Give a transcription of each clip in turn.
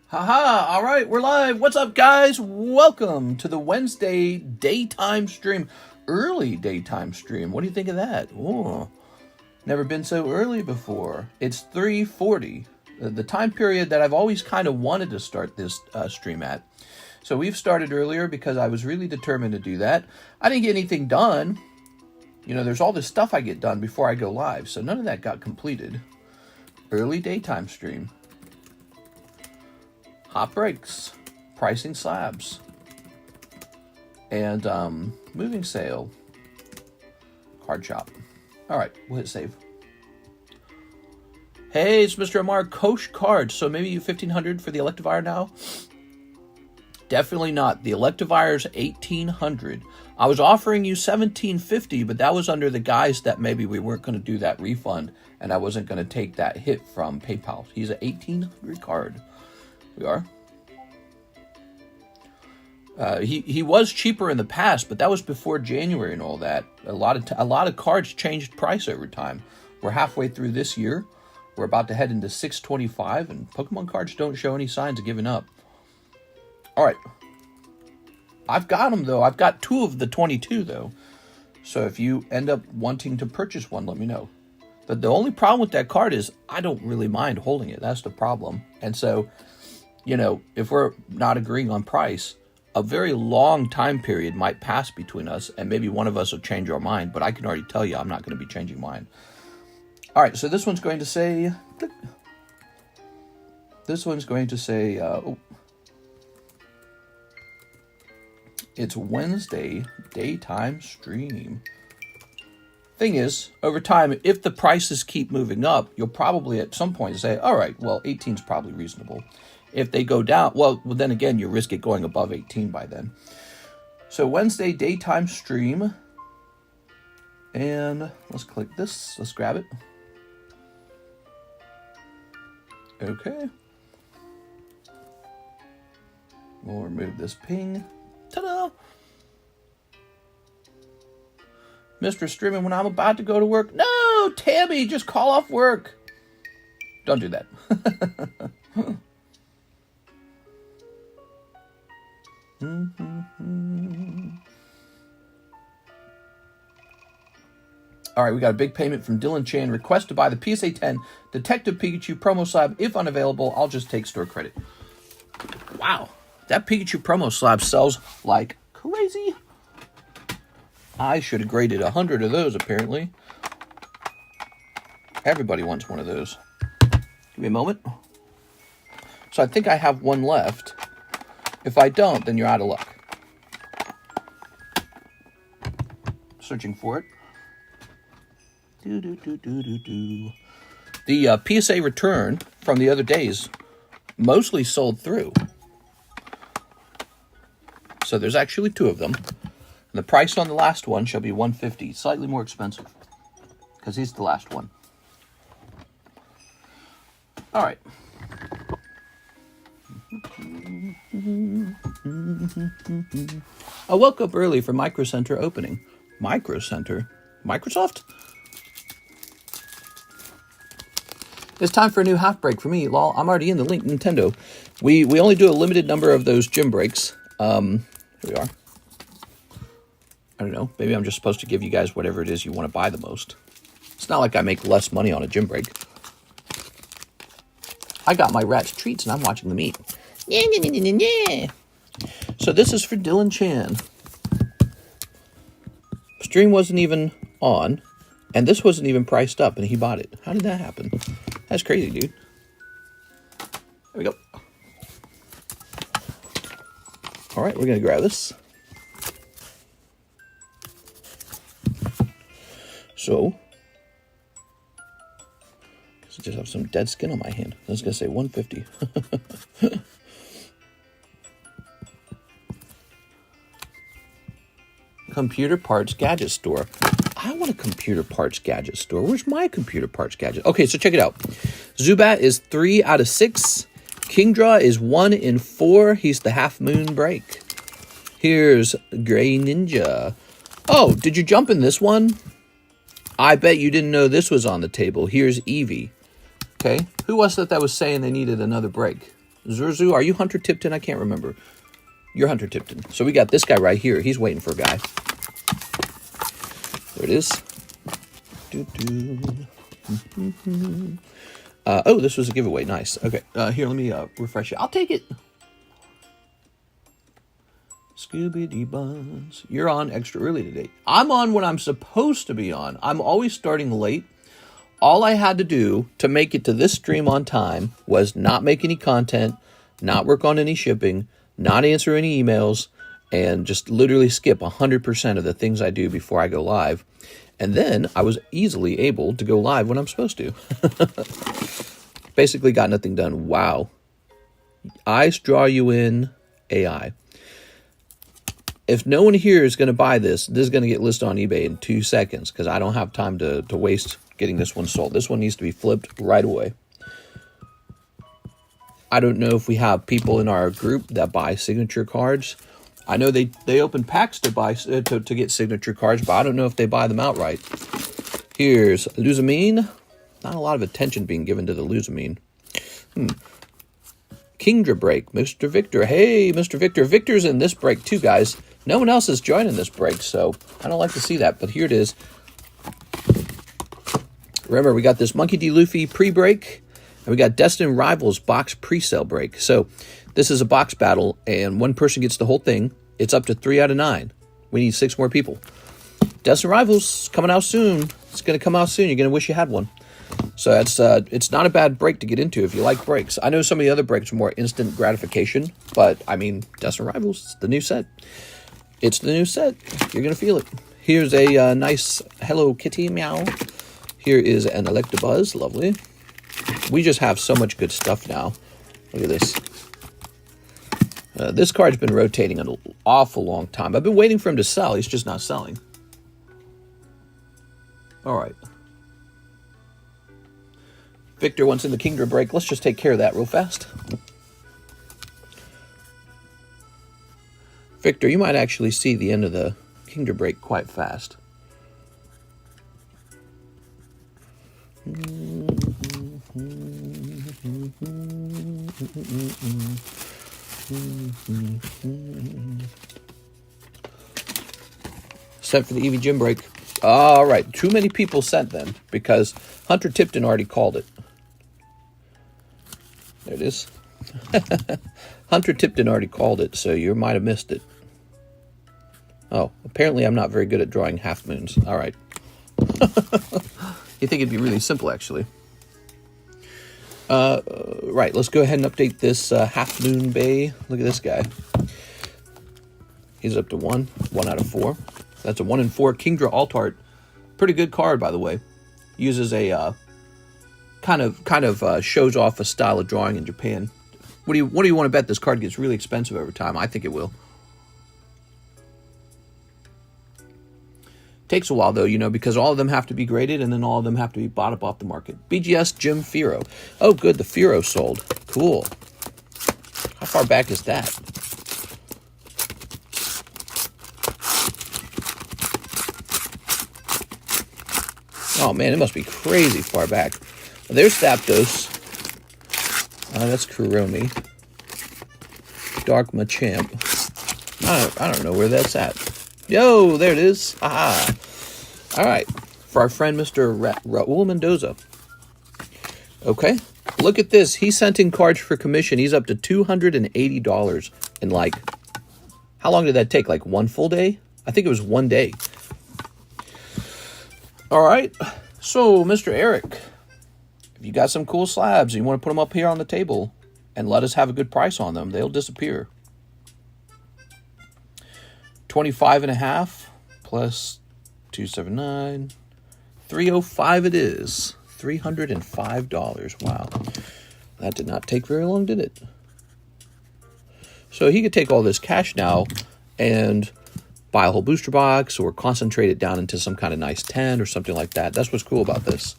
Haha, all right, we're live. What's up, guys? Welcome to the Wednesday daytime stream. Early daytime stream. What do you think of that? Ooh, never been so early before. It's 3:40, the time period that I've always kind of wanted to start this stream at. So we've started earlier because I was really determined to do that. I didn't get anything done. You know, there's all this stuff I get done before I go live, so none of that got completed. Early daytime stream. Hot breaks, pricing slabs, and moving sale, card shop. All right, we'll hit save. Hey, it's Mr. Amar, Kosh Cards. So maybe you 1,500 for the Electivire now? Definitely not. The Electivire's 1,800. I was offering you 1,750, but that was under the guise that maybe we weren't going to do that refund, and I wasn't going to take that hit from PayPal. He's an 1,800 card. We are. He was cheaper in the past, but that was before January and all that. A lot of cards changed price over time. We're halfway through this year. We're about to head into 625, and Pokemon cards don't show any signs of giving up. All right. I've got them, though. I've got 2 of the 22, though. So if you end up wanting to purchase one, let me know. But the only problem with that card is I don't really mind holding it. That's the problem. And so, you know, if we're not agreeing on price, a very long time period might pass between us, and maybe one of us will change our mind, but I can already tell you I'm not going to be changing mine. All right, so this one's going to say... This one's going to say... it's Wednesday daytime stream. Thing is, over time, if the prices keep moving up, you'll probably at some point say, all right, well, 18 is probably reasonable. If they go down, well, then again, you risk it going above 18 by then. So Wednesday daytime stream. And let's click this. Let's grab it. Okay. We'll remove this ping. Ta-da! Mr. Streaming when I'm about to go to work. No, Tammy, just call off work. Don't do that. All right, we got a big payment from Dylan Chan. Request to buy the PSA 10 Detective Pikachu promo slab. If unavailable, I'll just take store credit. Wow, that Pikachu promo slab sells like crazy. I should have graded 100 of those, apparently. Everybody wants one of those. Give me a moment. So I think I have one left. If I don't, then you're out of luck. Searching for it. The PSA return from the other days mostly sold through. So there's actually 2 of them. And the price on the last one shall be $150, slightly more expensive, because he's the last one. All right. I woke up early for Micro Center opening. Micro Center? Microsoft? It's time for a new half break for me. Lol, I'm already in the Link Nintendo. We only do a limited number of those gym breaks. Here we are. I don't know. Maybe I'm just supposed to give you guys whatever it is you want to buy the most. It's not like I make less money on a gym break. I got my rat's treats and I'm watching them eat. Yeah. So this is for Dylan Chan. Stream wasn't even on, and this wasn't even priced up, and he bought it. How did that happen? That's crazy, dude. There we go. All right, we're going to grab this. So, I just have some dead skin on my hand. I was going to say 150. Computer parts gadget store. I want a computer parts gadget store. Where's my computer parts gadget? Okay, so check it out. Zubat is 3 out of 6. Kingdra is 1 in 4. He's the half moon break. Here's Gray Ninja. Oh, did you jump in this one? I bet you didn't know this was on the table. Here's Eevee. Okay, who was that was saying they needed another break? Zurzu, are you Hunter Tipton? I can't remember. You're Hunter Tipton. So we got this guy right here. He's waiting for a guy. There it is. Oh, this was a giveaway. Nice. Okay. Here, let me refresh it. I'll take it. Scooby-Dee Buns. You're on extra early today. I'm on when I'm supposed to be on. I'm always starting late. All I had to do to make it to this stream on time was not make any content, not work on any shipping, not answer any emails, and just literally skip 100% of the things I do before I go live. And then I was easily able to go live when I'm supposed to. Basically got nothing done. Wow. Eyes draw you in, AI. If no one here is going to buy this, this is going to get listed on eBay in 2 seconds because I don't have time to waste getting this one sold. This one needs to be flipped right away. I don't know if we have people in our group that buy signature cards. I know they open packs to buy to get signature cards, but I don't know if they buy them outright. Here's Luzamine. Not a lot of attention being given to the Luzamine. Kingdra break, Mr. Victor. Hey, Mr. Victor. Victor's in this break too, guys. No one else is joining this break, so I don't like to see that, but here it is. Remember, we got this Monkey D. Luffy pre-break, and we got Destined Rivals box pre-sale break. So this is a box battle, and one person gets the whole thing. It's up to 3 out of 9. We need 6 more people. Destined Rivals coming out soon. It's going to come out soon. You're going to wish you had one. So that's it's not a bad break to get into if you like breaks. I know some of the other breaks are more instant gratification, but I mean, Destined Rivals, it's the new set. It's the new set. You're going to feel it. Here's a nice Hello Kitty meow. Here is an Electabuzz. Lovely. We just have so much good stuff now. Look at this. This card's been rotating an awful long time. I've been waiting for him to sell. He's just not selling. All right. Victor wants in the Kingdra break. Let's just take care of that real fast. Victor, you might actually see the end of the Kingdra break quite fast. Set for the EV Gym break. All right, too many people sent them because Hunter Tipton already called it. There it is. Hunter Tipton already called it, so you might have missed it. Oh, apparently I'm not very good at drawing half moons. All right. You think it'd be really simple, actually. Right, let's go ahead and update this half moon bay. Look at this guy. He's up to 1 out of 4. That's a 1 in 4 Kingdra Alt Art. Pretty good card, by the way. Uses a kind of shows off a style of drawing in Japan. What do you want to bet this card gets really expensive over time? I think it will. Takes a while, though, you know, because all of them have to be graded and then all of them have to be bought up off the market. BGS Jim Firo. Oh, good, the Firo sold. Cool. How far back is that? Oh, man, it must be crazy far back. Well, there's Zapdos. That's Kuromi. Dark Machamp. I don't know where that's at. Yo, there it is. Aha. All right. For our friend, Mr. Raul Mendoza. Okay. Look at this. He sent in cards for commission. He's up to $280 in like, how long did that take? Like 1 full day? I think it was 1 day. All right. So, Mr. Eric, if you got some cool slabs and you want to put them up here on the table and let us have a good price on them, they'll disappear. 25.5 plus 279, 305 it is. $305. Wow. That did not take very long, did it? So he could take all this cash now and buy a whole booster box or concentrate it down into some kind of nice 10 or something like that. That's what's cool about this.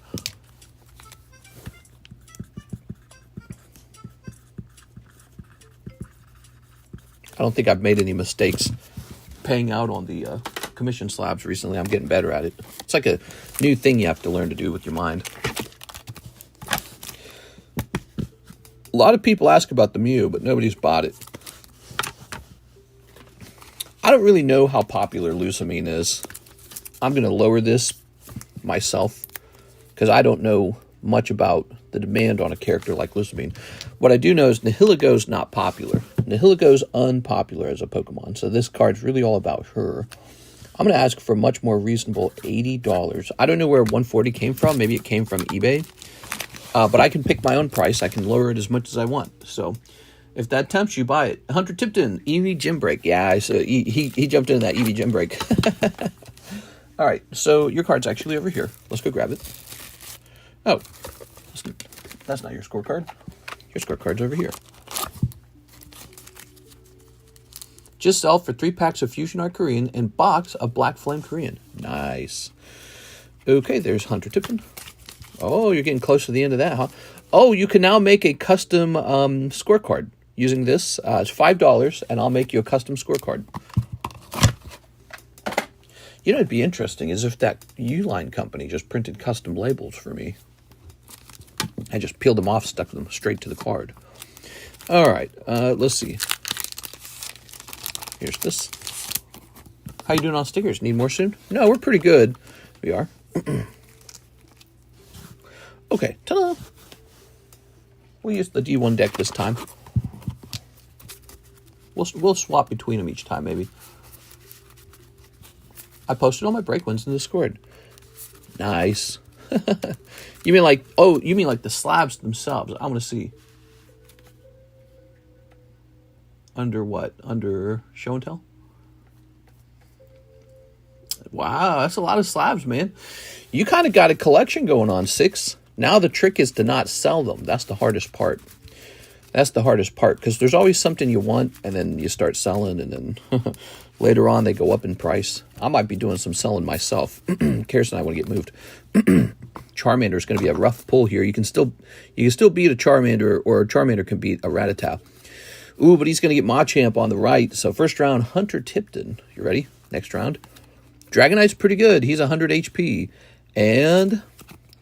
I don't think I've made any mistakes paying out on the commission slabs recently. I'm getting better at it. It's like a new thing you have to learn to do with your mind. A lot of people ask about the Mew, but nobody's bought it. I don't really know how popular Lusamine is. I'm going to lower this myself because I don't know much about the demand on a character like Lusamine. What I do know is Nihiligu's not popular. Nihiligu's unpopular as a Pokemon, so this card's really all about her. I'm going to ask for a much more reasonable $80. I don't know where 140 came from. Maybe it came from eBay. But I can pick my own price. I can lower it as much as I want. So if that tempts you, buy it. Hunter Tipton, Eevee Gym Break. Yeah, so he jumped into that Eevee Gym Break. All right, so your card's actually over here. Let's go grab it. Oh, that's not your scorecard. Your scorecard's over here. Just sell for 3 packs of Fusion Art Korean and box of Black Flame Korean. Nice. Okay, there's Hunter Tipton. Oh, you're getting close to the end of that, huh? Oh, you can now make a custom scorecard using this. It's $5, and I'll make you a custom scorecard. You know, it'd be interesting is if that Uline company just printed custom labels for me. I just peeled them off, stuck them straight to the card. All right, let's see. Here's this. How you doing on stickers? Need more soon? No, we're pretty good. We are. Okay, ta-da! We'll use the D1 deck this time. We'll swap between them each time, maybe. I posted all my break wins in Discord. Nice. You mean like, oh, you mean like the slabs themselves. I want to see. Under what? Under show and tell? Wow, that's a lot of slabs, man. You kind of got a collection going on, 6. Now the trick is to not sell them. That's the hardest part. That's the hardest part because there's always something you want and then you start selling and then later on they go up in price. I might be doing some selling myself. Karis and I want to get moved. Charmander is going to be a rough pull here. You can still beat a Charmander, or a Charmander can beat a Rattata. Ooh, but he's going to get Machamp on the right. So first round, Hunter Tipton. You ready? Next round. Dragonite's pretty good. He's 100 HP. And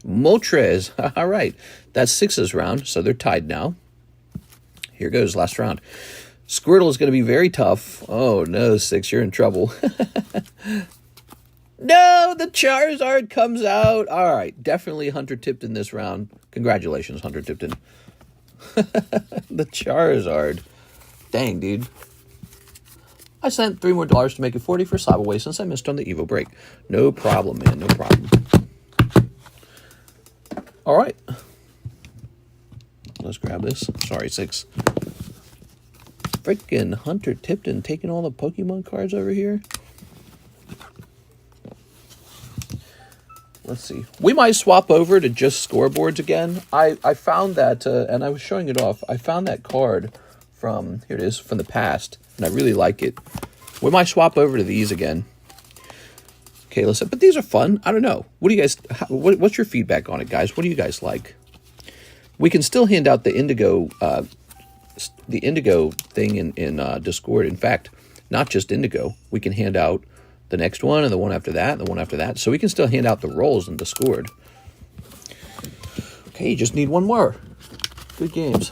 Moltres. All right. That's 6's round, so they're tied now. Here goes, last round. Squirtle is going to be very tough. Oh, no, 6, you're in trouble. No, the Charizard comes out. All right, definitely Hunter Tipton this round. Congratulations, Hunter Tipton. The Charizard. Dang, dude. I sent $3 more to make it 40 for Slabaway since I missed on the Evo break. No problem, man, no problem. All right. Let's grab this. Sorry, 6. Freaking Hunter Tipton taking all the Pokemon cards over here. Let's see. We might swap over to just scoreboards again. I found that, and I was showing it off. I found that card from, here it is, from the past, and I really like it. We might swap over to these again. Okay, listen, but these are fun. I don't know. What do you guys, what's your feedback on it, guys? What do you guys like? We can still hand out the Indigo thing in Discord. In fact, not just Indigo. We can hand out the next one and the one after that and the one after that. So we can still hand out the rolls in Discord. Okay, you just need one more. Good games.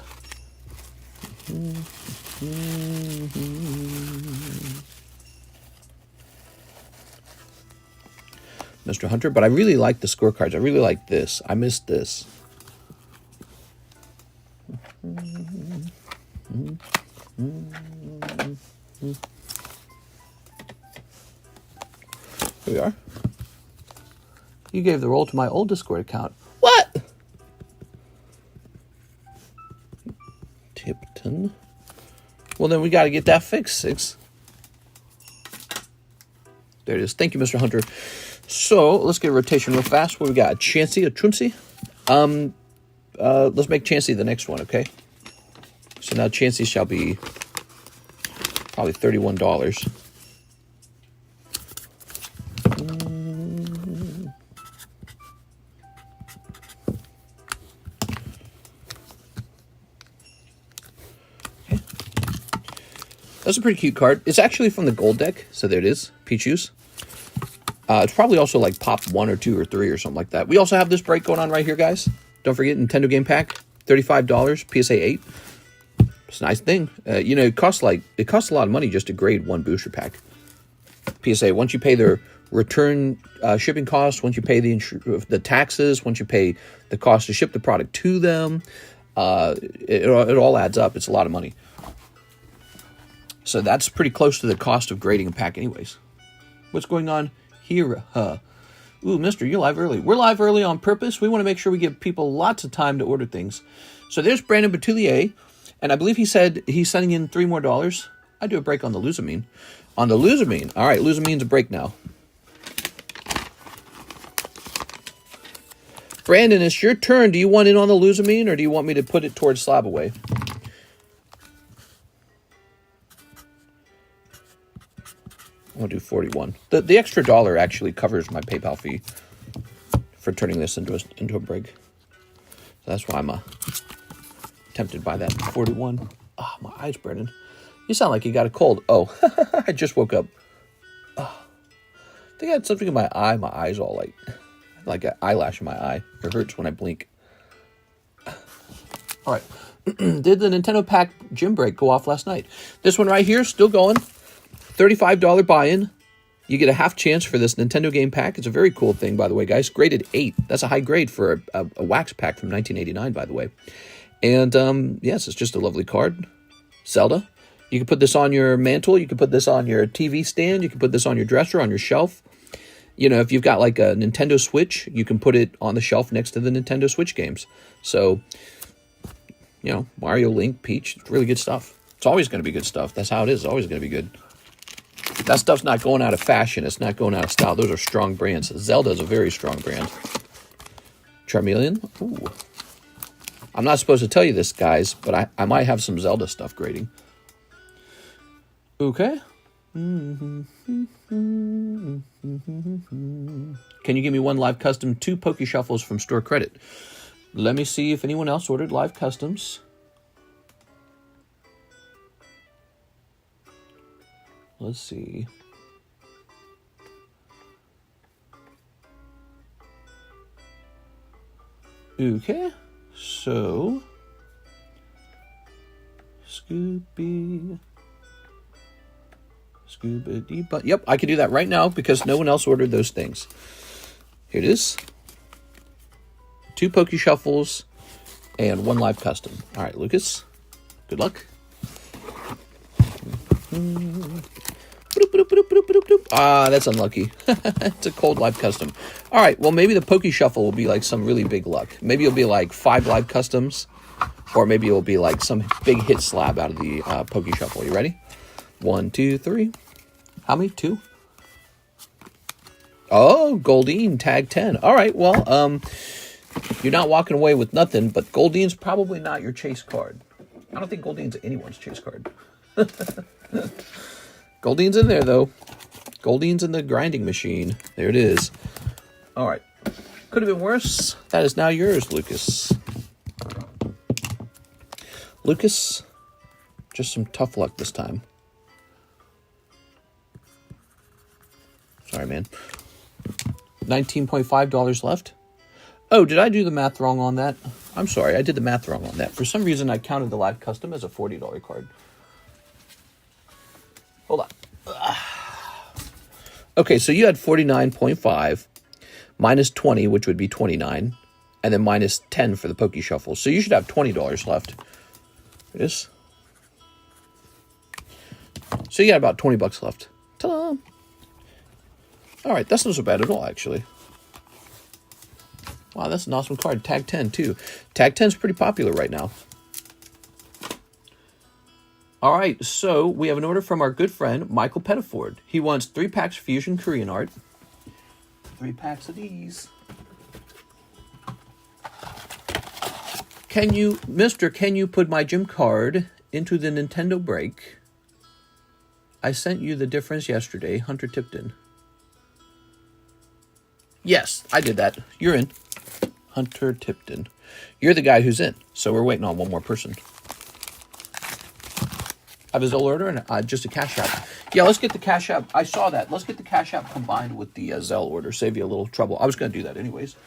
Mr. Hunter, but I really like the scorecards. I really like this. I missed this. Here we are. You gave the roll to my old Discord account. What? Tipton. Well, then we got to get that fixed, 6. There it is. Thank you, Mr. Hunter. So, let's get a rotation real fast. What we got? A Chansey, a Trumsey? Let's make Chansey the next one, okay? So now Chansey shall be probably $31. Okay. That's a pretty cute card. It's actually from the gold deck, so there it is. Pichu's. It's probably also like pop 1 or 2 or 3 or something like that. We also have this break going on right here, guys. Don't forget, Nintendo Game Pack, $35, PSA 8. It's a nice thing. You know, it costs a lot of money just to grade one booster pack. PSA, once you pay their return shipping costs, once you pay the taxes, once you pay the cost to ship the product to them, it all adds up. It's a lot of money. So that's pretty close to the cost of grading a pack anyways. What's going on here? Ooh, mister, you're live early. We're live early on purpose. We want to make sure we give people lots of time to order things. So there's Brandon Batoulier, and I believe he said he's sending in $3 more. I do a break on the Luzamine. On the Luzamine. All right, Luzamine's a break now. Brandon, it's your turn. Do you want in on the Luzamine, or do you want me to put it towards Slab away? I'll do 41. The extra $1 actually covers my PayPal fee for turning this into a break. So that's why I'm tempted by that. 41. Ah, my eyes burning. You sound like you got a cold. Oh, I just woke up. Oh, I think I had something in my eye. My eyes all like an eyelash in my eye. It hurts when I blink. All right. Did the Nintendo Pack gym break go off last night? This one right here, still going. $35 buy-in. You get a half chance for this Nintendo game pack. It's a very cool thing, by the way, guys. Graded 8. That's a high grade for a wax pack from 1989, by the way. And, yes, it's just a lovely card. Zelda. You can put this on your mantle. You can put this on your TV stand. You can put this on your dresser, on your shelf. You know, if you've got like a Nintendo Switch, you can put it on the shelf next to the Nintendo Switch games. So, you know, Mario, Link, Peach, it's really good stuff. It's always going to be good stuff. That's how it is. It's always going to be good. That stuff's not going out of fashion. It's not going out of style. Those are strong brands. Zelda is a very strong brand. Charmeleon. Ooh. I'm not supposed to tell you this, guys, but I might have some Zelda stuff grading. Okay. Can you give me one live custom, 2 Poke Shuffles from Store Credit? Let me see if anyone else ordered live customs. Let's see. Okay, so Scooby-Dee, but yep, I can do that right now because no one else ordered those things. Here it is. 2 Poke Shuffles and 1 live custom. All right, Lucas, good luck. Ah, that's unlucky. It's a cold live custom. All right, well, maybe the Poke Shuffle will be like some really big luck. Maybe it'll be like 5 live customs, or maybe it'll be like some big hit slab out of the Poke Shuffle. You ready? 1, 2, 3. How many? 2? Oh, Goldeen, tag 10. All right, well, you're not walking away with nothing, but Goldeen's probably not your chase card. I don't think Goldeen's anyone's chase card. Goldeen's in there, though. Goldeen's in the grinding machine. There it is. All right. Could have been worse. That is now yours, Lucas. Lucas, just some tough luck this time. Sorry, man. $19.5 left. Oh, did I do the math wrong on that? I'm sorry, I did the math wrong on that. For some reason, I counted the live custom as a $40 card. Hold on. Okay, so you had 49.5 minus 20, which would be 29, and then minus 10 for the Poke Shuffle. So you should have $20 left. It is. So you got about 20 bucks left. Ta-da! All right, that's not so bad at all, actually. Wow, that's an awesome card. Tag 10, too. Tag 10 is pretty popular right now. All right, so we have an order from our good friend, Michael Pettiford. He wants 3 packs of Fusion Korean art. 3 packs of these. Can you put my gym card into the Nintendo break? I sent you the difference yesterday, Hunter Tipton. Yes, I did that. You're in. Hunter Tipton. You're the guy who's in, so we're waiting on one more person. I have a ZELLE order and just a CASHAPP. Yeah, let's get the CASHAPP. I saw that. Let's get the CASHAPP combined with the ZELLE order. Save you a little trouble. I was going to do that anyways.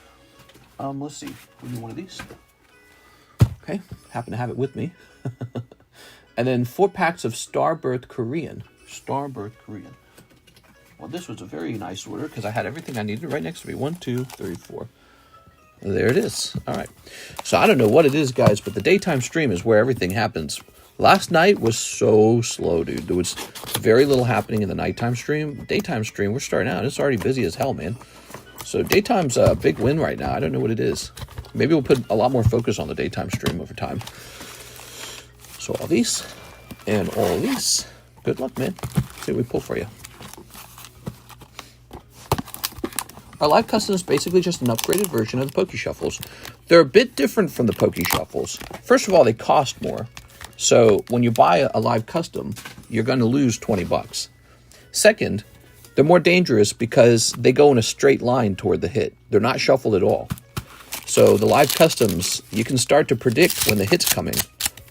Let's see. We do one of these. Okay, happen to have it with me. And then 4 packs of Starbirth Korean. Starbirth Korean. Well, this was a very nice order because I had everything I needed right next to me. 1, 2, 3, 4. There it is. All right. So I don't know what it is, guys, but the daytime stream is where everything happens. Last night was so slow, dude. There was very little happening in the nighttime stream. Daytime stream, we're starting out. It's already busy as hell, man. So daytime's a big win right now. I don't know what it is. Maybe we'll put a lot more focus on the daytime stream over time. So all these and all these. Good luck, man. See what we pull for you. Our live custom is basically just an upgraded version of the Poke Shuffles. They're a bit different from the Poke Shuffles. First of all, they cost more. So when you buy a live custom, you're going to lose 20 bucks. Second, they're more dangerous because they go in a straight line toward the hit. They're not shuffled at all. So the live customs, you can start to predict when the hit's coming.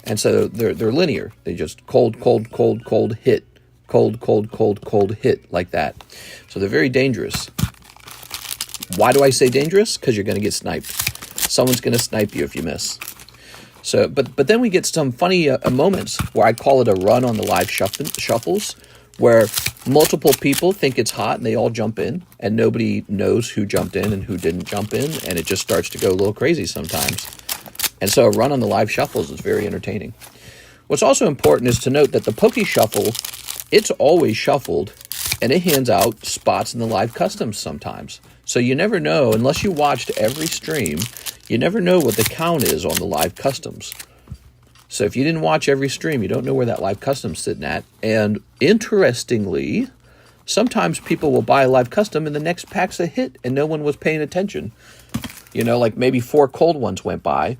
And so they're linear. They just cold, cold, cold, cold, hit. Cold, cold, cold, cold, hit, like that. So they're very dangerous. Why do I say dangerous? Because you're going to get sniped. Someone's going to snipe you if you miss. So, but then we get some funny moments where I call it a run on the live shuffles, where multiple people think it's hot and they all jump in, and nobody knows who jumped in and who didn't jump in, and it just starts to go a little crazy sometimes. And so a run on the live shuffles is very entertaining. What's also important is to note that the Poke Shuffle, it's always shuffled, and it hands out spots in the live customs sometimes. So you never know, unless you watched every stream, you never know what the count is on the live customs. So if you didn't watch every stream, you don't know where that live custom's sitting at. And interestingly, sometimes people will buy a live custom and the next pack's a hit and no one was paying attention. You know, like maybe 4 cold ones went by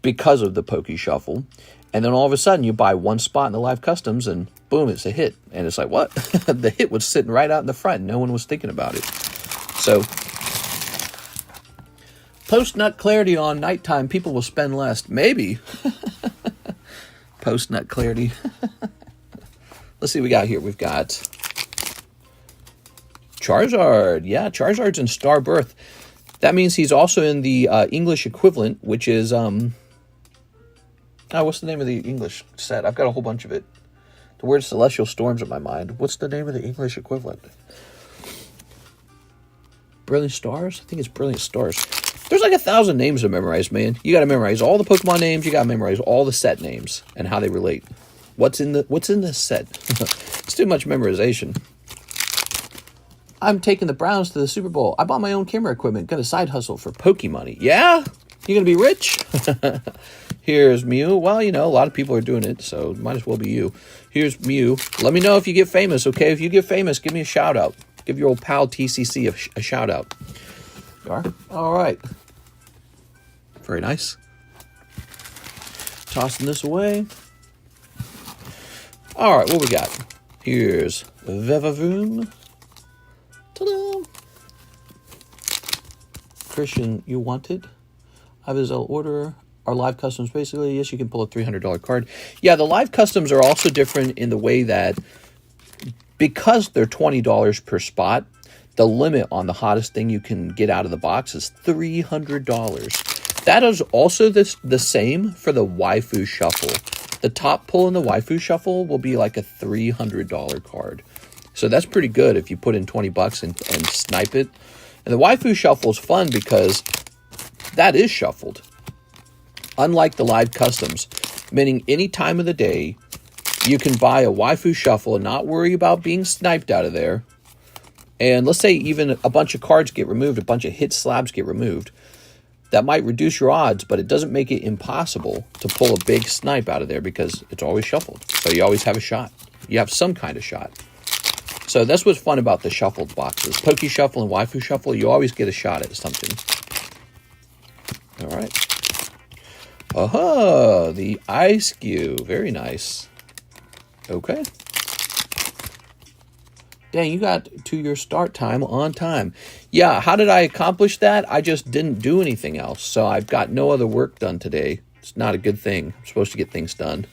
because of the Poke Shuffle. And then all of a sudden you buy 1 spot in the live customs and boom, it's a hit. And it's like, what? The hit was sitting right out in the front and no one was thinking about it. So, post-nut clarity on nighttime, people will spend less. Maybe. Post-nut clarity. Let's see what we got here. We've got Charizard. Yeah, Charizard's in Starbirth. That means he's also in the English equivalent, which is, what's the name of the English set? I've got a whole bunch of it. The word Celestial Storms in my mind. What's the name of the English equivalent? Brilliant Stars? I think it's Brilliant Stars. There's like 1,000 names to memorize, man. You got to memorize all the Pokemon names. You got to memorize all the set names and how they relate. What's in this set? It's too much memorization. I'm taking the Browns to the Super Bowl. I bought my own camera equipment. Got a side hustle for Pokemoney. Yeah? You gonna be rich? Here's Mew. Well, you know, a lot of people are doing it, so it might as well be you. Here's Mew. Let me know if you get famous, okay? If you get famous, give me a shout out. Give your old pal TCC a shout out. You are? All right. Very nice. Tossing this away. All right, what we got? Here's Vevavoom. Ta-da! Christian, you want it? I have a ZELLE order. Our live customs, basically, yes, you can pull a $300 card. Yeah, the live customs are also different in the way that because they're $20 per spot, the limit on the hottest thing you can get out of the box is $300. That is also the same for the Waifu Shuffle. The top pull in the Waifu Shuffle will be like a $300 card. So that's pretty good if you put in 20 bucks and snipe it. And the Waifu Shuffle is fun because that is shuffled. Unlike the live customs, meaning any time of the day, you can buy a Waifu Shuffle and not worry about being sniped out of there. And let's say even a bunch of cards get removed, a bunch of hit slabs get removed. That might reduce your odds, but it doesn't make it impossible to pull a big snipe out of there because it's always shuffled. So you always have a shot. You have some kind of shot. So that's what's fun about the shuffled boxes. Poke Shuffle and Waifu Shuffle, you always get a shot at something. All right. Aha, the Ice Cube. Very nice. Okay. Dang, you got to your start time on time. Yeah, how did I accomplish that? I just didn't do anything else. So I've got no other work done today. It's not a good thing. I'm supposed to get things done.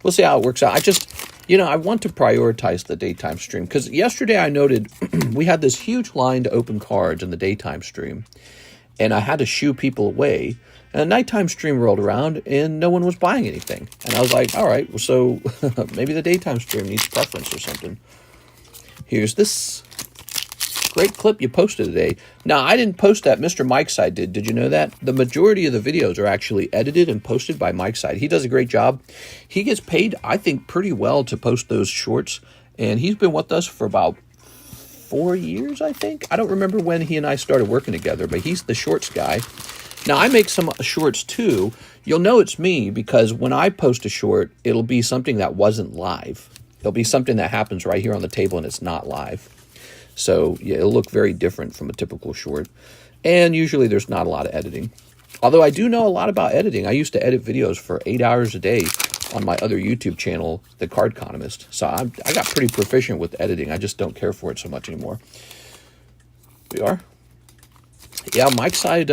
We'll see how it works out. I just, I want to prioritize the daytime stream. Because yesterday I noted we had this huge line to open cards in the daytime stream. And I had to shoo people away. And a nighttime stream rolled around, and no one was buying anything. And I was like, all right, so maybe the daytime stream needs preference or something. Here's this great clip you posted today. Now, I didn't post that. Mr. Mike's Side did. Did you know that? The majority of the videos are actually edited and posted by Mike's Side. He does a great job. He gets paid, I think, pretty well to post those shorts. And he's been with us for about 4 years, I think. I don't remember when he and I started working together, but he's the shorts guy. Now, I make some shorts too. You'll know it's me because when I post a short, it'll be something that wasn't live. It'll be something that happens right here on the table and it's not live. So yeah, it'll look very different from a typical short. And usually there's not a lot of editing. Although I do know a lot about editing. I used to edit videos for 8 hours a day on my other YouTube channel, TheCardconomist. So I got pretty proficient with editing. I just don't care for it so much anymore. We are. Yeah, Mike's Side,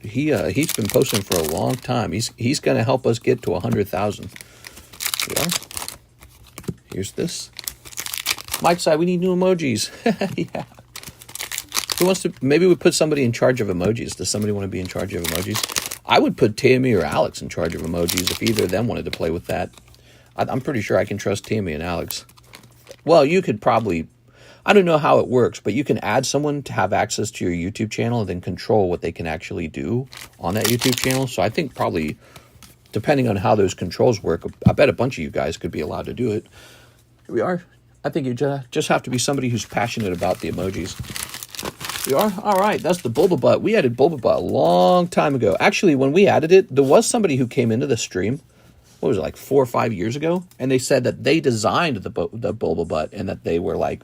he's been posting for a long time. He's going to help us get to 100,000. We are. Here's this. Mike's Side, we need new emojis. Yeah. Who wants to, maybe we put somebody in charge of emojis. Does somebody want to be in charge of emojis? I would put Tammy or Alex in charge of emojis if either of them wanted to play with that. I'm pretty sure I can trust Tammy and Alex. Well, you could probably, I don't know how it works, but you can add someone to have access to your YouTube channel and then control what they can actually do on that YouTube channel. So I think probably, depending on how those controls work, I bet a bunch of you guys could be allowed to do it. Here we are. I think you just have to be somebody who's passionate about the emojis. We are? All right, that's the Bulbabutt. We added Bulbabutt a long time ago. Actually, when we added it, there was somebody who came into the stream, what was it, like 4 or 5 years ago? And they said that they designed the Bulbabutt and that they were like,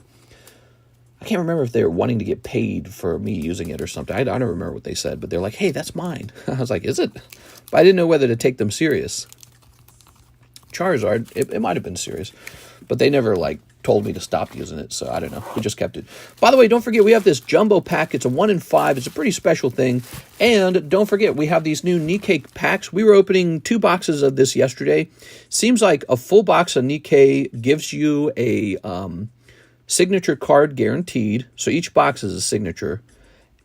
I can't remember if they were wanting to get paid for me using it or something. I don't remember what they said, but they're like, hey, that's mine. I was like, is it? But I didn't know whether to take them serious. Charizard, it might have been serious, but they never like told me to stop using it, so I don't know. We just kept it. By the way, don't forget we have this jumbo pack. It's a 1 in 5. It's a pretty special thing. And don't forget we have these new Nikke packs. We were opening 2 boxes of this yesterday. Seems like a full box of Nikke gives you a signature card guaranteed. So each box is a signature,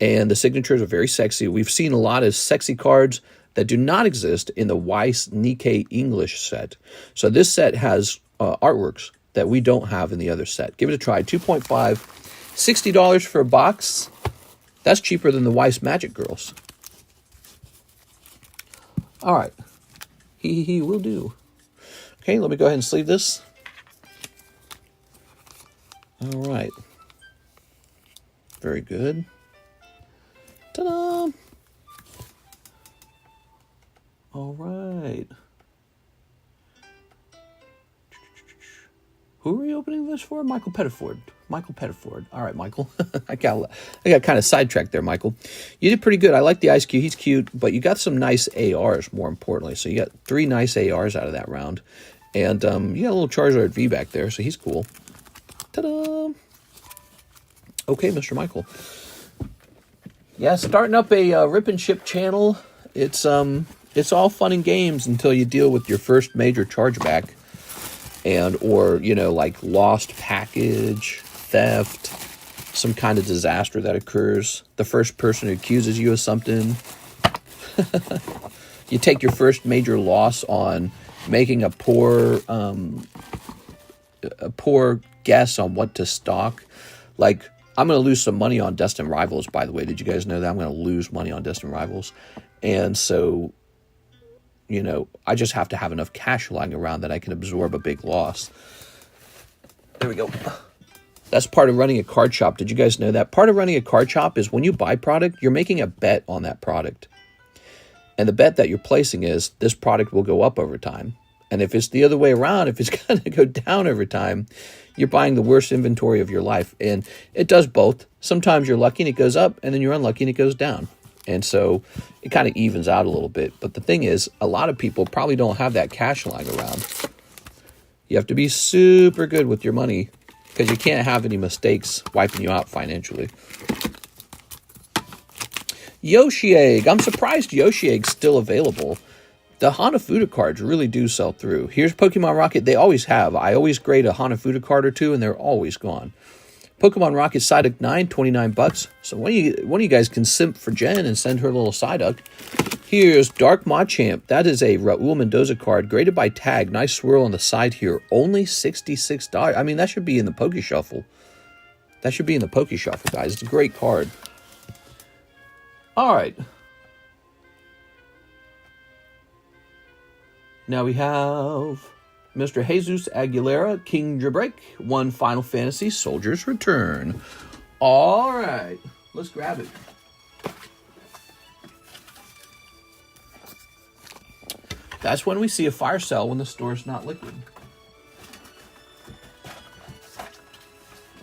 and the signatures are very sexy. We've seen a lot of sexy cards that do not exist in the Weiss Nikke English set. So this set has artworks that we don't have in the other set. Give it a try. 2.5, $60 for a box. That's cheaper than the Weiss Magic Girls. All right. He will do. Okay, let me go ahead and sleeve this. All right. Very good. Ta-da! All right. Who are we opening this for? Michael Pettiford. Michael Pettiford. All right, Michael. I got kind of sidetracked there, Michael. You did pretty good. I like the Ice Cube. He's cute, but you got some nice ARs, more importantly. So you got 3 nice ARs out of that round. And you got a little Charizard V back there, so he's cool. Ta-da! Okay, Mr. Michael. Yeah, starting up a rip and ship channel. It's all fun and games until you deal with your first major chargeback. Or, you know, like lost package, theft, some kind of disaster that occurs. The first person who accuses you of something. You take your first major loss on making a poor guess on what to stock. Like, I'm going to lose some money on Destined Rivals, by the way. Did you guys know that? I'm going to lose money on Destined Rivals. And so, you know, I just have to have enough cash lying around that I can absorb a big loss. There we go. That's part of running a card shop. Did you guys know that? Part of running a card shop is when you buy product, you're making a bet on that product. And the bet that you're placing is this product will go up over time. And if it's the other way around, if it's going to go down over time, you're buying the worst inventory of your life. And it does both. Sometimes you're lucky and it goes up, and then you're unlucky and it goes down. And so it kind of evens out a little bit. But the thing is, a lot of people probably don't have that cash lying around. You have to be super good with your money because you can't have any mistakes wiping you out financially. Yoshi Egg. I'm surprised Yoshi Egg's still available. The Hanafuda cards really do sell through. Here's Pokemon Rocket. They always have. I always grade a Hanafuda card or two, and they're always gone. Pokemon Rocket Psyduck 9, 29 bucks. So one of you guys can simp for Jen and send her a little Psyduck. Here's Dark Machamp. That is a Raul Mendoza card, graded by tag. Nice swirl on the side here. Only $66. I mean, that should be in the Poke Shuffle. That should be in the Poke Shuffle, guys. It's a great card. All right. Now we have Mr. Jesus Aguilera, King Drake, one Final Fantasy Soldier's Return. All right. Let's grab it. That's when we see a fire sale when the store's not liquid.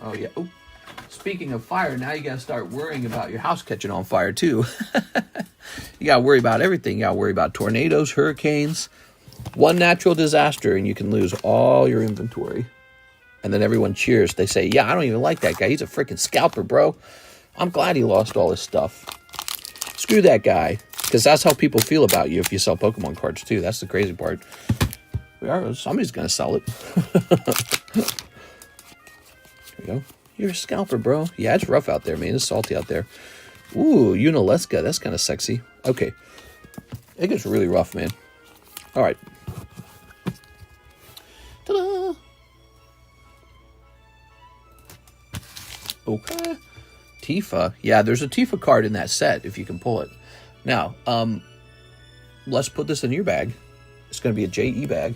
Oh, yeah. Oh. Speaking of fire, now you got to start worrying about your house catching on fire, too. You got to worry about everything. You got to worry about tornadoes, hurricanes. One natural disaster, and you can lose all your inventory. And then everyone cheers. They say, yeah, I don't even like that guy. He's a freaking scalper, bro. I'm glad he lost all his stuff. Screw that guy. Because that's how people feel about you if you sell Pokemon cards, too. That's the crazy part. Somebody's going to sell it. There you go. You're a scalper, bro. Yeah, it's rough out there, man. It's salty out there. Ooh, Unileska. That's kind of sexy. Okay. It gets really rough, man. All right. Ta-da! Okay. Tifa. Yeah, there's a Tifa card in that set, if you can pull it. Now, let's put this in your bag. It's going to be a JE bag.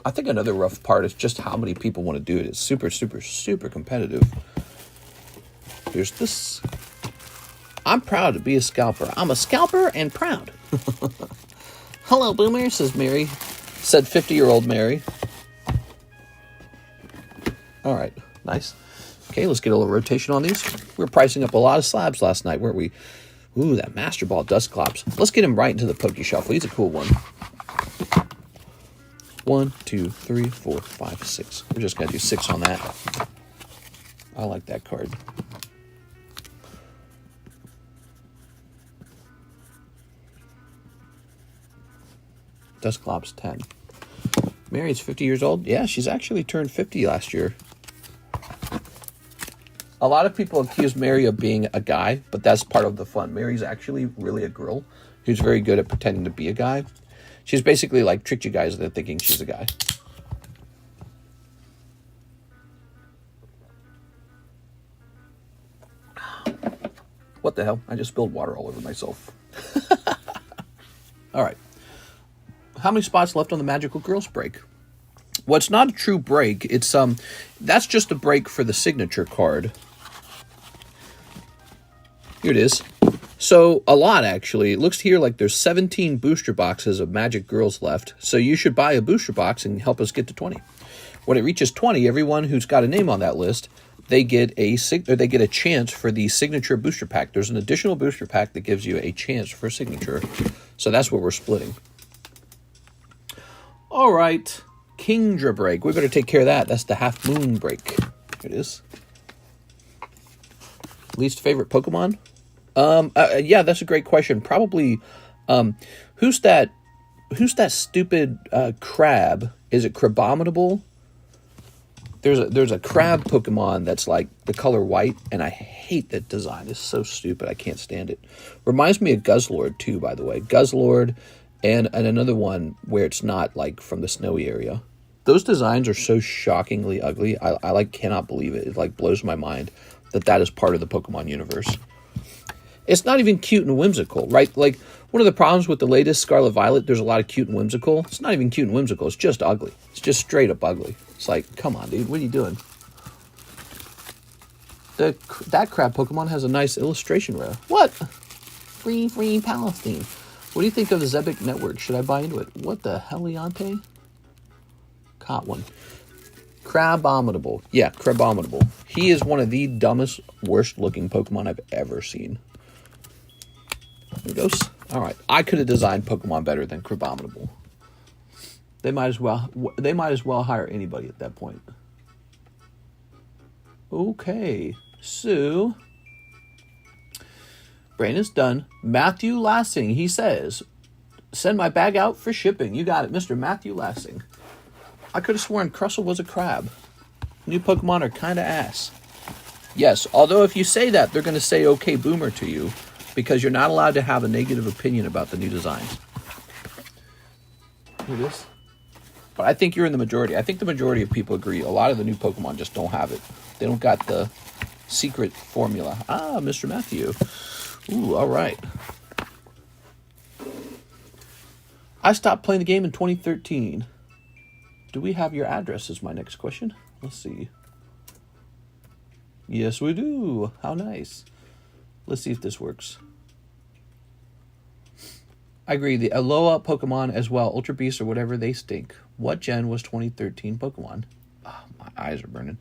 I think another rough part is just how many people want to do it. It's super, super, super competitive. Here's this. I'm proud to be a scalper. I'm a scalper and proud. Hello, Boomer, says Mary. Said 50-year-old Mary. All right, nice. Okay, let's get a little rotation on these. We were pricing up a lot of slabs last night, weren't we? Ooh, that Master Ball Dusclops. Let's get him right into the Poke Shuffle. He's a cool one. 1, 2, 3, 4, 5, 6. We're just going to do 6 on that. I like that card. Dusclops 10. Mary's 50 years old. Yeah, she's actually turned 50 last year. A lot of people accuse Mary of being a guy, but that's part of the fun. Mary's actually really a girl who's very good at pretending to be a guy. She's basically like tricked you guys into thinking she's a guy. What the hell? I just spilled water all over myself. All right. How many spots left on the Magical Girls break? Well, it's not a true break. It's that's just a break for the signature card. Here it is. So, a lot, actually. It looks here like there's 17 booster boxes of Magic Girls left. So, you should buy a booster box and help us get to 20. When it reaches 20, everyone who's got a name on that list, they get a chance for the signature booster pack. There's an additional booster pack that gives you a chance for signature. So, that's what we're splitting. All right. Kingdra break. We better take care of that. That's the Half Moon break. Here it is. Least favorite Pokemon? Yeah, that's a great question. Probably, who's that stupid crab? Is it Crabominable? There's a crab Pokemon that's like the color white, and I hate that design. It's so stupid. I can't stand it. Reminds me of Guzzlord too, by the way. Guzzlord and another one where it's not like from the snowy area. Those designs are so shockingly ugly. I like cannot believe it. It like blows my mind that is part of the Pokemon universe. It's not even cute and whimsical, right? Like, one of the problems with the latest Scarlet Violet, there's a lot of cute and whimsical. It's not even cute and whimsical. It's just ugly. It's just straight up ugly. It's like, come on, dude. What are you doing? That crab Pokemon has a nice illustration rare. What? Free Palestine. What do you think of the Zebic network? Should I buy into it? What the heliante? Caught one. Crabominable. Yeah, Crabominable. He is one of the dumbest, worst looking Pokemon I've ever seen. There it goes. All right. I could have designed Pokemon better than Crabominable. They might as well hire anybody at that point. Okay. So, Brandon's done. Matthew Lassing, he says, send my bag out for shipping. You got it, Mr. Matthew Lassing. I could have sworn Crustle was a crab. New Pokemon are kind of ass. Yes, although if you say that, they're going to say okay boomer to you because you're not allowed to have a negative opinion about the new designs. Here it is. But I think you're in the majority. I think the majority of people agree. A lot of the new Pokemon just don't have it. They don't got the secret formula. Ah, Mr. Matthew. Ooh, all right. I stopped playing the game in 2013. Do we have your address is my next question. Let's see. Yes, we do. How nice. Let's see if this works. I agree. The Alola Pokemon as well. Ultra Beast or whatever, they stink. What gen was 2013 Pokemon? Oh, my eyes are burning.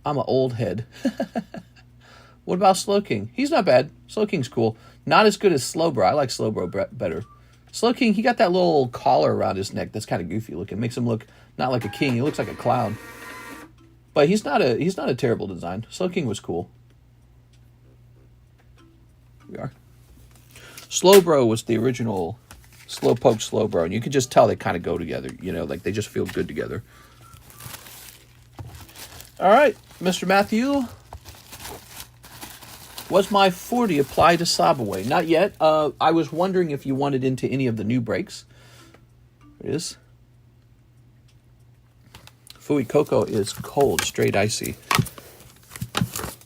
I'm an old head. What about Slowking? He's not bad. Slowking's cool. Not as good as Slowbro. I like Slowbro better. Slowking, he got that little collar around his neck that's kind of goofy looking. Makes him look not like a king. He looks like a clown. But he's not a terrible design. Slowking was cool. Here we are. Slowbro was the original Slowpoke Slowbro, and you can just tell they kind of go together. You know, like they just feel good together. All right, Mr. Matthew. Was my 40 applied to Slabaway? Not yet. I was wondering if you wanted into any of the new breaks. There it is. Fuecoco is cold, straight icy.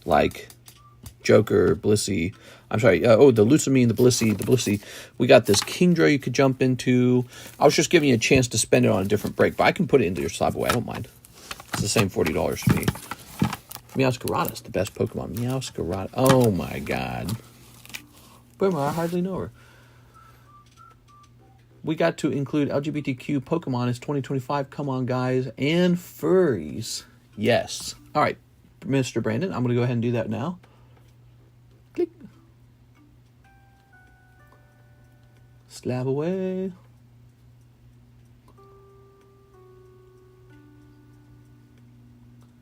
Like Joker, Blissey. I'm sorry. The Lucamine, the Blissey. We got this Kingdra you could jump into. I was just giving you a chance to spend it on a different break, but I can put it into your Slabaway. I don't mind. It's the same $40 for me. Meowscarada is the best Pokemon. Meowscarada. Oh my god. Boomer, I hardly know her. We got to include LGBTQ Pokemon as 2025. Come on, guys. And furries. Yes. All right, Mr. Brandon, I'm going to go ahead and do that now. Click. Slabaway.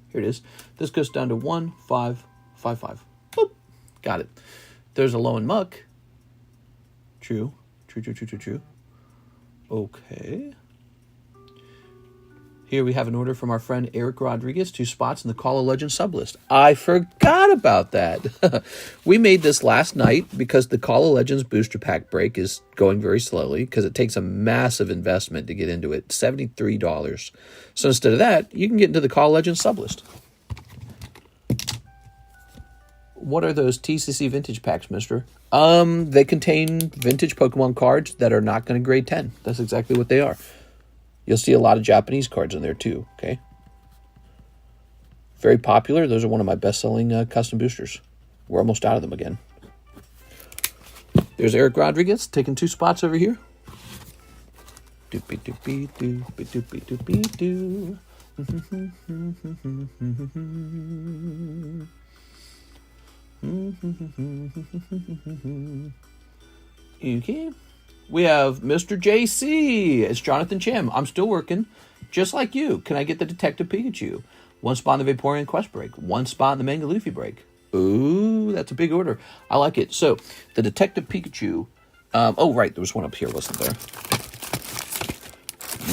Here it is. This goes down to 1555. Boop. Got it. There's a Low Muck. True. True. Okay. Here we have an order from our friend Eric Rodriguez, 2 spots in the Call of Legends sublist. I forgot about that. We made this last night because the Call of Legends booster pack break is going very slowly because it takes a massive investment to get into it, $73. So instead of that, you can get into the Call of Legends sublist. What are those TCC vintage packs, mister? They contain vintage Pokemon cards that are not going to grade 10. That's exactly what they are. You'll see a lot of Japanese cards in there too, okay? Very popular. Those are one of my best-selling custom boosters. We're almost out of them again. There's Eric Rodriguez taking 2 spots over here. Doopy doopy doopy doopy doopy doo. Okay. We have Mr. JC. It's Jonathan Chim. I'm still working. Just like you. Can I get the Detective Pikachu? 1 spot in the Vaporeon Quest break. 1 spot in the Manga Luffy break. Ooh, that's a big order. I like it. So, the Detective Pikachu. Oh, right. There was one up here, wasn't there?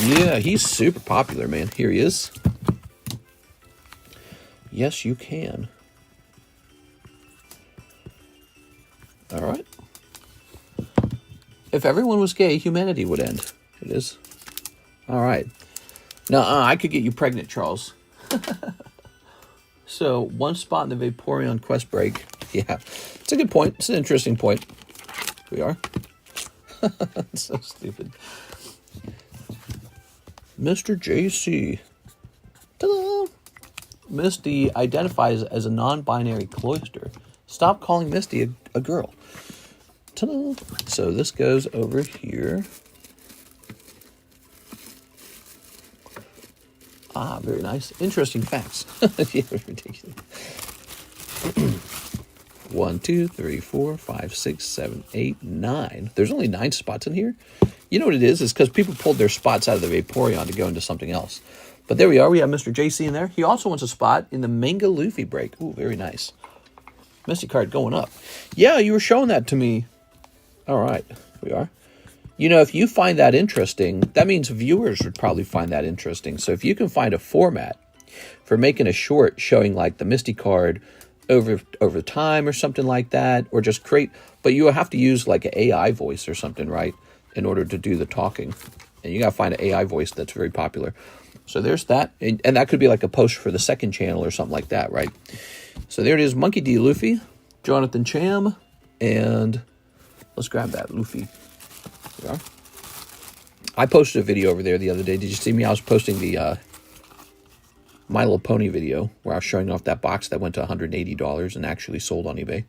Yeah, he's super popular, man. Here he is. Yes, you can. All right. If everyone was gay, humanity would end. It is. All right. Now, I could get you pregnant, Charles. So, 1 spot in the Vaporeon Quest break. Yeah, it's a good point. It's an interesting point. Here we are. So stupid. Mr. JC. Ta-da! Misty identifies as a non-binary cloister. Stop calling Misty a girl. Ta-da! So this goes over here. Ah, very nice. Interesting facts. Yeah, ridiculous. 1, 2, 3, 4, 5, 6, 7, 8, 9. There's only 9 spots in here. You know what it is? It's because people pulled their spots out of the Vaporeon to go into something else. But there we are. We have Mr. JC in there. He also wants a spot in the Manga Luffy break. Ooh, very nice. Misty card going up. Yeah, you were showing that to me. All right, here we are. You know, if you find that interesting, that means viewers would probably find that interesting. So if you can find a format for making a short showing like the Misty card over time or something like that, or just create, but you have to use like an AI voice or something, right, in order to do the talking. And you got to find an AI voice that's very popular. So there's that. And that could be like a post for the second channel or something like that, right? So there it is, Monkey D. Luffy, Jonathan Cham, and let's grab that, Luffy. There we are. I posted a video over there the other day. Did you see me? I was posting the My Little Pony video where I was showing off that box that went to $180 and actually sold on eBay.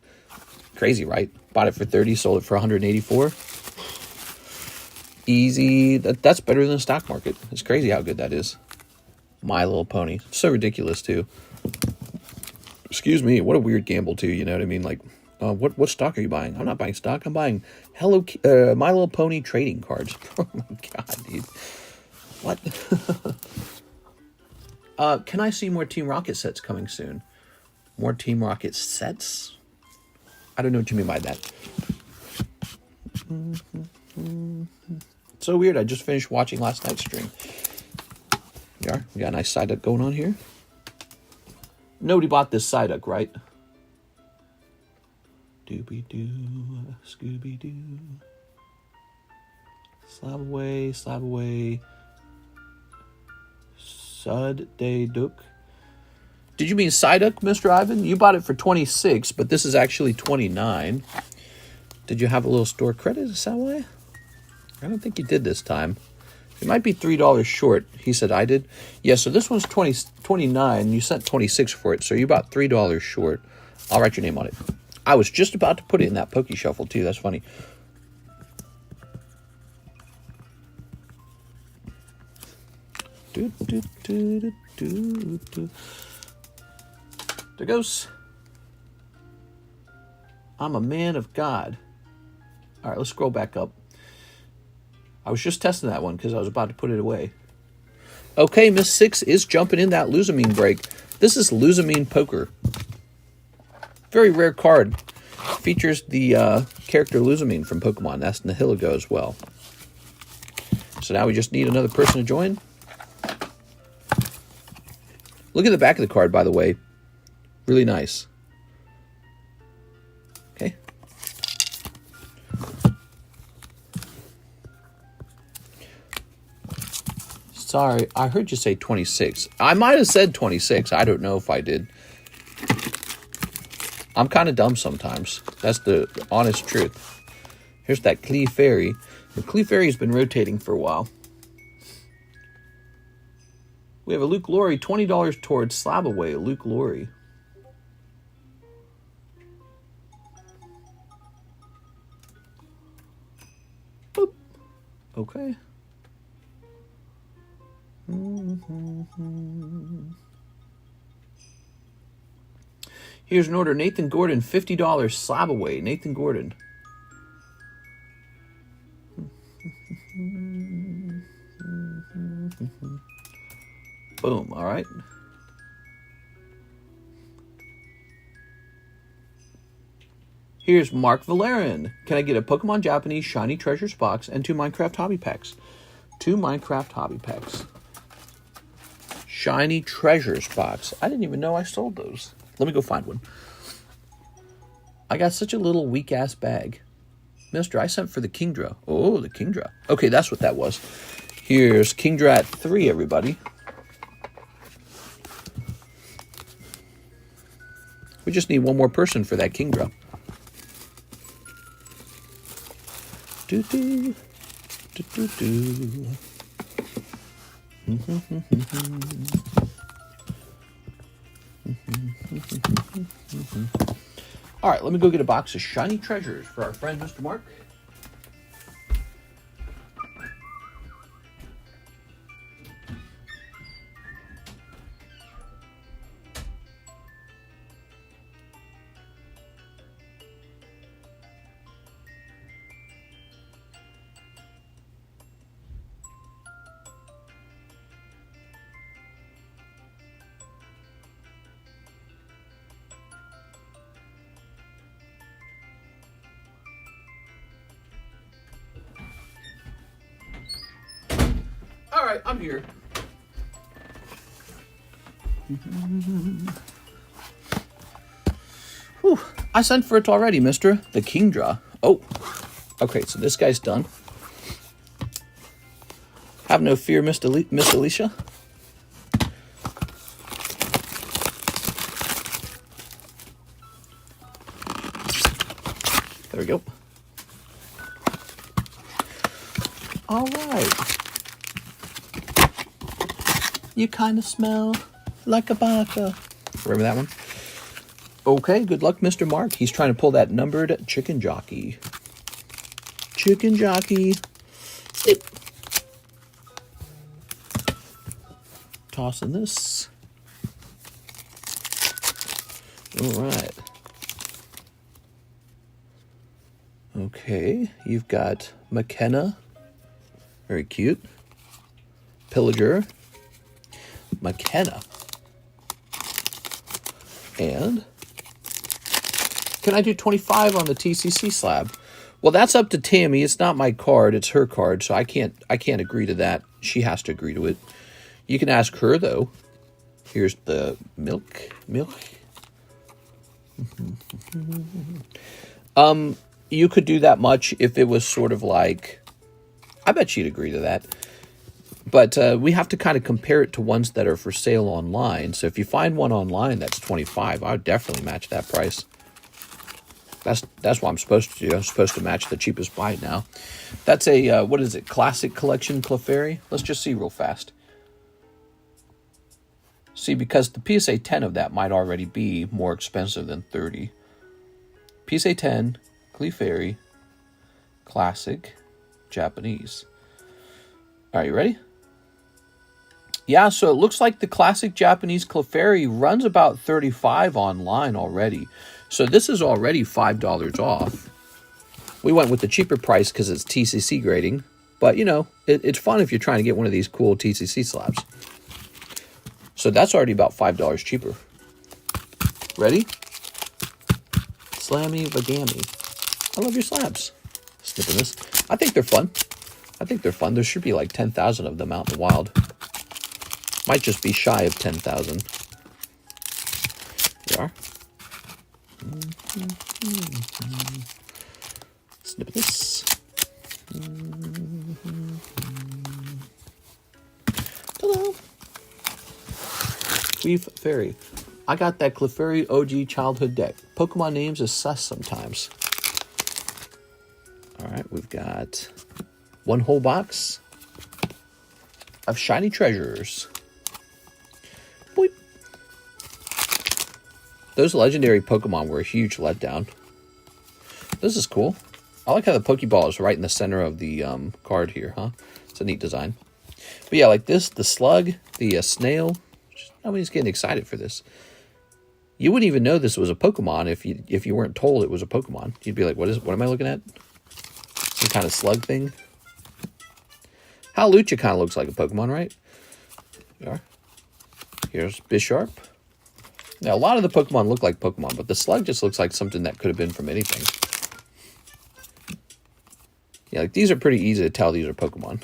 Crazy, right? Bought it for $30, sold it for $184. Easy. That's better than the stock market. It's crazy how good that is. My Little Pony. So ridiculous, too. Excuse me. What a weird gamble, too. You know what I mean? Like, what stock are you buying? I'm not buying stock. I'm buying My Little Pony trading cards. Oh, my God, dude. What? Can I see more Team Rocket sets coming soon? More Team Rocket sets? I don't know what you mean by that. So weird. I just finished watching last night's stream. There we got a nice Psyduck going on here. Nobody bought this Psyduck, right? Doobie-doo, Scooby-Doo. Slab away, slab away. Sud Day Duck. Did you mean Psyduck, Mr. Ivan? You bought it for 26, but this is actually 29. Did you have a little store credit? Is that why? I don't think you did this time. It might be $3 short. He said I did. Yeah, so this one's 29. You sent 26 for it, so you bought $3 short. I'll write your name on it. I was just about to put it in that Poke Shuffle, too. That's funny. There goes. I'm a man of God. All right, let's scroll back up. I was just testing that one because I was about to put it away. Okay, Miss Six is jumping in that Luzamine break. This is Luzamine Poker. Very rare card. Features the character Luzamine from Pokemon. That's Nihilego as well. So now we just need another person to join. Look at the back of the card, by the way. Really nice. Okay. Sorry, I heard you say 26. I might have said 26. I don't know if I did. I'm kind of dumb sometimes. That's the honest truth. Here's that Clefairy. The Clefairy's been rotating for a while. We have a Luke Laurie, $20 towards Slab away. Luke Laurie. Boop. Okay. Here's an order. Nathan Gordon, $50 Slab away. Nathan Gordon. Boom. All right. Here's Mark Valerian. Can I get a Pokemon Japanese Shiny Treasures box and 2 Minecraft Hobby Packs? 2 Minecraft Hobby Packs. Shiny Treasures box. I didn't even know I sold those. Let me go find one. I got such a little weak-ass bag. Mister, I sent for the Kingdra. Oh, the Kingdra. Okay, that's what that was. Here's Kingdra at 3, everybody. We just need one more person for that Kingdra. Do-do. Do-do-do. All right, let me go get a box of Shiny Treasures for our friend, Mr. Mark. right, I'm here. Whew, I sent for it already, mister. The king draw. Oh, okay, so this guy's done. Have no fear, Miss Alicia. There we go. All right. You kind of smell like a baka. Remember that one? Okay, good luck, Mr. Mark. He's trying to pull that numbered chicken jockey. Chicken jockey. Sit. Tossing this. All right. Okay, you've got McKenna. Very cute. Pillager. McKenna. And can I do 25 on the TCC slab? Well, that's up to Tammy. It's not my card. It's her card, so I can't agree to that. She has to agree to it. You can ask her, though. Here's the milk. You could do that much if it was sort of like, I bet she'd agree to that. But we have to kind of compare it to ones that are for sale online. So if you find one online that's 25, I would definitely match that price. That's what I'm supposed to do. I'm supposed to match the cheapest buy now. That's a, what is it, Classic Collection Clefairy? Let's just see real fast. See, because the PSA 10 of that might already be more expensive than 30. PSA 10, Clefairy, Classic, Japanese. All right, you ready? Yeah, so it looks like the Classic Japanese Clefairy runs about 35 online already. So this is already $5 off. We went with the cheaper price because it's TCC grading. But, you know, it's fun if you're trying to get one of these cool TCC slabs. So that's already about $5 cheaper. Ready? Slammy Vagami. I love your slabs. Snipping this. I think they're fun. There should be like 10,000 of them out in the wild. Might just be shy of 10,000. They are. Snip this. Ta-da! Weave Fairy. I got that Clefairy OG childhood deck. Pokemon names is sus sometimes. Alright, we've got one whole box of shiny treasures. Boop. Those legendary Pokemon were a huge letdown. This is cool. I like how the Pokeball is right in the center of the card here, huh? It's a neat design. But yeah, like this, the slug, the snail. Nobody's getting excited for this. You wouldn't even know this was a Pokemon if you weren't told it was a Pokemon. You'd be like, what am I looking at? Some kind of slug thing? Hawlucha kind of looks like a Pokemon, right? There. Here's Bisharp. Now, a lot of the Pokemon look like Pokemon, but the slug just looks like something that could have been from anything. Yeah, like these are pretty easy to tell these are Pokemon.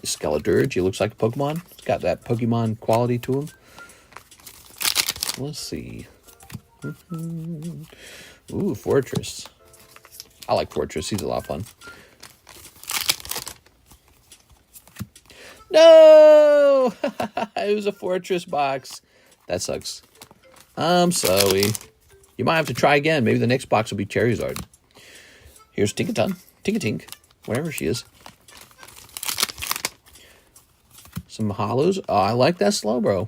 Skeledirge, he looks like a Pokemon. It's got that Pokemon quality to him. Let's see. Ooh, Fortress. I like Fortress. He's a lot of fun. No! It was a Fortress box. That sucks. I'm sorry. You might have to try again. Maybe the next box will be Charizard. Here's Tinkaton. Tinkatink. Wherever she is. Some hollows. Oh, I like that Slowbro.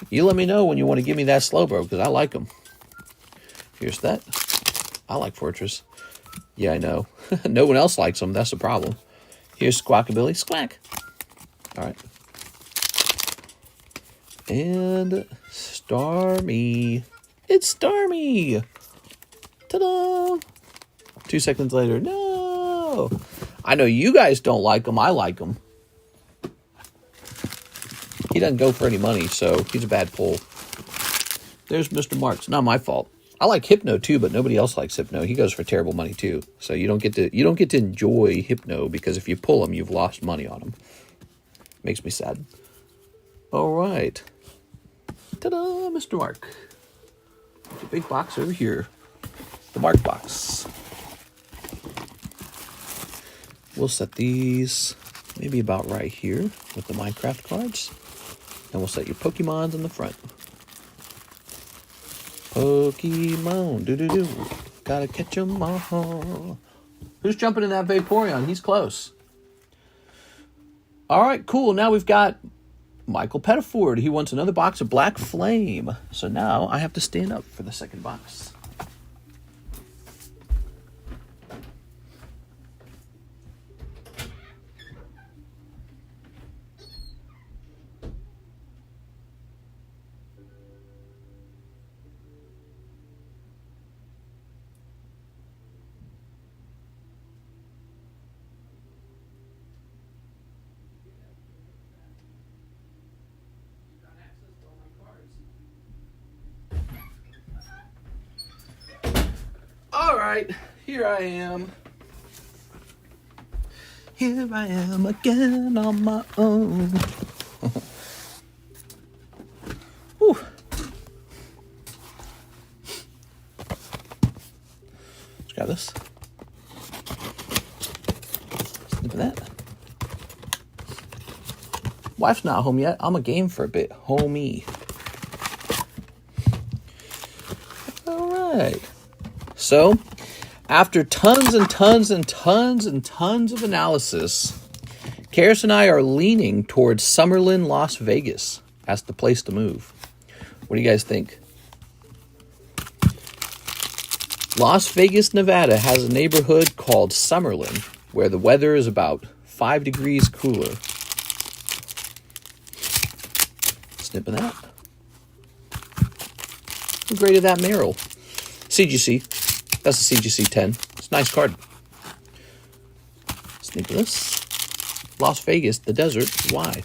You let me know when you want to give me that Slowbro, because I like them. Here's that. I like Fortress. Yeah, I know. No one else likes them. That's the problem. Here's Squawkabilly. Squawk. All right. And Starmie. It's Starmie. Ta-da! 2 seconds later. No! I know you guys don't like them. I like them. He doesn't go for any money, so he's a bad pull. There's Mr. Mark. It's not my fault. I like Hypno too, but nobody else likes Hypno. He goes for terrible money too. So you don't get to enjoy Hypno because if you pull him, you've lost money on him. Makes me sad. All right. Ta-da, Mr. Mark. The big box over here. The Mark box. We'll set these maybe about right here with the Minecraft cards. And we'll set your Pokemons in the front. Pokemon, do-do-do. Gotta catch 'em all. Who's jumping in that Vaporeon? He's close. All right, cool. Now we've got Michael Pettiford. He wants another box of Black Flame. So now I have to stand up for the second box. All right, here I am. Here I am again on my own. Whew. Let's grab this. Snip of that. Wife's not home yet. I'm a game for a bit, homie. All right. So, after tons and tons and tons and tons of analysis, Karis and I are leaning towards Summerlin, Las Vegas as the place to move. What do you guys think? Las Vegas, Nevada has a neighborhood called Summerlin, where the weather is about 5 degrees cooler. Snipping that. Who graded that Merrill? CGC. That's a CGC 10. It's a nice card. Sneak this. Las Vegas, the desert. Why?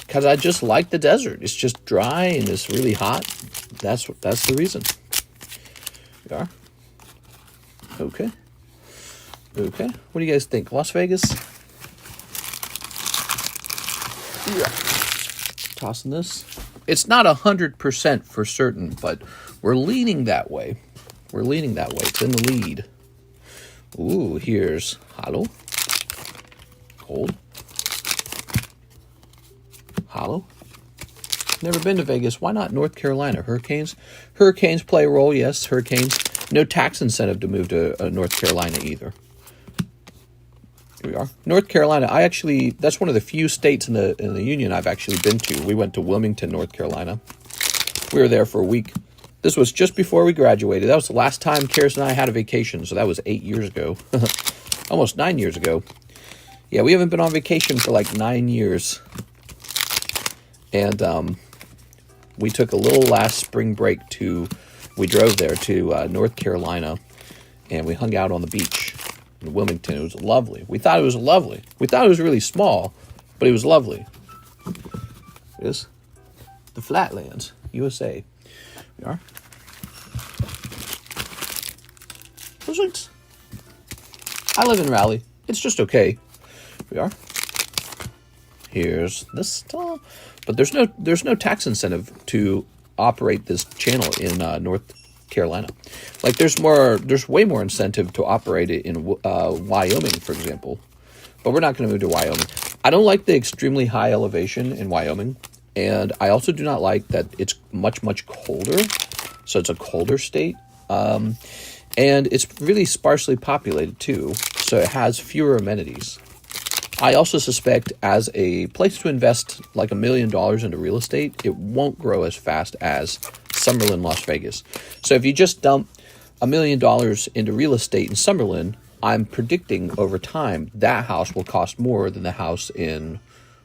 Because I just like the desert. It's just dry and it's really hot. That's the reason. We are. Okay. Okay. What do you guys think? Las Vegas? Yeah. Tossing this. It's not 100% for certain, but we're leaning that way. We're leaning that way. It's in the lead. Ooh, here's hollow. Cold. Hollow. Never been to Vegas. Why not North Carolina? Hurricanes? Hurricanes play a role, yes. Hurricanes. No tax incentive to move to North Carolina either. Here we are. North Carolina, that's one of the few states in the union I've actually been to. We went to Wilmington, North Carolina. We were there for a week. This was just before we graduated. That was the last time Karis and I had a vacation, so that was 8 years ago. Almost 9 years ago. Yeah, we haven't been on vacation for like 9 years. And we took a little last spring break we drove there to North Carolina, and we hung out on the beach in Wilmington. It was lovely. We thought it was lovely. We thought it was really small, but it was lovely. It is the Flatlands, USA. We are. I live in Raleigh. It's just okay. We are. Here's this, but there's no tax incentive to operate this channel in North Carolina. Like there's way more incentive to operate it in Wyoming, for example. But we're not going to move to Wyoming. I don't like the extremely high elevation in Wyoming, and I also do not like that it's much colder. So it's a colder state. And it's really sparsely populated too, so it has fewer amenities. I also suspect as a place to invest like $1 million into real estate, it won't grow as fast as Summerlin, Las Vegas. So if you just dump $1 million into real estate in Summerlin, I'm predicting over time that house will cost more than the house in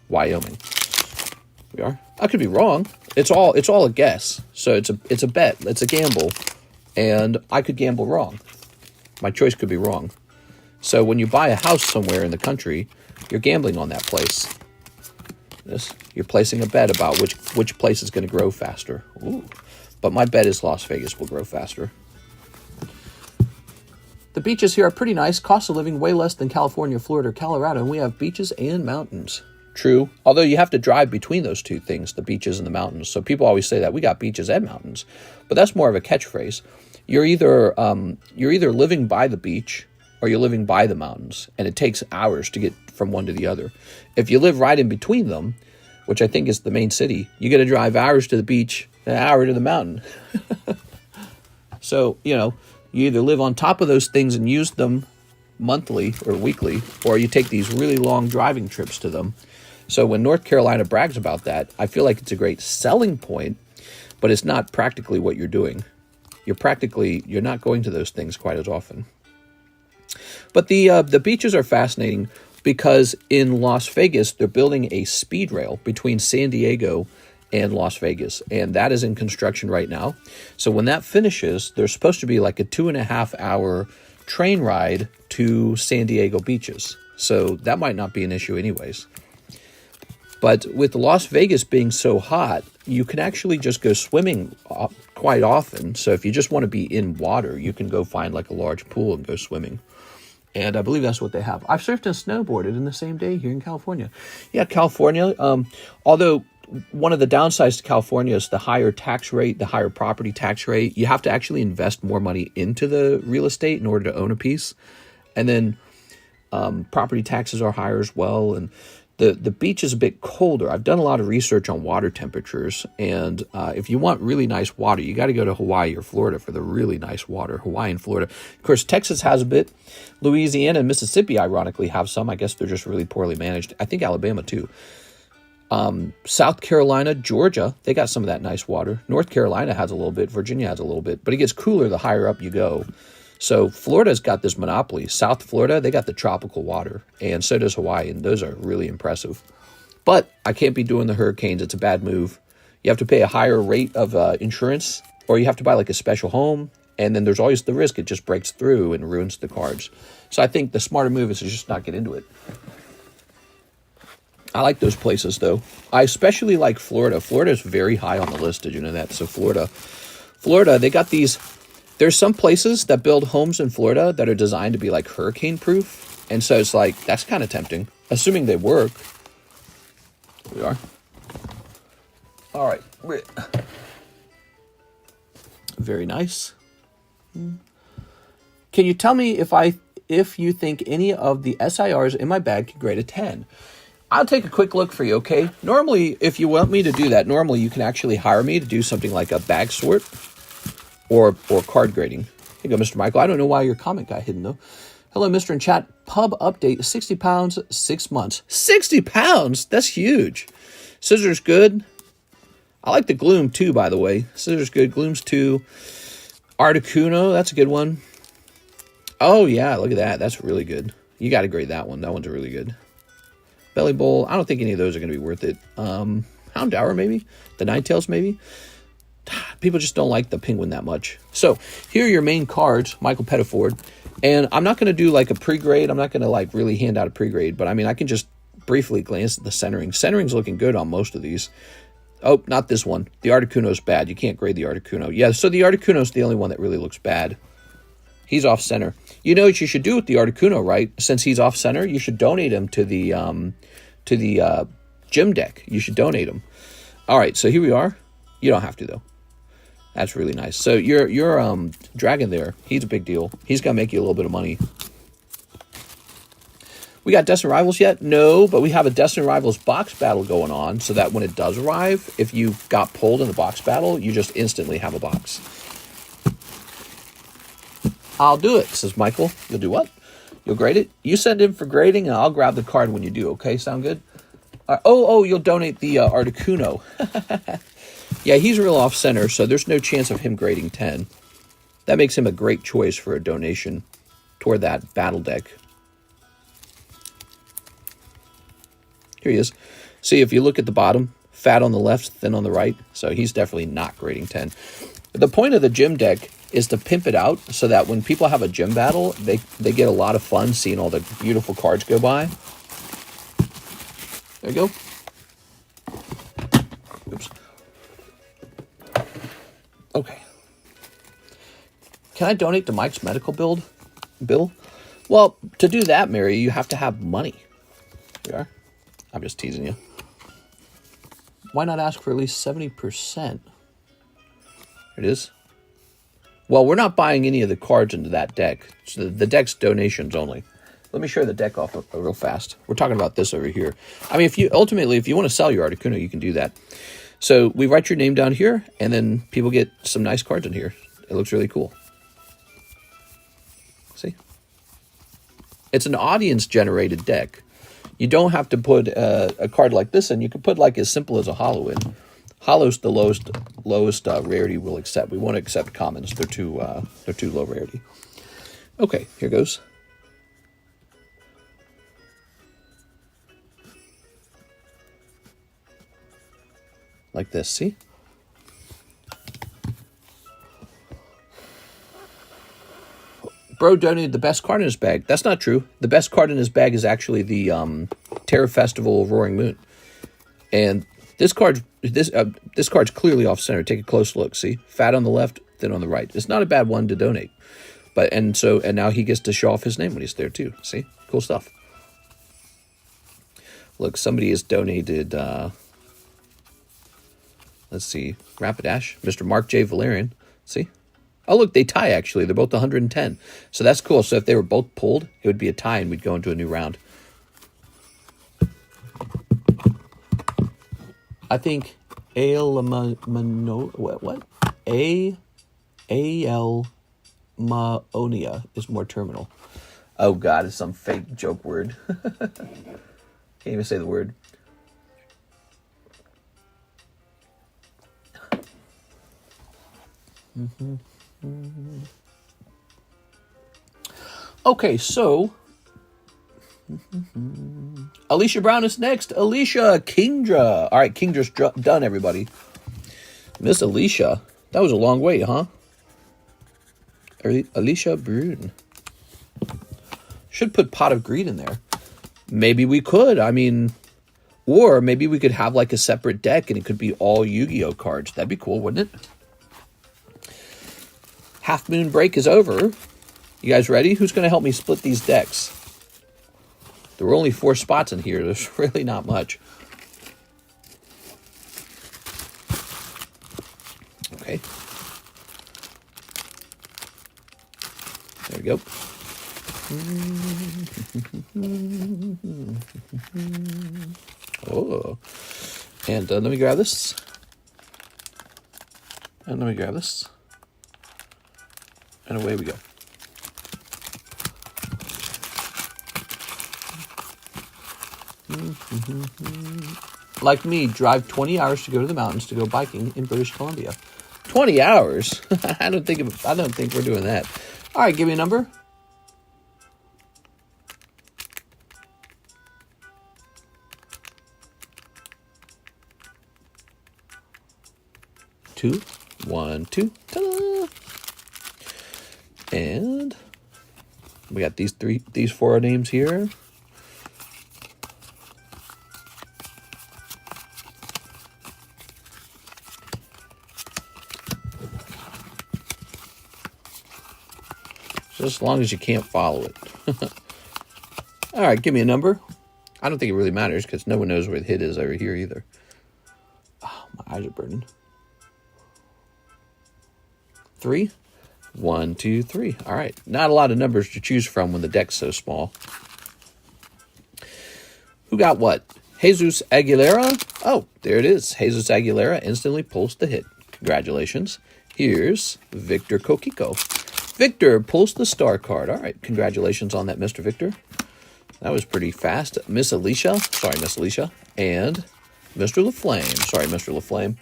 Wyoming. We are. I could be wrong. It's all a guess. So it's a bet. It's a gamble. And I could gamble wrong. My choice could be wrong. So when you buy a house somewhere in the country, you're gambling on that place. You're placing a bet about which place is going to grow faster. Ooh. But my bet is Las Vegas will grow faster. The beaches here are pretty nice. Cost of living way less than California, Florida, or Colorado. And we have beaches and mountains. True. Although you have to drive between those two things, the beaches and the mountains. So people always say that we got beaches and mountains, but that's more of a catchphrase. You're either living by the beach or you're living by the mountains, and it takes hours to get from one to the other. If you live right in between them, which I think is the main city, you got to drive hours to the beach, an hour to the mountain. So, you either live on top of those things and use them monthly or weekly, or you take these really long driving trips to them. So when North Carolina brags about that, I feel like it's a great selling point, but it's not practically what you're doing. You're not going to those things quite as often. But the beaches are fascinating because in Las Vegas, they're building a speed rail between San Diego and Las Vegas, and that is in construction right now. So when that finishes, there's supposed to be like a 2.5 hour train ride to San Diego beaches. So that might not be an issue anyways. But with Las Vegas being so hot, you can actually just go swimming quite often. So if you just want to be in water, you can go find like a large pool and go swimming. And I believe that's what they have. I've surfed and snowboarded in the same day here in California. Yeah, California, although one of the downsides to California is the higher tax rate, the higher property tax rate. You have to actually invest more money into the real estate in order to own a piece. And then property taxes are higher as well. And the beach is a bit colder. I've done a lot of research on water temperatures. And if you want really nice water, you got to go to Hawaii or Florida for the really nice water. Hawaii and Florida. Of course, Texas has a bit. Louisiana and Mississippi, ironically, have some. I guess they're just really poorly managed. I think Alabama, too. South Carolina, Georgia, they got some of that nice water. North Carolina has a little bit. Virginia has a little bit. But it gets cooler the higher up you go. So Florida's got this monopoly. South Florida, they got the tropical water. And so does Hawaii. And those are really impressive. But I can't be doing the hurricanes. It's a bad move. You have to pay a higher rate of insurance. Or you have to buy like a special home. And then there's always the risk it just breaks through and ruins the cards. So I think the smarter move is to just not get into it. I like those places, though. I especially like Florida. Florida is very high on the list. Did you know that? So Florida, they got these. There's some places that build homes in Florida that are designed to be like hurricane proof. And so it's like, that's kind of tempting, assuming they work. Here we are. All right. Very nice. Can you tell me if you think any of the SIRs in my bag could grade a 10? I'll take a quick look for you, okay? Normally, if you want me to do that, normally you can actually hire me to do something like a bag sort or card grading. Here you go, Mr. Michael. I don't know why your comment got hidden, though. Hello, Mr. in chat. Pub update, 60 pounds, 6 months. 60 pounds? That's huge. Scissors good. I like the Gloom, too, by the way. Scissors good. Gloom's 2. Articuno, that's a good one. Oh, yeah, look at that. That's really good. You got to grade that one. That one's really good. Belly Bowl, I don't think any of those are going to be worth it. Houndour, maybe? The Ninetales, maybe? People just don't like the penguin that much. So, here are your main cards, Michael Pettiford. And I'm not going to do like a pre-grade. I'm not going to like really hand out a pre-grade. But I mean, I can just briefly glance at the centering. Centering's looking good on most of these. Oh, not this one. The Articuno's bad. You can't grade the Articuno. Yeah, so the Articuno's the only one that really looks bad. He's off center. You know what you should do with the Articuno, right? Since he's off center, you should donate him to the gym deck. You should donate him. All right, so here we are. You don't have to though. That's really nice. So your dragon there, he's a big deal. He's gonna make you a little bit of money. We got Destined Rivals yet? No, but we have a Destined Rivals box battle going on, so that when it does arrive, if you got pulled in the box battle, you just instantly have a box. I'll do it, says Michael. You'll do what? You'll grade it? You send in for grading, and I'll grab the card when you do, okay? Sound good? You'll donate the Articuno. Yeah, he's real off-center, so there's no chance of him grading 10. That makes him a great choice for a donation toward that battle deck. Here he is. See, if you look at the bottom, fat on the left, thin on the right, so he's definitely not grading 10. The point of the gym deck is to pimp it out so that when people have a gym battle, they get a lot of fun seeing all the beautiful cards go by. There you go. Oops. Okay. Can I donate to Mike's medical bill? Well, to do that, Mary, you have to have money. Here we are. I'm just teasing you. Why not ask for at least 70%? It is. Well, we're not buying any of the cards into that deck. So the deck's donations only. Let me show the deck off real fast. We're talking about this over here. I mean, if you want to sell your Articuno, you can do that. So we write your name down here, and then people get some nice cards in here. It looks really cool. See? It's an audience-generated deck. You don't have to put a card like this in. You can put like as simple as a holo in. Holo's the lowest rarity we'll accept. We won't accept commons. They're too low rarity. Okay, here goes. Like this, see? Bro donated the best card in his bag. That's not true. The best card in his bag is actually the Terror Festival of Roaring Moon. And this card's clearly off center. Take a close look. See, fat on the left, thin on the right. It's not a bad one to donate. And now he gets to show off his name when he's there too. See, cool stuff. Look, somebody has donated. Let's see, Rapidash, Mr. Mark J. Valerian. See. Oh, look, they tie, actually. They're both 110. So that's cool. So if they were both pulled, it would be a tie, and we'd go into a new round. I think what? A-L Maonia is more terminal. Oh, God, it's some fake joke word. Can't even say the word. Okay, so Alicia Brown is next. Alicia Kingdra. All right, Kingdra's done, everybody. Miss Alicia. That was a long wait, huh? Alicia Brune. Should put Pot of Greed in there. Maybe we could. I mean, or maybe we could have like a separate deck and it could be all Yu-Gi-Oh cards. That'd be cool, wouldn't it? Half Moon break is over. You guys ready? Who's going to help me split these decks? There were only 4 spots in here. There's really not much. Okay. There we go. Oh. And let me grab this. And let me grab this. And away we go. Like me, drive 20 hours to go to the mountains to go biking in British Columbia. 20 hours? I don't think we're doing that. All right, give me a number. Two, 1, 2. Ta-da! And we got these 4 names here. Just as long as you can't follow it. All right, give me a number. I don't think it really matters because no one knows where the hit is over here either. Oh, my eyes are burning. 3, 1, 2, 3. All right. Not a lot of numbers to choose from when the deck's so small. Who got what? Jesus Aguilera? Oh, there it is. Jesus Aguilera instantly pulls the hit. Congratulations. Here's Victor Kokiko. Victor pulls the star card. All right. Congratulations on that, Mr. Victor. That was pretty fast. Miss Alicia. Sorry, Miss Alicia. And Mr. LaFlame. Sorry, Mr. LaFlame.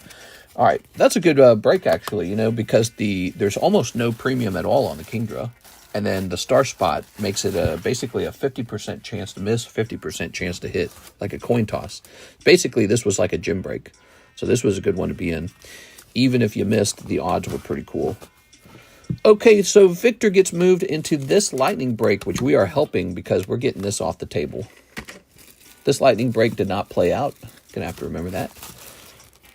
All right, that's a good break, actually, because there's almost no premium at all on the Kingdra. And then the star spot makes it basically a 50% chance to miss, 50% chance to hit, like a coin toss. Basically, this was like a gym break. So this was a good one to be in. Even if you missed, the odds were pretty cool. Okay, so Victor gets moved into this lightning break, which we are helping because we're getting this off the table. This lightning break did not play out. Gonna have to remember that.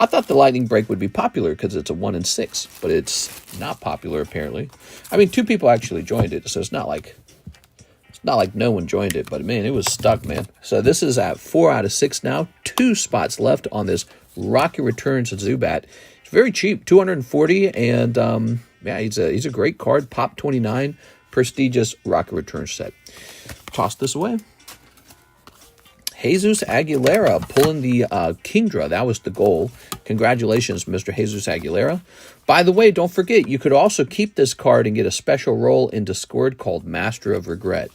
I thought the lightning break would be popular because it's a 1 in 6, but it's not popular apparently. I mean, 2 people actually joined it, so it's not like Not like no one joined it, but man, it was stuck, man. So this is at 4 out of 6 now. 2 spots left on this Rocket Returns Zubat. It's very cheap, 240, and yeah, he's a great card. Pop 29, prestigious Rocket Returns set. Toss this away. Jesus Aguilera pulling the Kingdra. That was the goal. Congratulations, Mr. Jesus Aguilera. By the way, don't forget, you could also keep this card and get a special role in Discord called Master of Regret.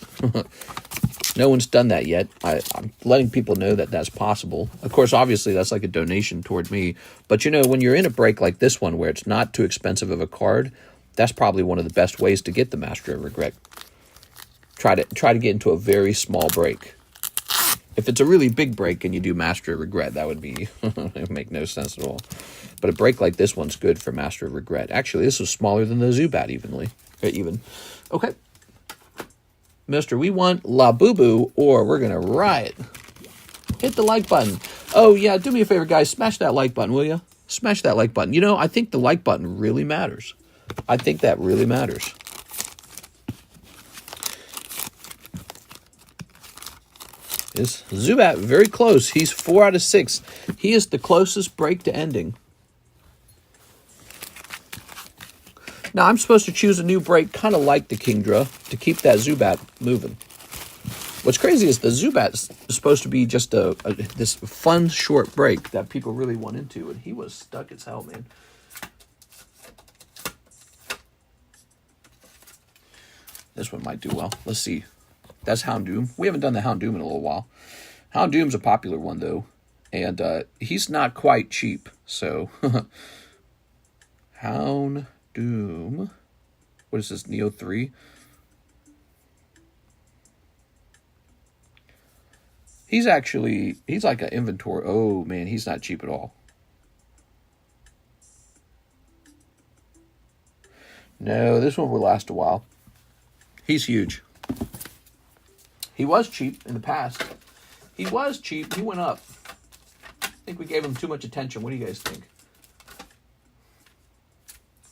No one's done that yet. I'm letting people know that that's possible. Of course, obviously, that's like a donation toward me. But, you know, when you're in a break like this one where it's not too expensive of a card, that's probably one of the best ways to get the Master of Regret. Try to get into a very small break. If it's a really big break and you do Master of Regret, that would be it would make no sense at all. But a break like this one's good for Master of Regret. Actually, this is smaller than the Zubat even. Okay. Mister, we want La Boo Boo or we're going to riot. Hit the like button. Oh, yeah, do me a favor, guys. Smash that like button, will you? Smash that like button. You know, I think the like button really matters. I think that really matters. Is Zubat very close? He's 4 out of 6. He is the closest break to ending. Now, I'm supposed to choose a new break, kind of like the Kingdra, to keep that Zubat moving. What's crazy is the Zubat is supposed to be just this fun, short break that people really want into, and he was stuck as hell, man. This one might do well. Let's see. That's Houndoom. We haven't done the Houndoom in a little while. Houndoom's a popular one, though. And he's not quite cheap. So, Houndoom. What is this, Neo 3? He's like an inventory. Oh, man, he's not cheap at all. No, this one will last a while. He's huge. He was cheap in the past. He was cheap. He went up. I think we gave him too much attention. What do you guys think?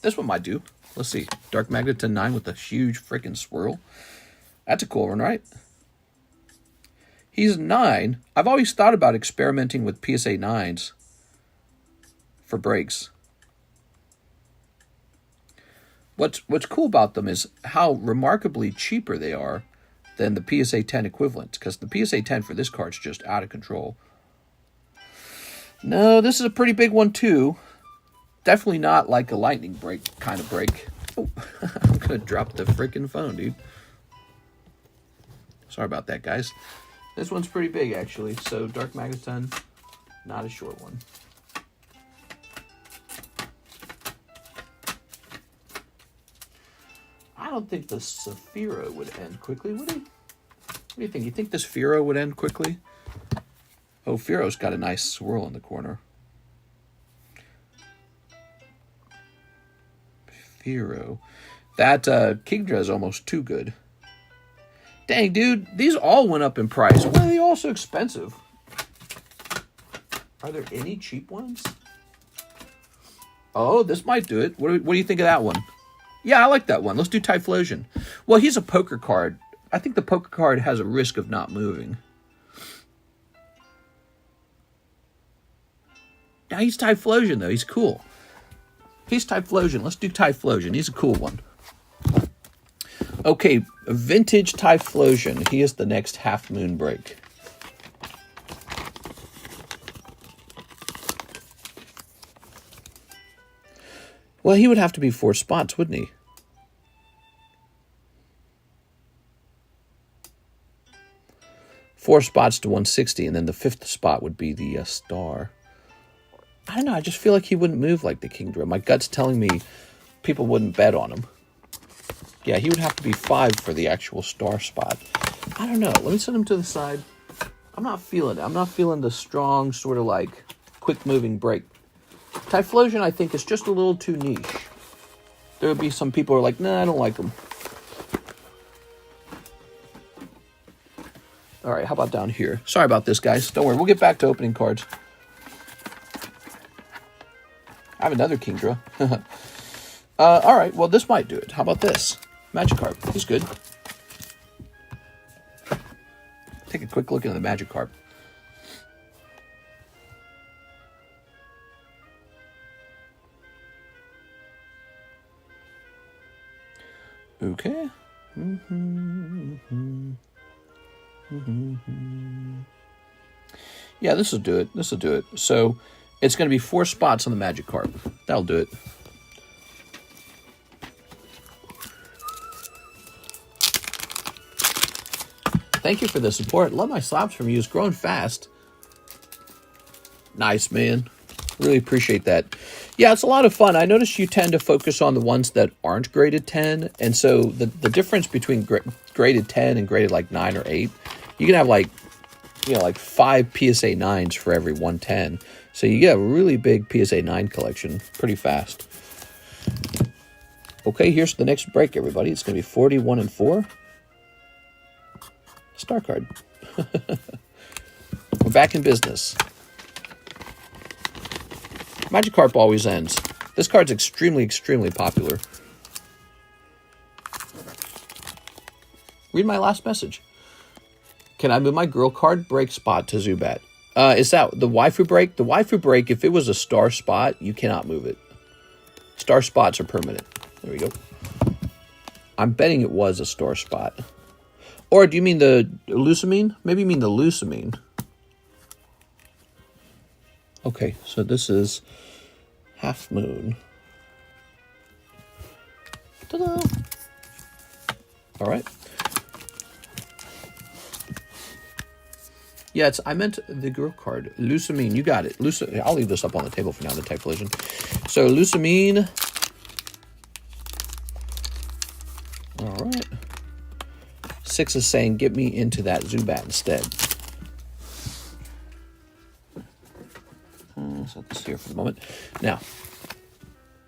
This one might do. Let's see. Dark Magneton 9 with a huge freaking swirl. That's a cool one, right? He's 9. I've always thought about experimenting with PSA 9s for breaks. What's cool about them is how remarkably cheaper they are than the PSA 10 equivalent, because the PSA 10 for this card's just out of control. No, this is a pretty big one too. Definitely not like a lightning break kind of break. Oh, I'm gonna drop the freaking phone, dude. Sorry about that, guys. This one's pretty big, actually. So Dark Magneton, not a short one. I don't think the Saphiro would end quickly, would he? What do you think? You think this Firo would end quickly? Oh, Firo's got a nice swirl in the corner. Firo. That Kingdra is almost too good. Dang, dude. These all went up in price. Why are they all so expensive? Are there any cheap ones? Oh, this might do it. What do you think of that one? Yeah, I like that one. Let's do Typhlosion. Well, he's a poker card. I think the poker card has a risk of not moving. Now, he's Typhlosion, though. He's cool. He's Typhlosion. Let's do Typhlosion. He's a cool one. Okay, Vintage Typhlosion. He is the next Half Moon break. Well, he would have to be 4 spots, wouldn't he? Four spots to 160, and then the 5th spot would be the star. I don't know, I just feel like he wouldn't move like the Kingdra. My gut's telling me people wouldn't bet on him. Yeah, he would have to be 5 for the actual star spot. I don't know. Let me set him to the side. I'm not feeling it. I'm not feeling the strong, sort of like, quick-moving break. Typhlosion, I think, is just a little too niche. There would be some people who are like, nah, I don't like him. All right, how about down here? Sorry about this, guys. Don't worry. We'll get back to opening cards. I have another Kingdra. All right, well, this might do it. How about this? Magikarp. He's good. take a quick look into the Magikarp. Okay. Yeah, this will do it. This will do it. So it's going to be 4 spots on the Magikarp. That'll do it. Thank you for the support. Love my slabs from you. It's growing fast. Nice, man. Really appreciate that. Yeah, it's a lot of fun. I notice you tend to focus on the ones that aren't graded 10. And so the difference between graded 10 and graded like 9 or 8, you can have like, you know, like 5 PSA 9s for every 110. So you get a really big PSA 9 collection pretty fast. Okay, here's the next break, everybody. It's going to be 41 and 4. Star card. We're back in business. Magikarp always ends. This card's extremely, extremely popular. Read my last message. Can I move my girl card break spot to Zubat? Is that the waifu break? The waifu break, if it was a star spot, you cannot move it. Star spots are permanent. There we go. I'm betting it was a star spot. Or do you mean the Lucamine? Maybe you mean the Lucamine. Okay, so this is Half Moon. Ta-da! All right. Yeah, I meant the girl card. Lucamine, you got it. I'll leave this up on the table for now, the Tech Collision. So, Lucamine. All right. 6 is saying, get me into that Zubat instead. Set this here for the moment. Now,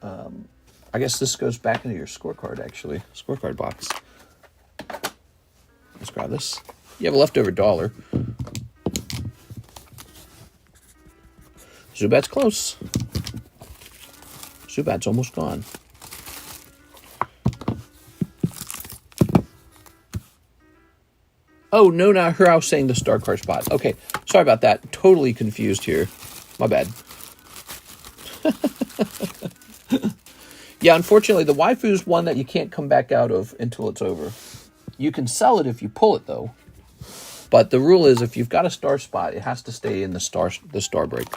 I guess this goes back into your scorecard, actually. Scorecard box. Let's grab this. You have a leftover $1. Zubat's close. Zubat's almost gone. Oh, no, not her. I was saying the star card spot. Okay, sorry about that. Totally confused here. My bad. Yeah, unfortunately, the waifu is one that you can't come back out of until it's over. You can sell it if you pull it, though. But the rule is, if you've got a star spot, it has to stay in the star break.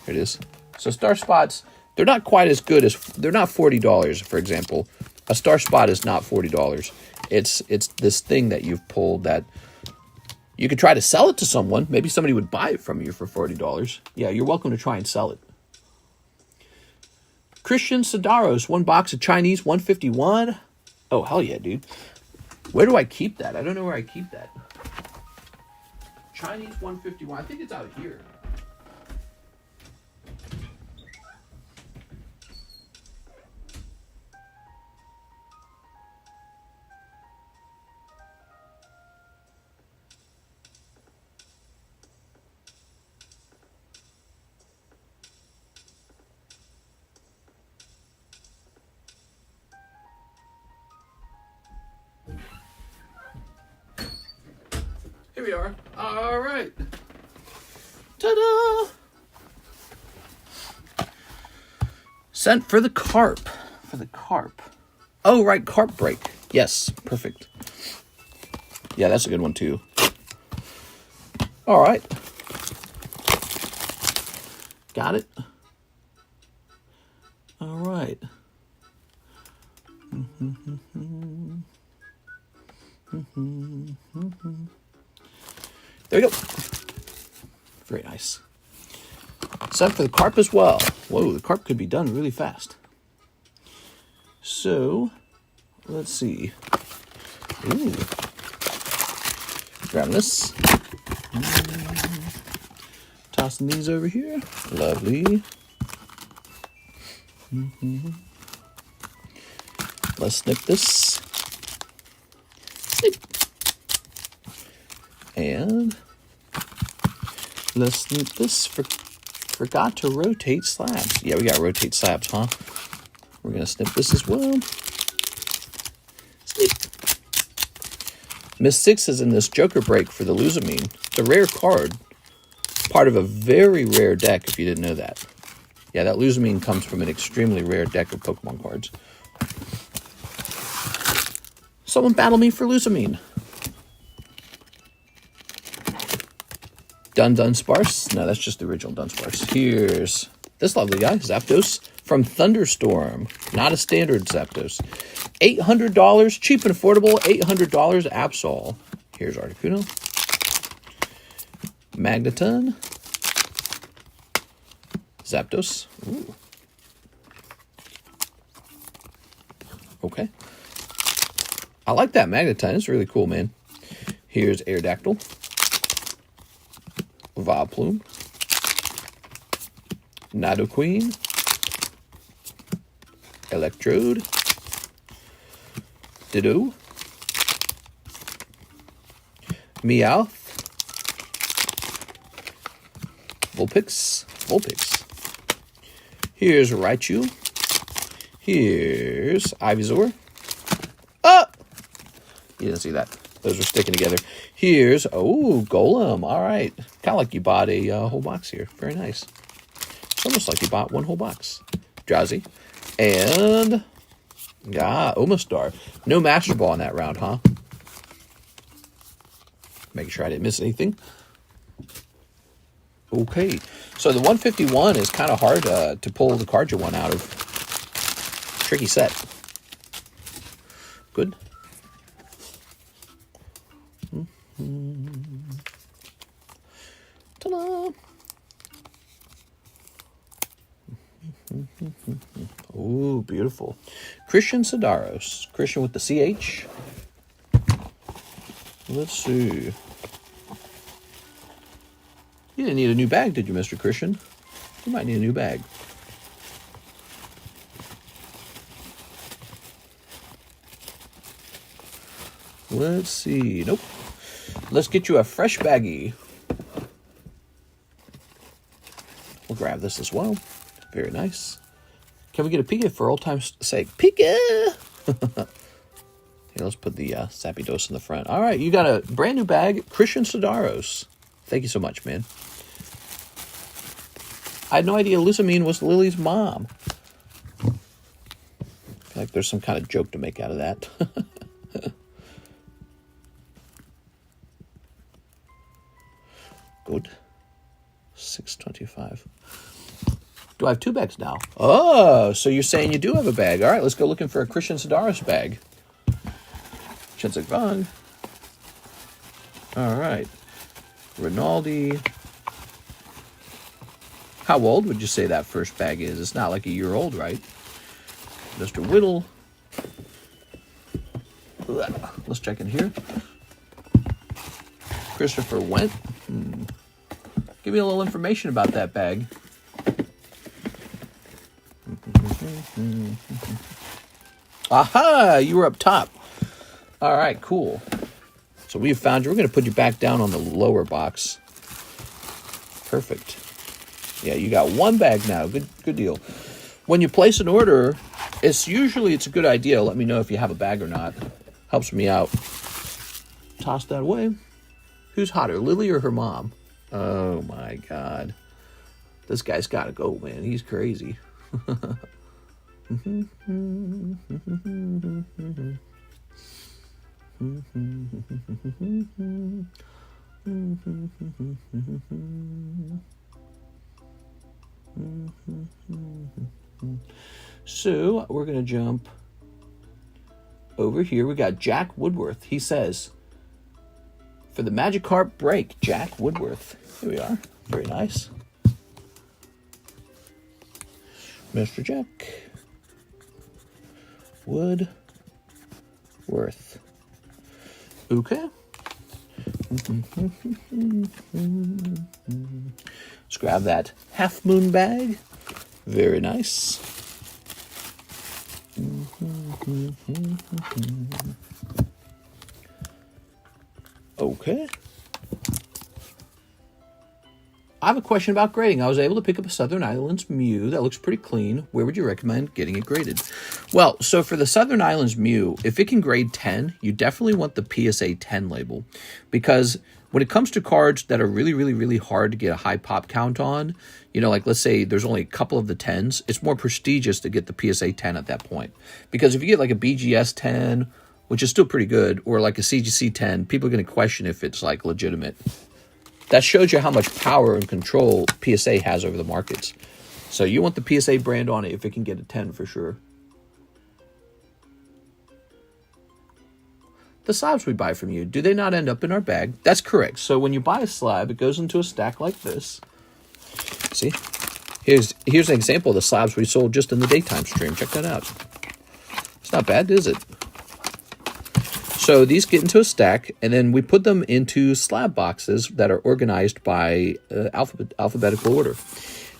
Here it is. So star spots, they're not quite as good as... They're not $40, for example. A star spot is not $40. It's this thing that you've pulled that you could try to sell it to someone. Maybe somebody would buy it from you for $40. Yeah, you're welcome to try and sell it. Christian Sedaros, 1 box of Chinese 151. Oh, hell yeah, dude. Where do I keep that? I don't know where I keep that. Chinese 151. I think it's out here. Here we are. All right. Ta-da! Sent for the carp. For the carp. Oh, right. Carp break. Yes. Perfect. Yeah, that's a good one, too. All right. Got it. All right. There we go. Very nice. Sent for the carp as well. Whoa, the carp could be done really fast. So, let's see. Ooh. Grab this. Tossing these over here. Lovely. Let's snip this. Snip. And let's snip this. Forgot to rotate slabs. Yeah, we got to rotate slabs, huh? We're going to snip this as well. Snip. Miss Six is in this Joker break for the Luzamine. It's a rare card. Part of a very rare deck, if you didn't know that. Yeah, that Luzamine comes from an extremely rare deck of Pokemon cards. Someone battle me for Luzamine. Dun Sparse? No, that's just the original Dunsparce. Here's this lovely guy, Zapdos from Thunderstorm. Not a standard Zapdos. $800, cheap and affordable, $800 Absol. Here's Articuno. Magneton. Zapdos. Ooh. Okay. I like that Magneton. It's really cool, man. Here's Aerodactyl. Vileplume. Nidoqueen. Electrode. Ditto. Meowth. Vulpix. Here's Raichu. Here's Ivysaur. Oh! You didn't see that. Those are sticking together. Here's, oh, Golem. All right. Kind of like you bought a whole box here. Very nice. It's almost like you bought one whole box. Drowsy. And, Omastar. No Master Ball in that round, huh? Making sure I didn't miss anything. Okay. So the 151 is kind of hard to pull the Carddass one out of. Tricky set. Good. Ta-da! Oh, beautiful. Christian Sidaros. Christian with the CH. Let's see. You didn't need a new bag, did you, Mr. Christian? You might need a new bag. Let's see. Nope. Let's get you a fresh baggie. We'll grab this as well. Very nice. Can we get a Pika for old time's sake? Pika! Here, let's put the Zapdos in the front. All right, you got a brand new bag. Christian Sidaros. Thank you so much, man. I had no idea Luzamine was Lily's mom. I feel like there's some kind of joke to make out of that. Good. 625. Do I have two bags now? Oh, so you're saying you do have a bag. All right, let's go looking for a Christian Sidaros bag. Chinsik Vong. All right. Rinaldi. How old would you say that first bag is? It's not like a year old, right? Mr. Whittle. Let's check in here. Christopher Went. Give me a little information about that bag. Aha! You were up top. All right, cool. So we've found you. We're going to put you back down on the lower box. Perfect. Yeah, you got one bag now. Good deal. When you place an order, it's a good idea. Let me know if you have a bag or not. Helps me out. Toss that away. Who's hotter, Lily or her mom? Oh my God. This guy's got to go, man. He's crazy. So we're going to jump over here. We got Jack Woodworth. He says, for the Magikarp break, Jack Woodworth. Here we are. Very nice. Mr. Jack Woodworth. Okay. Let's grab that Half Moon bag. Very nice. Okay. I have a question about grading. I was able to pick up a Southern Islands Mew that looks pretty clean. Where would you recommend getting it graded? Well, so for the Southern Islands Mew, if it can grade 10, you definitely want the PSA 10 label, because when it comes to cards that are really, really, really hard to get a high pop count on, you know, like let's say there's only a couple of the 10s, it's more prestigious to get the PSA 10 at that point. Because if you get like a BGS 10, which is still pretty good, or like a CGC 10, people are going to question if it's like legitimate. That shows you how much power and control PSA has over the markets. So you want the PSA brand on it if it can get a 10 for sure. The slabs we buy from you, do they not end up in our bag? That's correct. So when you buy a slab, it goes into a stack like this. See? Here's an example of the slabs we sold just in the daytime stream. Check that out. It's not bad, is it? So these get into a stack, and then we put them into slab boxes that are organized by alphabetical order.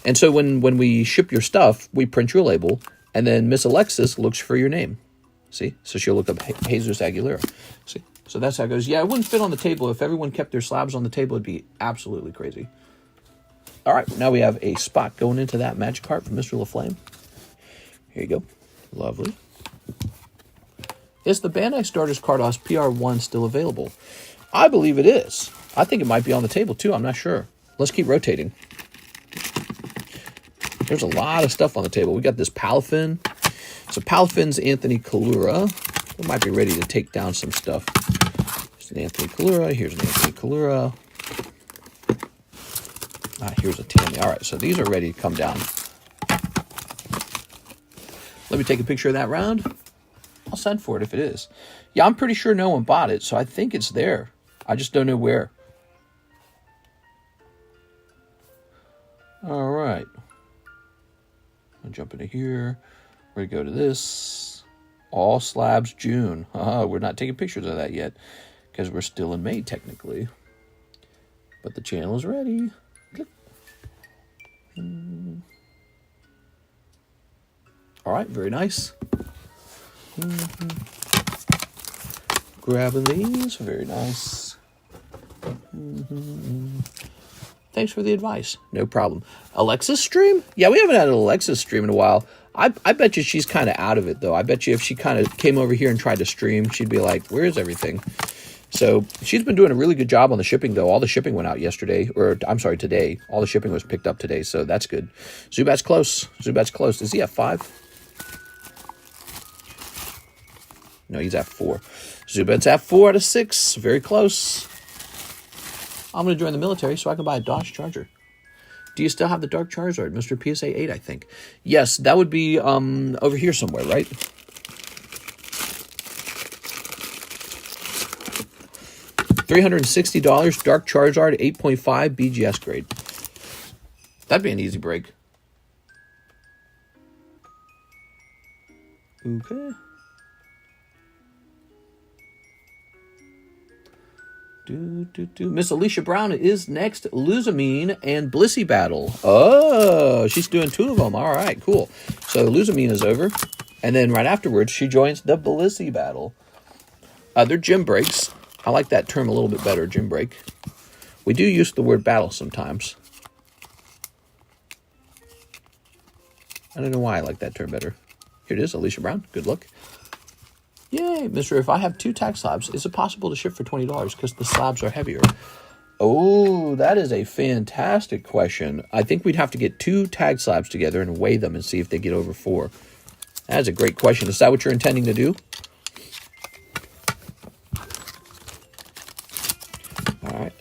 And so when we ship your stuff, we print your label, and then Miss Alexis looks for your name. See? So she'll look up Jesus Aguilera. See? So that's how it goes. Yeah, it wouldn't fit on the table. If everyone kept their slabs on the table, it'd be absolutely crazy. All right, now we have a spot going into that magic cart from Mr. LaFlame. Here you go. Lovely. Is the Bandai Starters Carddass PR1 still available? I believe it is. I think it might be on the table too. I'm not sure. Let's keep rotating. There's a lot of stuff on the table. We got this Palafin. So Palafin's Anthony Kalura. We might be ready to take down some stuff. Here's an Anthony Kalura. Here's an Anthony Kalura. Here's a Tammy. All right, so these are ready to come down. Let me take a picture of that round. I'll send for it if it is. Yeah, I'm pretty sure no one bought it, so I think it's there. I just don't know where. All right. I'll jump into here. We're going to go to this. All slabs June. We're not taking pictures of that yet because we're still in May technically. But the channel is ready. Click. All right, very nice. Grabbing these, very nice. Thanks for the advice. No problem. Alexa's stream? Yeah, we haven't had an Alexa's stream in a while. I bet you she's kind of out of it, though. I bet you if she kind of came over here and tried to stream, she'd be like, where's everything? So she's been doing a really good job on the shipping, though. All the shipping went out yesterday, or I'm sorry, today. All the shipping was picked up today, so that's good. Zubat's close. Zubat's close. Is he at 5? No, he's at 4. Zubat's at 4 out of 6. Very close. I'm going to join the military so I can buy a Dodge Charger. Do you still have the Dark Charizard, Mr. PSA 8, I think? Yes, that would be over here somewhere, right? $360, Dark Charizard, 8.5 BGS grade. That'd be an easy break. Okay. Miss Alicia Brown is next. Luzamine and Blissey battle. Oh, she's doing 2 of them. All right, cool. So Luzamine is over. And then right afterwards, she joins the Blissey battle. They're gym breaks. I like that term a little bit better, gym break. We do use the word battle sometimes. I don't know why I like that term better. Here it is, Alicia Brown. Good luck. Yay, Mr. If I have 2 tag slabs, is it possible to ship for $20 because the slabs are heavier? Oh, that is a fantastic question. I think we'd have to get 2 tag slabs together and weigh them and see if they get over 4. That is a great question. Is that what you're intending to do? All right.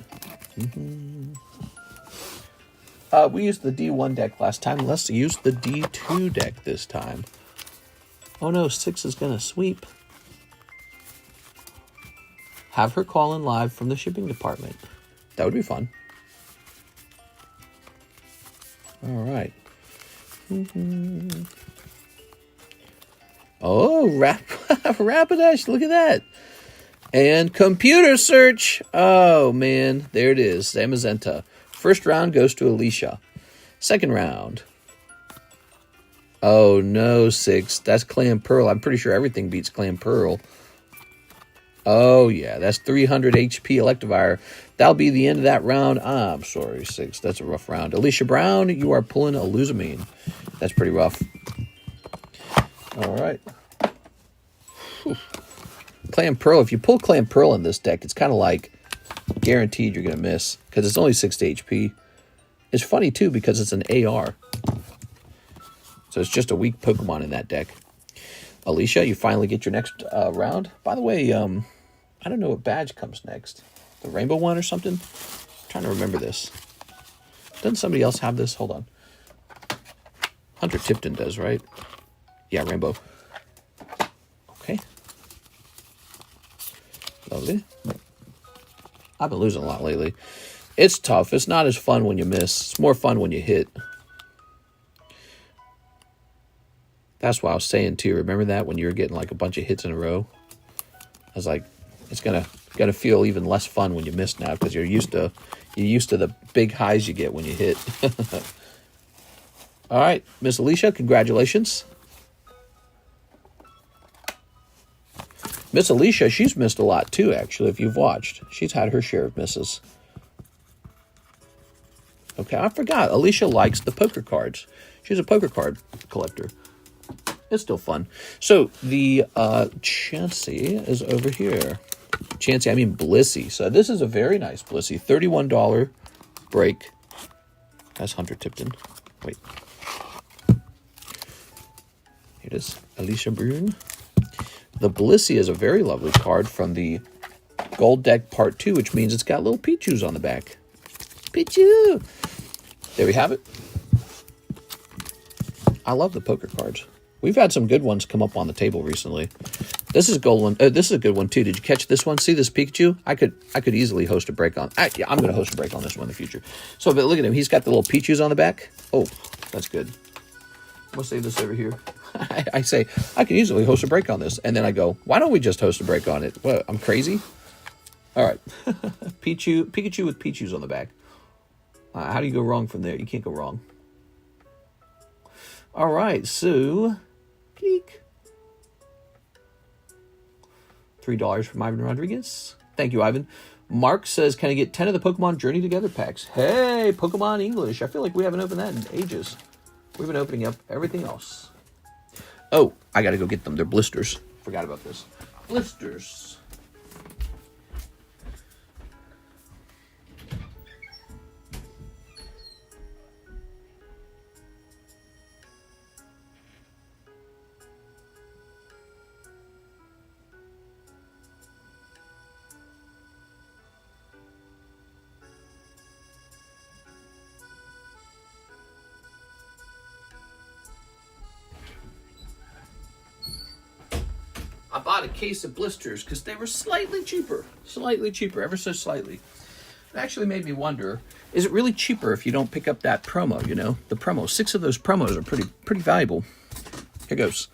We used the D1 deck last time. Let's use the D2 deck this time. Oh no, 6 is going to sweep. Have her call in live from the shipping department. That would be fun. All right. Oh, Rapidash, look at that. And computer search. Oh, man. There it is. Zamazenta. First round goes to Alicia. Second round. Oh, no, 6. That's Clam Pearl. I'm pretty sure everything beats Clam Pearl. Oh, yeah, that's 300 HP Electivire. That'll be the end of that round. I'm sorry, 6. That's a rough round. Alicia Brown, you are pulling a Luzamine. That's pretty rough. All right. Whew. Clam Pearl. If you pull Clam Pearl in this deck, it's kind of like guaranteed you're going to miss because it's only 60 HP. It's funny, too, because it's an AR. So it's just a weak Pokemon in that deck. Alicia, you finally get your next round. By the way, I don't know what badge comes next. The rainbow one or something? I'm trying to remember this. Doesn't somebody else have this? Hold on. Hunter Tipton does, right? Yeah, rainbow. Okay. Lovely. I've been losing a lot lately. It's tough. It's not as fun when you miss. It's more fun when you hit. That's what I was saying too. Remember that when you were getting like a bunch of hits in a row? I was like, it's gonna feel even less fun when you miss now because you're used to the big highs you get when you hit. All right, Miss Alicia, congratulations. Miss Alicia, she's missed a lot too, actually, if you've watched. She's had her share of misses. Okay, I forgot. Alicia likes the poker cards. She's a poker card collector. It's still fun. So the Chansey is over here. Chansey, I mean Blissey. So this is a very nice Blissey. $31 break. That's Hunter Tipton. Wait. Here it is. Alicia Brune. The Blissey is a very lovely card from the Gold Deck Part 2, which means it's got little Pichus on the back. Pichu! There we have it. I love the poker cards. We've had some good ones come up on the table recently. This is a gold one. This is a good one too. Did you catch this one? See this Pikachu? I could easily host a break on. Yeah, I'm going to host a break on this one in the future. So, but look at him. He's got the little Pichus on the back. Oh, that's good. I'm going to save this over here. I say I can easily host a break on this, and then I go, why don't we just host a break on it? What? I'm crazy. All right, Pikachu with Pichus on the back. How do you go wrong from there? You can't go wrong. All right, so. Click. $3 from Ivan Rodriguez. Thank you, Ivan. Mark says, can I get 10 of the Pokemon Journey Together packs? Hey, Pokemon English. I feel like we haven't opened that in ages. We've been opening up everything else. Oh, I got to go get them. They're blisters. Forgot about this. Blisters. I bought a case of blisters because they were slightly cheaper, ever so slightly. It actually made me wonder, is it really cheaper if you don't pick up that promo, you know? The promo, 6 of those promos are pretty valuable. Here goes.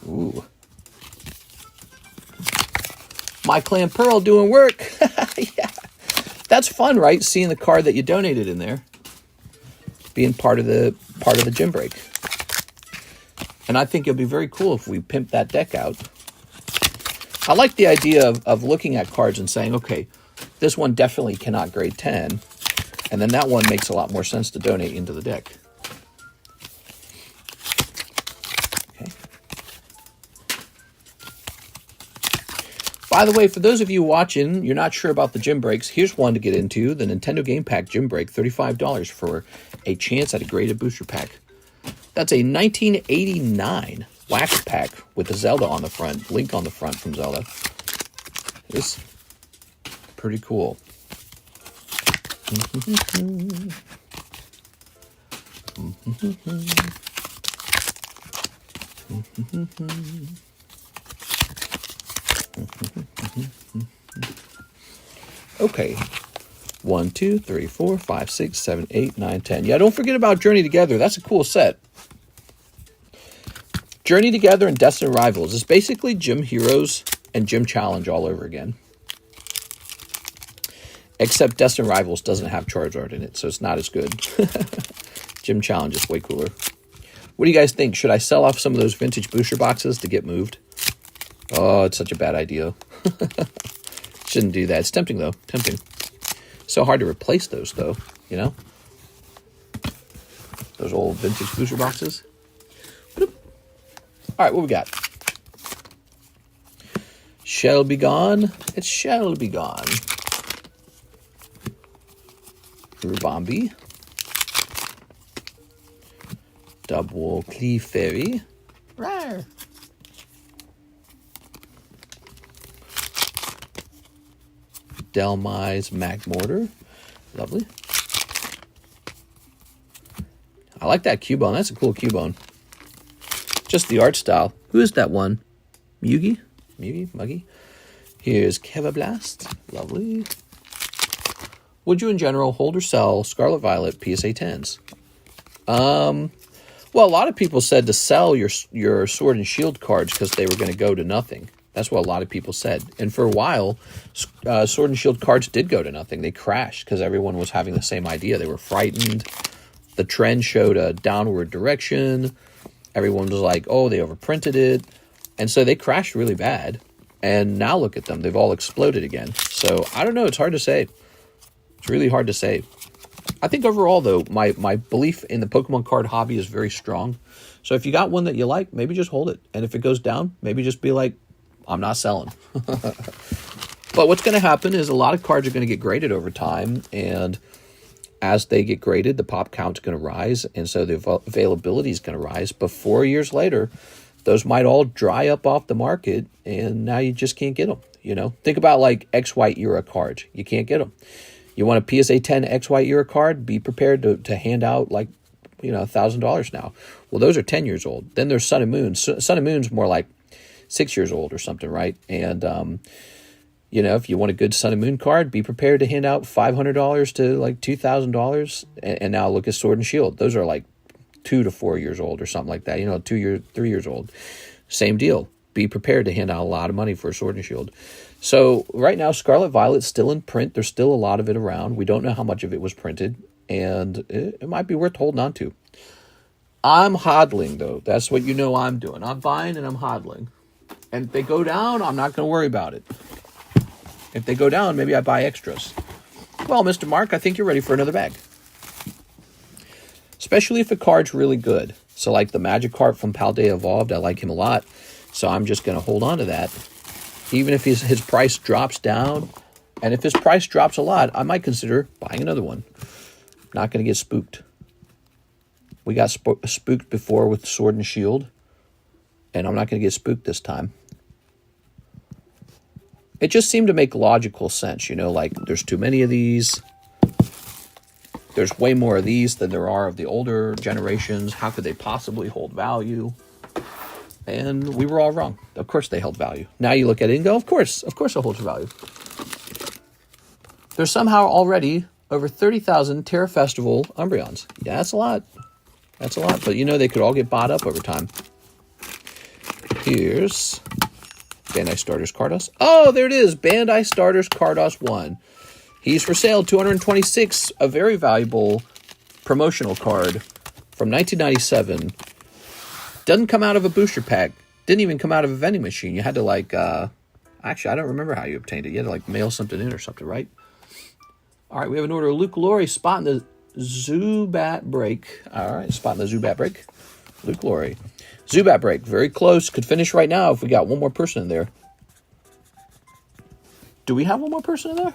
Ooh. My Clan Pearl doing work. Yeah. That's fun, right? Seeing the card that you donated in there. Being part of the gym break. And I think it'll be very cool if we pimp that deck out. I like the idea of looking at cards and saying, okay, this one definitely cannot grade 10. And then that one makes a lot more sense to donate into the deck. Okay. By the way, for those of you watching, you're not sure about the gym breaks, here's one to get into. The Nintendo Game Pack Gym Break, $35 for a chance at a graded booster pack. That's a 1989 wax pack with a Zelda on the front, Link on the front from Zelda. It's pretty cool. Okay. 1, 2, 3, 4, 5, 6, 7, 8, 9, 10. Yeah, don't forget about Journey Together. That's a cool set. Journey Together and Destined Rivals is basically Gym Heroes and Gym Challenge all over again. Except Destined Rivals doesn't have Charizard in it, so it's not as good. Gym Challenge is way cooler. What do you guys think? Should I sell off some of those vintage booster boxes to get moved? Oh, it's such a bad idea. Shouldn't do that. It's tempting, though. Tempting. So hard to replace those, though, you know? Those old vintage booster boxes. All right, what we got? Shall be gone. It shall be gone. Rubambi. Double Clefairy. Rawr. Delmise Magmortar. Lovely. I like that Cubone. That's a cool Cubone. Just the art style. Who is that one? Mugi? Mugi? Muggy? Here's Kevablast. Lovely. Would you in general hold or sell Scarlet Violet PSA 10s? Well, a lot of people said to sell your Sword and Shield cards because they were going to go to nothing. That's what a lot of people said. And for a while, Sword and Shield cards did go to nothing. They crashed because everyone was having the same idea. They were frightened. The trend showed a downward direction. Everyone was like, oh, they overprinted it. And so they crashed really bad. And now look at them. They've all exploded again. So I don't know. It's hard to say. It's really hard to say. I think overall, though, my belief in the Pokemon card hobby is very strong. So if you got one that you like, maybe just hold it. And if it goes down, maybe just be like, I'm not selling. But what's going to happen is a lot of cards are going to get graded over time. And as they get graded, the pop count's going to rise. And so the availability is going to rise. But 4 years later, those might all dry up off the market. And now you just can't get them. You know, think about like XY era cards. You can't get them. You want a PSA 10 XY era card? Be prepared to hand out like, you know, $1,000 now. Well, those are 10 years old. Then there's Sun and Moon. Sun and Moon's more like 6 years old or something, right? And, you know, if you want a good Sun and Moon card, be prepared to hand out $500 to like $2,000. And now look at Sword and Shield. Those are like 2 to 4 years old or something like that. You know, 3 years old. Same deal. Be prepared to hand out a lot of money for a Sword and Shield. So right now, Scarlet Violet's still in print. There's still a lot of it around. We don't know how much of it was printed, and it might be worth holding on to. I'm hodling, though. That's what you know I'm doing. I'm buying and I'm hodling. And if they go down, I'm not going to worry about it. If they go down, maybe I buy extras. Well, Mr. Mark, I think you're ready for another bag. Especially if a card's really good. So like the Magikarp from Paldea Evolved, I like him a lot. So I'm just going to hold on to that. Even if his price drops down, and if his price drops a lot, I might consider buying another one. Not going to get spooked. We got spooked before with Sword and Shield, and I'm not going to get spooked this time. It just seemed to make logical sense, you know, like there's too many of these. There's way more of these than there are of the older generations. How could they possibly hold value? And we were all wrong. Of course they held value. Now you look at it and go, of course it holds value. There's somehow already over 30,000 Terra Festival Umbreons. Yeah, that's a lot. That's a lot. But you know, they could all get bought up over time. Here's Bandai Starters Carddass. Oh, there it is. Bandai Starters Carddass 1. He's for sale, 226, a very valuable promotional card from 1997. Doesn't come out of a booster pack. Didn't even come out of a vending machine. You had to like, actually, I don't remember how you obtained it. You had to like mail something in or something, right? All right, we have an order of Luke Laurie spotting the Zubat break. All right, spotting the Zubat break. Luke Laurie. Zubat break, very close. Could finish right now if we got one more person in there. Do we have one more person in there?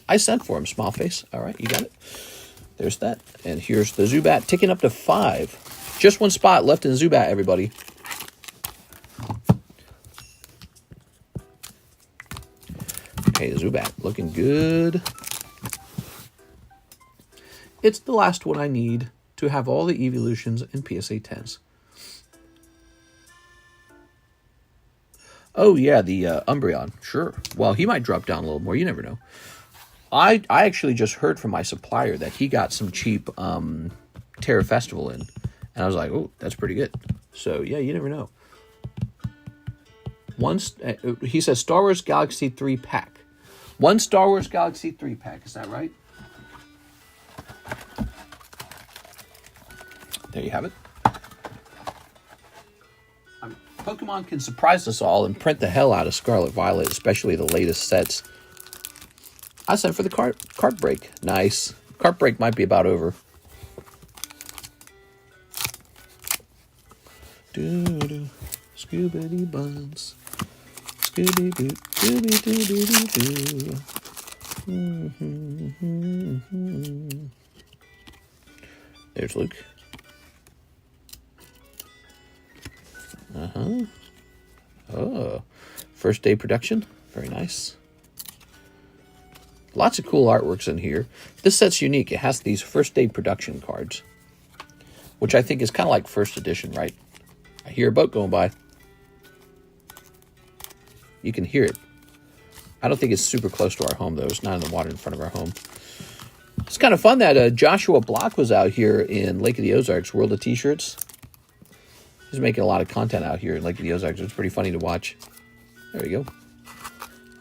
I sent for him, smile face. All right, you got it. There's that. And here's the Zubat ticking up to 5. Just one spot left in Zubat, everybody. Okay, Zubat looking good. It's the last one I need to have all the evolutions in PSA 10s. Oh, yeah, the Umbreon. Sure. Well, he might drop down a little more. You never know. I actually just heard from my supplier that he got some cheap Terra Festival in. And I was like, oh, that's pretty good. So, yeah, you never know. He says Star Wars Galaxy 3 pack. One Star Wars Galaxy 3 pack. Is that right? There you have it. Pokemon can surprise us all and print the hell out of Scarlet Violet, especially the latest sets. I sent for the cart break. Nice. Cart break might be about over. Doo-doo. Scooby-doo buns. Scooby-doo. Scooby-doo-doo-doo-doo. There's Luke. Oh, first day production. Very nice. Lots of cool artworks in here. This set's unique. It has these first day production cards, which I think is kind of like first edition, right? I hear a boat going by. You can hear it. I don't think it's super close to our home, though. It's not in the water in front of our home. It's kind of fun that Joshua Block was out here in Lake of the Ozarks, World of T-Shirts. He's making a lot of content out here in Lake of the Ozarks. It's pretty funny to watch. There you go.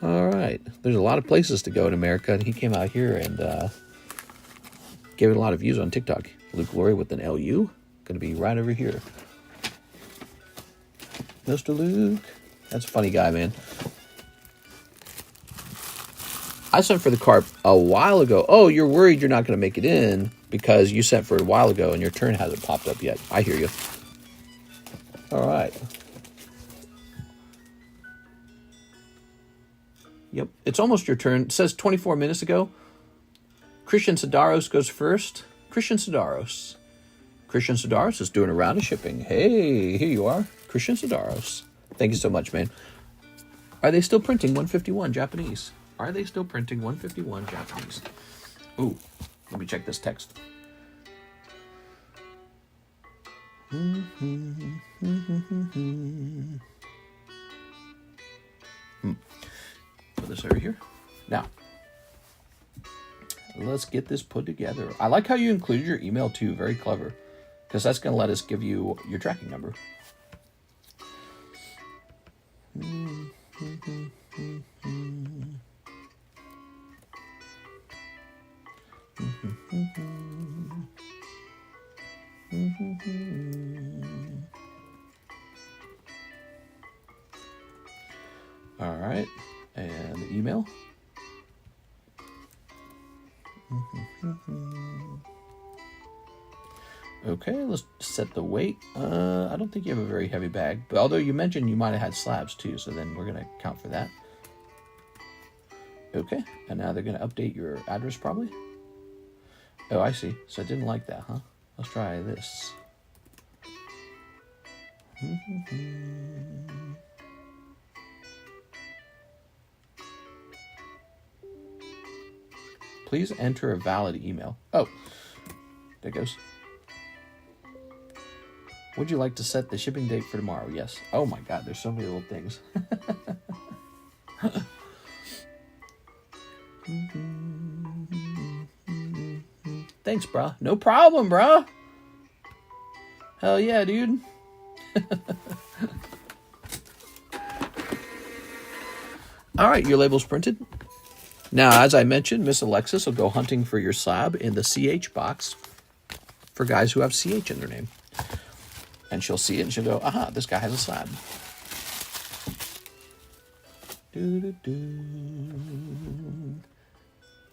All right. There's a lot of places to go in America, and he came out here and gave it a lot of views on TikTok. Luke Laurie with an LU. Going to be right over here. Mr. Luke. That's a funny guy, man. I sent for the carp a while ago. Oh, you're worried you're not going to make it in because you sent for it a while ago and your turn hasn't popped up yet. I hear you. All right. Yep, it's almost your turn. It says 24 minutes ago. Christian Sidaros goes first. Christian Sidaros. Christian Sidaros is doing a round of shipping. Hey, here you are. Christian Sidaros. Thank you so much, man. Are they still printing 151 Japanese? Are they still printing 151 Japanese? Ooh, let me check this text. Put this over here. Now, let's get this put together. I like how you included your email too. Very clever. Because that's going to let us give you your tracking number. All right, and the email. Okay, let's set the weight. I don't think you have a very heavy bag, but although you mentioned you might have had slabs too, so then we're gonna count for that. Okay, and now they're gonna update your address probably. Oh, I see. So I didn't like that, huh? Let's try this. Please enter a valid email. Oh, there it goes. Would you like to set the shipping date for tomorrow? Yes. Oh my God, there's so many little things. Thanks, brah. No problem, brah. Hell yeah, dude. All right, your label's printed. Now, as I mentioned, Miss Alexis will go hunting for your slab in the CH box for guys who have CH in their name. And she'll see it and she'll go, aha, this guy has a slab.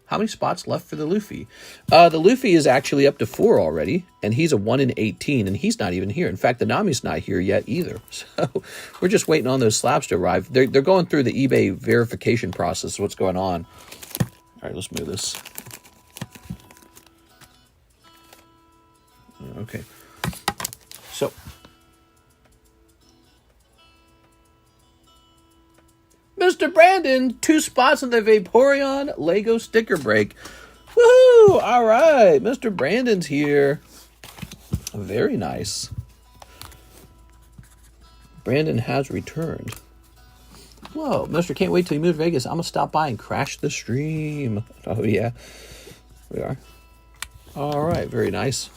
How many spots left for the Luffy? The Luffy is actually up to 4 already, and he's a 1 in 18, and he's not even here. In fact, the Nami's not here yet either. So we're just waiting on those slabs to arrive. They're going through the eBay verification process. What's going on? All right, let's move this. Okay. So, Mr. Brandon, 2 spots on the Vaporeon Lego sticker break. Woohoo! All right, Mr. Brandon's here. Very nice. Brandon has returned. Whoa, Mr. Can't wait till you move to Vegas. I'm going to stop by and crash the stream. Oh, yeah. We are. All right, very nice.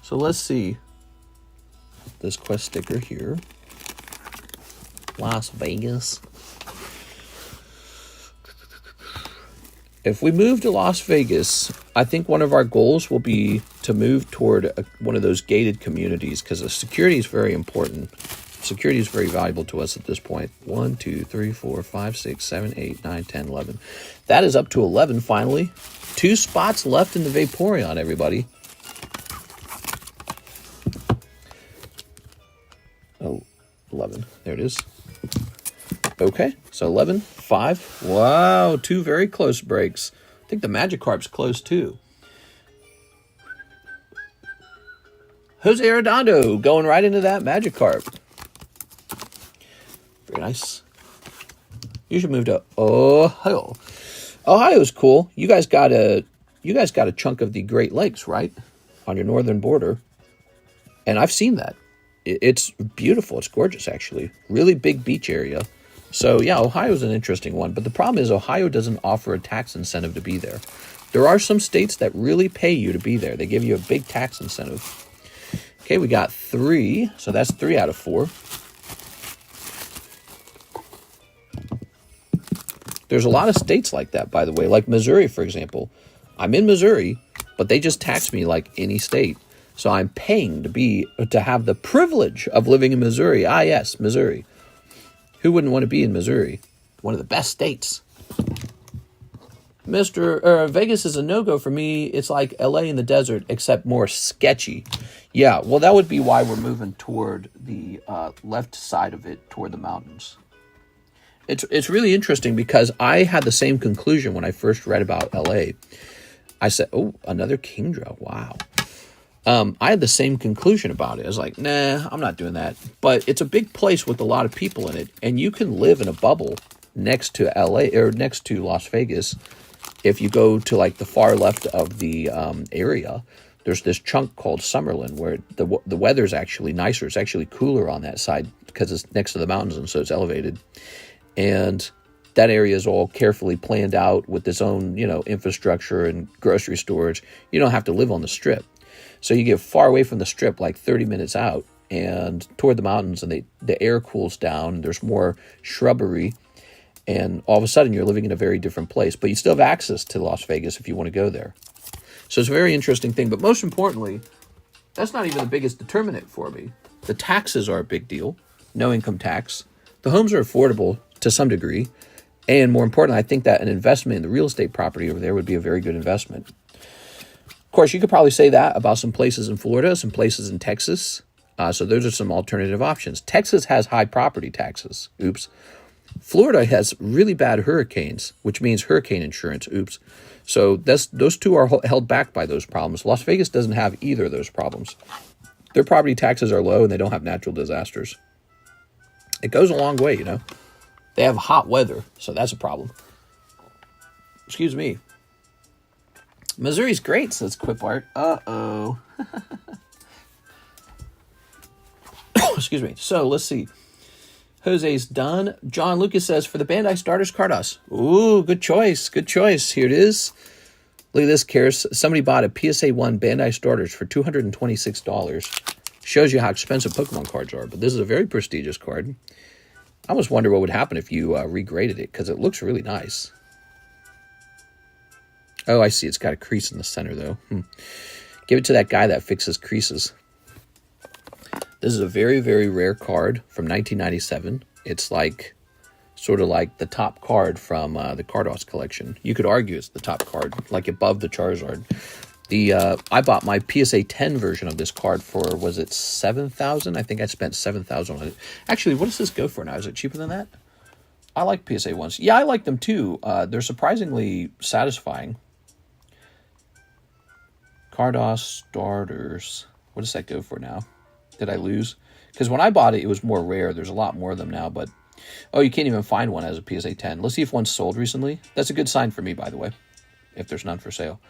So let's see. This quest sticker here. Las Vegas. If we move to Las Vegas, I think one of our goals will be to move toward one of those gated communities because the security is very important. security is very valuable to us at this point. 1, 2, 3, 4, 5, 6, 7, 8, 9, 10, 11. That is up to 11 finally. 2 spots left in the Vaporeon, everybody. Oh, 11. There it is. Okay, so 11, 5. Wow, 2 very close breaks. I think the Magikarp's close too. Jose Arredondo going right into that Magikarp. Very nice. You should move to Ohio. Ohio's cool. You guys got a chunk of the Great Lakes, right? On your northern border. And I've seen that. It's beautiful. It's gorgeous, actually. Really big beach area. So, yeah, Ohio's an interesting one. But the problem is Ohio doesn't offer a tax incentive to be there. There are some states that really pay you to be there. They give you a big tax incentive. Okay, we got 3. So that's 3 out of 4. There's a lot of states like that, by the way. Like Missouri, for example. I'm in Missouri, but they just tax me like any state. So I'm paying to have the privilege of living in Missouri. Ah, yes, Missouri. Who wouldn't want to be in Missouri? One of the best states. Vegas is a no-go for me. It's like LA in the desert, except more sketchy. Yeah, well, that would be why we're moving toward the left side of it, toward the mountains. It's really interesting because I had the same conclusion when I first read about LA. I said, oh, another Kingdra. Wow. I had the same conclusion about it. I was like, nah, I'm not doing that. But it's a big place with a lot of people in it. And you can live in a bubble next to LA or next to Las Vegas. If you go to like the far left of the area, there's this chunk called Summerlin where the weather's actually nicer. It's actually cooler on that side because it's next to the mountains and so it's elevated. And that area is all carefully planned out with its own, infrastructure and grocery storage. You don't have to live on the strip. So you get far away from the strip, like 30 minutes out and toward the mountains, and the air cools down. And there's more shrubbery. And all of a sudden, you're living in a very different place. But you still have access to Las Vegas if you want to go there. So it's a very interesting thing. But most importantly, that's not even the biggest determinant for me. The taxes are a big deal. No income tax. The homes are affordable to some degree. And more importantly, I think that an investment in the real estate property over there would be a very good investment. Of course, you could probably say that about some places in Florida, some places in Texas. So those are some alternative options. Texas has high property taxes. Oops. Florida has really bad hurricanes, which means hurricane insurance. Oops. So those two are held back by those problems. Las Vegas doesn't have either of those problems. Their property taxes are low and they don't have natural disasters. It goes a long way, They have hot weather, so that's a problem. Excuse me. Missouri's great, says Quip Art. Uh-oh. Excuse me. So, let's see. Jose's done. John Lucas says, for the Bandai starters, Carddass. Ooh, good choice. Good choice. Here it is. Look at this, Karis. Somebody bought a PSA 1 Bandai starters for $226. Shows you how expensive Pokemon cards are, but this is a very prestigious card. I almost wonder what would happen if you regraded it, because it looks really nice. Oh, I see. It's got a crease in the center, though. Give it to that guy that fixes creases. This is a very, very rare card from 1997. It's sort of like the top card from the Carddass collection. You could argue it's the top card, like above the Charizard. I bought my PSA 10 version of this card for, was it $7,000? I think I spent $7,000 on it. Actually, what does this go for now? Is it cheaper than that? I like PSA 1s. Yeah, I like them too. They're surprisingly satisfying. Carddass starters. What does that go for now? Did I lose? Because when I bought it, it was more rare. There's a lot more of them now, but... Oh, you can't even find one as a PSA 10. Let's see if one's sold recently. That's a good sign for me, by the way, if there's none for sale.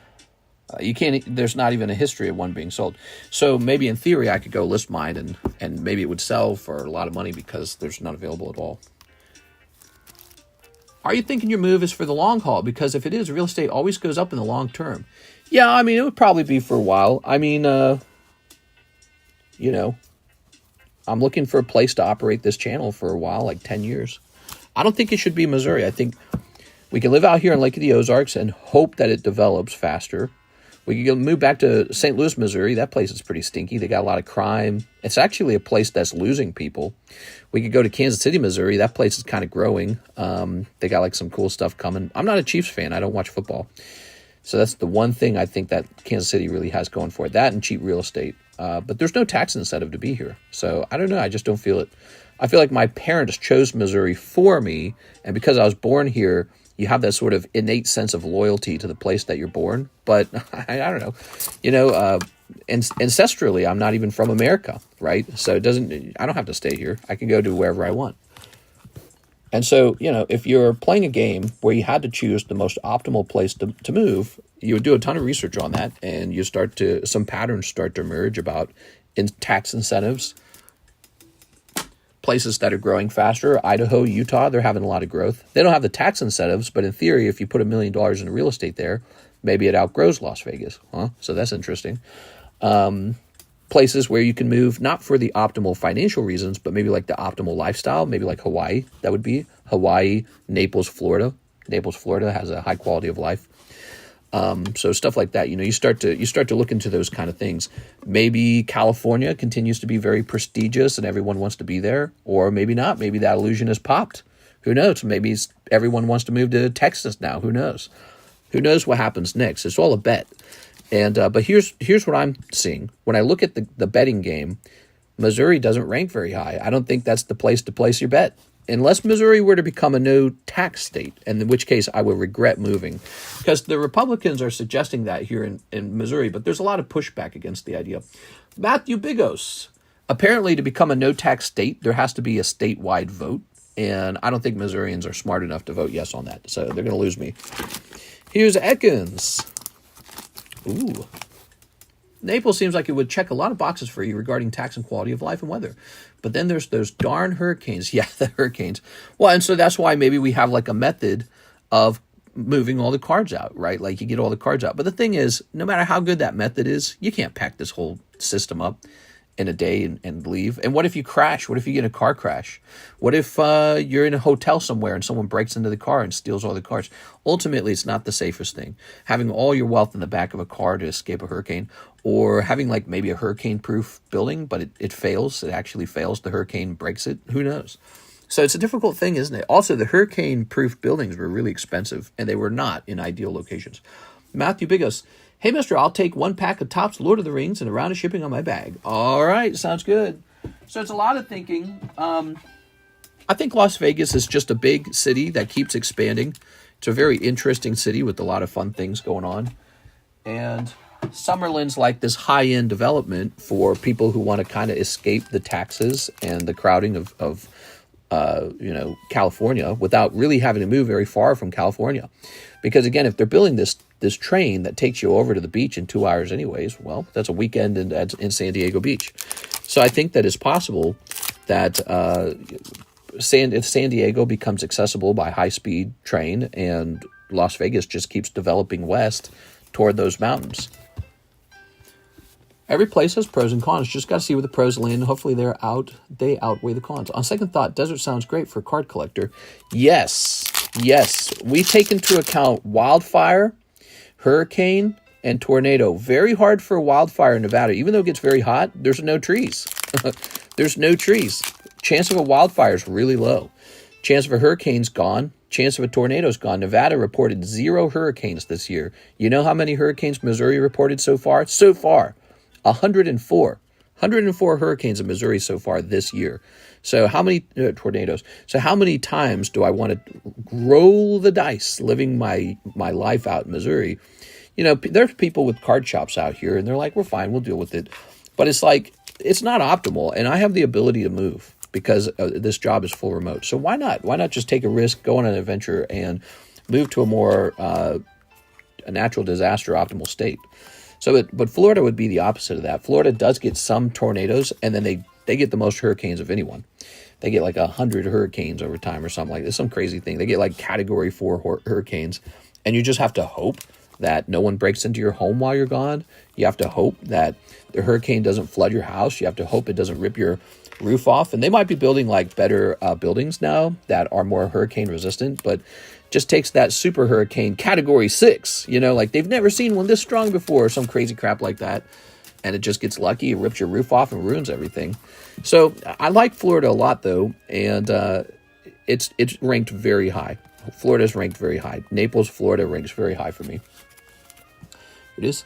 There's not even a history of one being sold. So maybe in theory, I could go list mine and maybe it would sell for a lot of money because there's none available at all. Are you thinking your move is for the long haul? Because if it is, real estate always goes up in the long term. Yeah, I mean, it would probably be for a while. I mean, I'm looking for a place to operate this channel for a while, like 10 years. I don't think it should be Missouri. I think we can live out here in Lake of the Ozarks and hope that it develops faster. We could go move back to St. Louis, Missouri. That place is pretty stinky. They got a lot of crime. It's actually a place that's losing people. We could go to Kansas City, Missouri. That place is kind of growing. They got like some cool stuff coming. I'm not a Chiefs fan. I don't watch football. So that's the one thing I think that Kansas City really has going for it. That and cheap real estate. But there's no tax incentive to be here. So I don't know. I just don't feel it. I feel like my parents chose Missouri for me. And because I was born here, you have that sort of innate sense of loyalty to the place that you're born. But I don't know, ancestrally, I'm not even from America, right? So I don't have to stay here. I can go to wherever I want. And so, if you're playing a game where you had to choose the most optimal place to move, you would do a ton of research on that. And some patterns start to emerge about tax incentives. Places that are growing faster, Idaho, Utah, they're having a lot of growth. They don't have the tax incentives, but in theory, if you put $1 million into real estate there, maybe it outgrows Las Vegas. So that's interesting. Places where you can move, not for the optimal financial reasons, but maybe like the optimal lifestyle, maybe like Hawaii. That would be Hawaii, Naples, Florida. Naples, Florida has a high quality of life. So stuff like that, you start to look into those kind of things. Maybe California continues to be very prestigious and everyone wants to be there, or maybe not. Maybe that illusion has popped. Who knows? Maybe everyone wants to move to Texas now. Who knows? Who knows what happens next? It's all a bet. And but here's what I'm seeing when I look at the betting game. Missouri doesn't rank very high. I don't think that's the place to place your bet. Unless Missouri were to become a no-tax state, and in which case I would regret moving. Because the Republicans are suggesting that here in Missouri, but there's a lot of pushback against the idea. Matthew Bigos. Apparently, to become a no-tax state, there has to be a statewide vote, and I don't think Missourians are smart enough to vote yes on that, so they're going to lose me. Here's Ekins. Ooh. Naples seems like it would check a lot of boxes for you regarding tax and quality of life and weather. But then there's those darn hurricanes. Yeah, the hurricanes. Well, and so that's why maybe we have like a method of moving all the cards out, right? Like you get all the cards out. But the thing is, no matter how good that method is, you can't pack this whole system up in a day and leave. And what if you crash? What if you get in a car crash? What if you're in a hotel somewhere and someone breaks into the car and steals all the cards? Ultimately, it's not the safest thing. Having all your wealth in the back of a car to escape a hurricane, or having like maybe a hurricane-proof building, but it fails. It actually fails. The hurricane breaks it. Who knows? So it's a difficult thing, isn't it? Also, the hurricane-proof buildings were really expensive, and they were not in ideal locations. Matthew Bigos. Hey, mister, I'll take 1 pack of Topps Lord of the Rings and a round of shipping on my bag. All right, sounds good. So it's a lot of thinking. I think Las Vegas is just a big city that keeps expanding. It's a very interesting city with a lot of fun things going on. And Summerlin's like this high-end development for people who want to kind of escape the taxes and the crowding of California without really having to move very far from California. Because again, if they're building this train that takes you over to the beach in 2 hours anyways, well, that's a weekend in San Diego Beach. So I think that it's possible that if San Diego becomes accessible by high-speed train and Las Vegas just keeps developing west toward those mountains. Every place has pros and cons. Just got to see where the pros land. Hopefully they outweigh the cons. On second thought, desert sounds great for a card collector. Yes. We take into account wildfire, hurricane, and tornado. Very hard for wildfire in Nevada. Even though it gets very hot, there's no trees. There's no trees. Chance of a wildfire is really low. Chance of a hurricane's gone. Chance of a tornado's gone. Nevada reported 0 hurricanes this year. You know how many hurricanes Missouri reported so far? 104. 104 hurricanes in Missouri so far this year. So how many tornadoes? So how many times do I want to roll the dice living my life out in Missouri? There's people with card shops out here, and they're like, we're fine, we'll deal with it. But it's like, it's not optimal, and I have the ability to move because this job is full remote. So why not? Why not just take a risk, go on an adventure, and move to a more a natural disaster optimal state? So, but Florida would be the opposite of that. Florida does get some tornadoes, and then they get the most hurricanes of anyone. They get like 100 hurricanes over time or something like this, some crazy thing. They get like Category 4 hurricanes, and you just have to hope that no one breaks into your home while you're gone. You have to hope that the hurricane doesn't flood your house. You have to hope it doesn't rip your roof off. And they might be building like better buildings now that are more hurricane resistant, but just takes that super hurricane category 6, you know, like they've never seen one this strong before, or some crazy crap like that. And it just gets lucky, it rips your roof off and ruins everything. So I like Florida a lot, though, and it's ranked very high. Florida's ranked very high. Naples, Florida ranks very high for me. It is.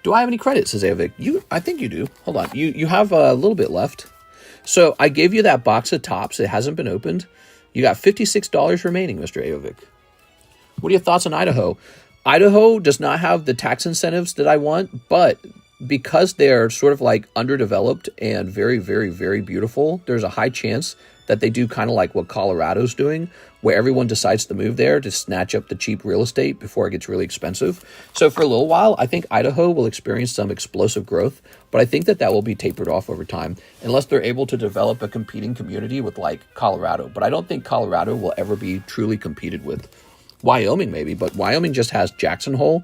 Do I have any credits, says AVAX? I think you do. Hold on. You have a little bit left. So I gave you that box of tops. It hasn't been opened. You got $56 remaining, Mr. AVAX. What are your thoughts on Idaho? Idaho does not have the tax incentives that I want, but because they're sort of like underdeveloped and very, very, very beautiful, there's a high chance that they do kind of like what Colorado's doing, where everyone decides to move there to snatch up the cheap real estate before it gets really expensive. So for a little while, I think Idaho will experience some explosive growth, but I think that will be tapered off over time, unless they're able to develop a competing community with like Colorado. But I don't think Colorado will ever be truly competed with. Wyoming maybe, but Wyoming just has Jackson Hole,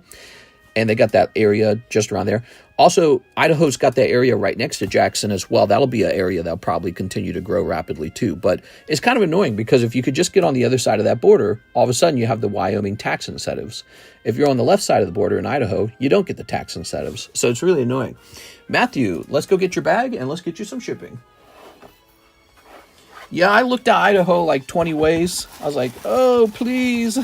and they got that area just around there. Also, Idaho's got that area right next to Jackson as well. That'll be an area that'll probably continue to grow rapidly too. But it's kind of annoying because if you could just get on the other side of that border, all of a sudden you have the Wyoming tax incentives. If you're on the left side of the border in Idaho, you don't get the tax incentives. So it's really annoying. Matthew, let's go get your bag and let's get you some shipping. Yeah, I looked at Idaho like 20 ways. I was like, oh, please.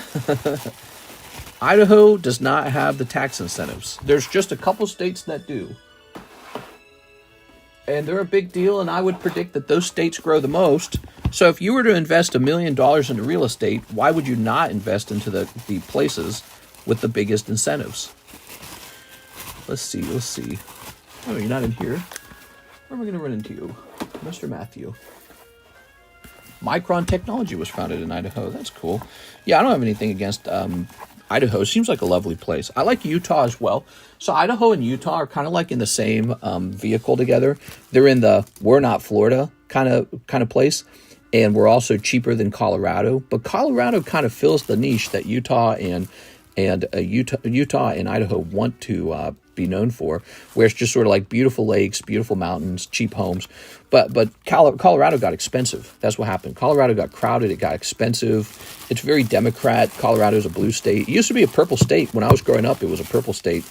Idaho does not have the tax incentives. There's just a couple states that do. And they're a big deal, and I would predict that those states grow the most. So if you were to invest $1 million into real estate, why would you not invest into the places with the biggest incentives? Let's see. Oh, you're not in here. Where am I going to run into you? Mr. Matthew. Micron Technology was founded in Idaho. That's cool. Yeah, I don't have anything against Idaho. Seems like a lovely place. I like Utah as well. So Idaho and Utah are kind of like in the same vehicle together. They're in the we're not Florida kind of place, and we're also cheaper than Colorado. But Colorado kind of fills the niche that Utah and Idaho want to be known for, where it's just sort of like beautiful lakes, beautiful mountains, cheap homes. But Colorado got expensive. That's what happened. Colorado got crowded. It got expensive. It's very Democrat. Colorado's a blue state. It used to be a purple state. When I was growing up, it was a purple state.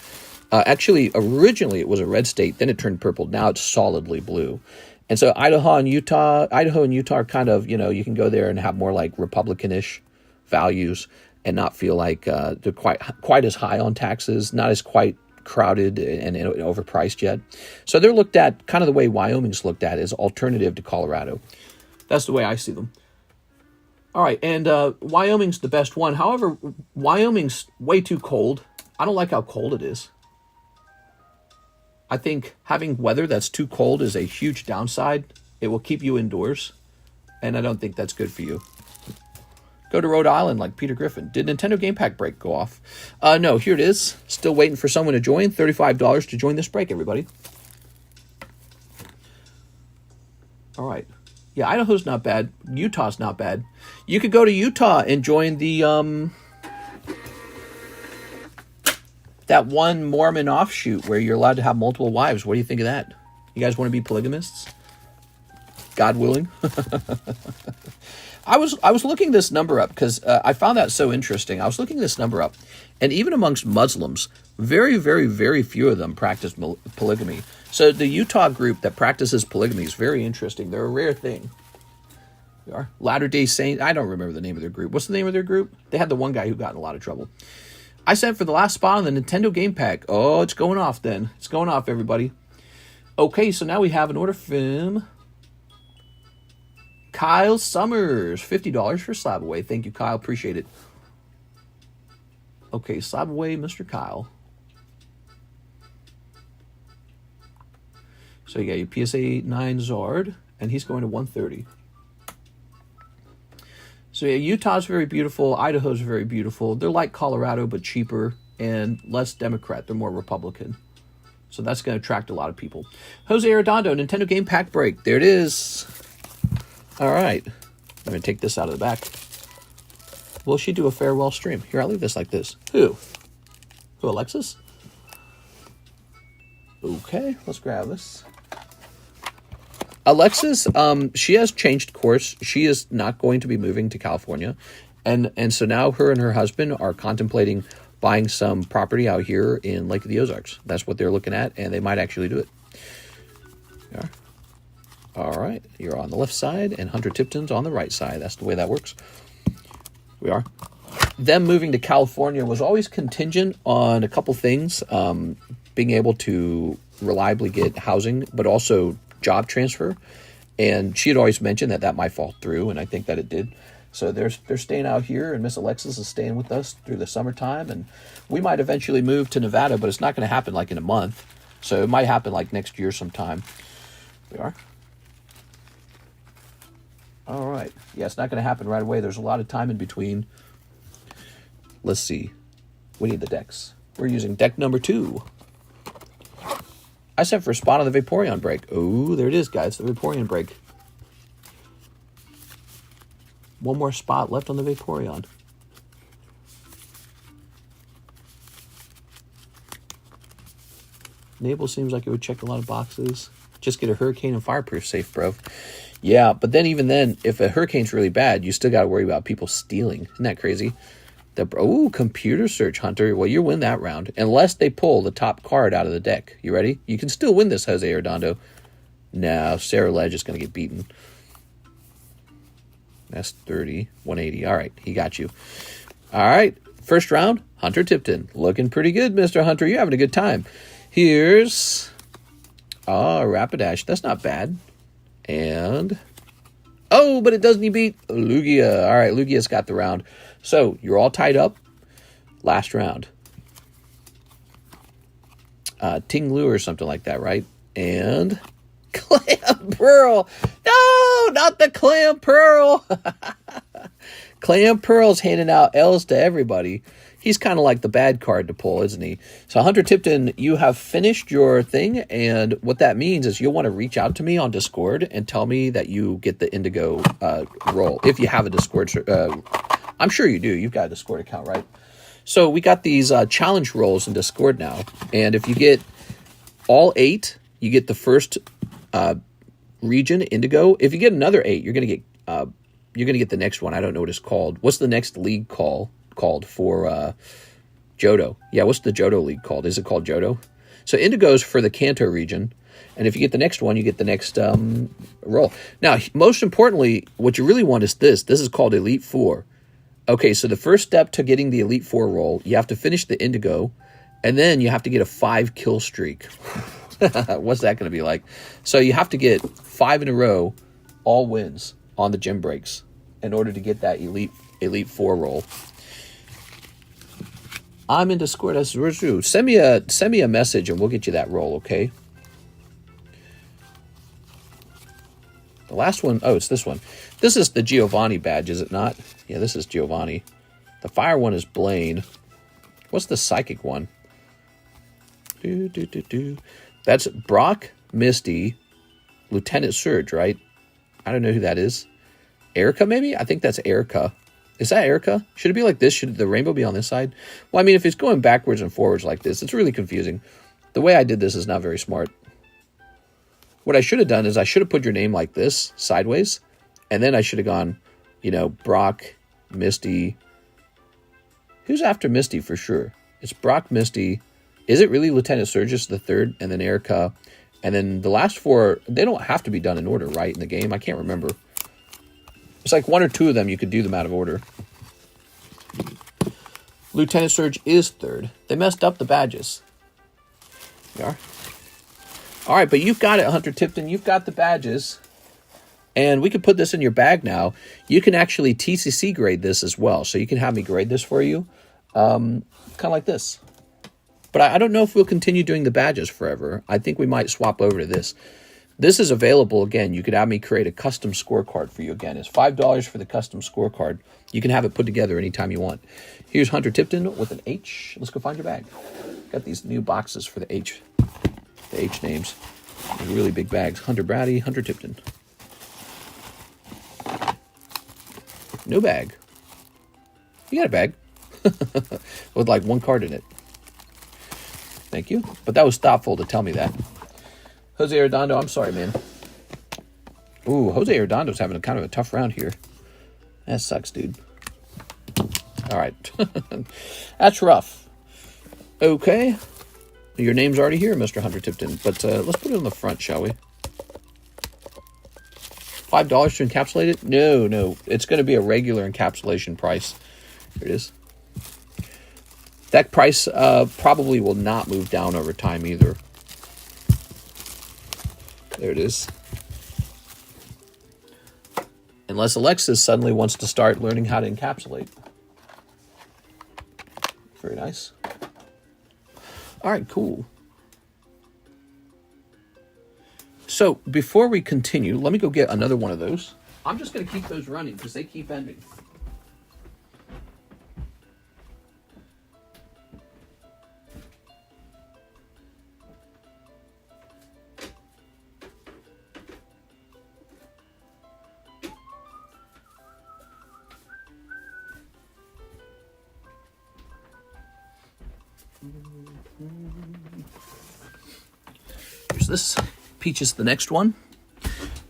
Actually, originally it was a red state. Then it turned purple. Now it's solidly blue. And so Idaho and Utah are kind of, you can go there and have more like Republican-ish values and not feel like they're quite as high on taxes, not as quite crowded and overpriced yet. So they're looked at kind of the way Wyoming's looked at as alternative to Colorado. That's the way I see them. All right, and Wyoming's the best one. However, Wyoming's way too cold. I don't like how cold it is. I think having weather that's too cold is a huge downside. It will keep you indoors, and I don't think that's good for you. Go to Rhode Island like Peter Griffin. Did Nintendo Game Pack break go off? No, here it is. Still waiting for someone to join. $35 to join this break, everybody. All right. Yeah, Idaho's not bad. Utah's not bad. You could go to Utah and join the that one Mormon offshoot where you're allowed to have multiple wives. What do you think of that? You guys want to be polygamists? God willing. I was looking this number up because I found that so interesting. I was looking this number up, and even amongst Muslims, very, very, very few of them practice polygamy. So the Utah group that practices polygamy is very interesting. They're a rare thing. They are Latter-day Saints. I don't remember the name of their group. What's the name of their group? They had the one guy who got in a lot of trouble. I sent for the last spot on the Nintendo Game Pack. Oh, it's going off then. It's going off, everybody. Okay, so now we have an order from Kyle Summers, $50 for Slab Away. Thank you, Kyle. Appreciate it. Okay, Slab Away, Mr. Kyle. So you got your PSA 9 Zard, and he's going to 130. So yeah, Utah's very beautiful. Idaho's very beautiful. They're like Colorado, but cheaper and less Democrat. They're more Republican. So that's going to attract a lot of people. Jose Arredondo, Nintendo Game Pack break. There it is. All right. I'm going to take this out of the back. Will she do a farewell stream? Here, I'll leave this like this. Who, Alexis? Okay, let's grab this. Alexis, she has changed course. She is not going to be moving to California. And so now her and her husband are contemplating buying some property out here in Lake of the Ozarks. That's what they're looking at, and they might actually do it. Yeah. All right, you're on the left side, and Hunter Tipton's on the right side. That's the way that works. We are. Them moving to California was always contingent on a couple things, being able to reliably get housing, but also job transfer. And she had always mentioned that that might fall through, and I think that it did. So they're staying out here, and Miss Alexis is staying with us through the summertime. And we might eventually move to Nevada, but it's not going to happen like in a month. So it might happen like next year sometime. We are. All right. Yeah, it's not going to happen right away. There's a lot of time in between. Let's see. We need the decks. We're using deck number 2. I said for a spot on the Vaporeon break. Oh, there it is, guys. The Vaporeon break. One more spot left on the Vaporeon. Nabel seems like it would check a lot of boxes. Just get a hurricane and fireproof safe, bro. Yeah, but then even then, if a hurricane's really bad, you still got to worry about people stealing. Isn't that crazy? Oh, computer search, Hunter. Well, you win that round. Unless they pull the top card out of the deck. You ready? You can still win this, Jose Arredondo. No, Sarah Ledge is going to get beaten. That's 30, 180. All right, he got you. All right, first round, Hunter Tipton. Looking pretty good, Mr. Hunter. You're having a good time. Here's Rapidash. That's not bad. And, oh, but it doesn't beat Lugia. All right, Lugia's got the round. So, you're all tied up. Last round. Ting Lu or something like that, right? And Clam Pearl. No, not the Clam Pearl. Clam Pearl's handing out L's to everybody. He's kind of like the bad card to pull, isn't he? So, Hunter Tipton, you have finished your thing, and what that means is you'll want to reach out to me on Discord and tell me that you get the Indigo roll. If you have a Discord, I'm sure you do. You've got a Discord account, right? So, we got these challenge rolls in Discord now, and if you get all 8, you get the first region, Indigo. If you get another 8, you're going to get the next one. I don't know what it's called. What's the next league called for Johto? Yeah, what's the Johto league called? Is it called Johto? So Indigo's for the Kanto region, and if you get the next one, you get the next roll. Now, most importantly, what you really want is this. This is called Elite 4. Okay, so the first step to getting the Elite 4 roll, you have to finish the Indigo, and then you have to get a 5 kill streak. What's that going to be like? So you have to get 5 in a row, all wins on the gym breaks in order to get that Elite 4 roll. I'm in Discord. Send me a message and we'll get you that roll, okay? The last one, oh, it's this one. This is the Giovanni badge, is it not? Yeah, this is Giovanni. The fire one is Blaine. What's the psychic one? That's Brock, Misty, Lieutenant Surge, right? I don't know who that is. Erica, maybe? I think that's Erica. Is that Erica? Should it be like this? Should the rainbow be on this side? Well, I mean, if it's going backwards and forwards like this, it's really confusing. The way I did this is not very smart. What I should have done is I should have put your name like this, sideways, and then I should have gone, Brock, Misty. Who's after Misty for sure? It's Brock, Misty. Is it really Lieutenant Surges the third, and then Erica, and then the last 4, they don't have to be done in order, right, in the game? I can't remember. It's like 1 or 2 of them, you could do them out of order. Lieutenant Surge is third. They messed up the badges. They are. All right, but you've got it, Hunter Tipton. You've got the badges. And we can put this in your bag now. You can actually TCC grade this as well. So you can have me grade this for you. Kind of like this. But I don't know if we'll continue doing the badges forever. I think we might swap over to this. This is available again. You could have me create a custom scorecard for you again. It's $5 for the custom scorecard. You can have it put together anytime you want. Here's Hunter Tipton with an H. Let's go find your bag. Got these new boxes for the H names. They're really big bags. Hunter Brady, Hunter Tipton. No bag. You got a bag. With like 1 card in it. Thank you. But that was thoughtful to tell me that. Jose Arredondo, I'm sorry, man. Ooh, Jose Arredondo's having a kind of a tough round here. That sucks, dude. All right. That's rough. Okay. Your name's already here, Mr. Hunter Tipton. But let's put it on the front, shall we? $5 to encapsulate it? No. It's going to be a regular encapsulation price. Here it is. That price probably will not move down over time either. There it is. Unless Alexis suddenly wants to start learning how to encapsulate. Very nice. All right, cool. So before we continue, let me go get another one of those. I'm just going to keep those running because they keep ending. Here's this. Peach is the next one.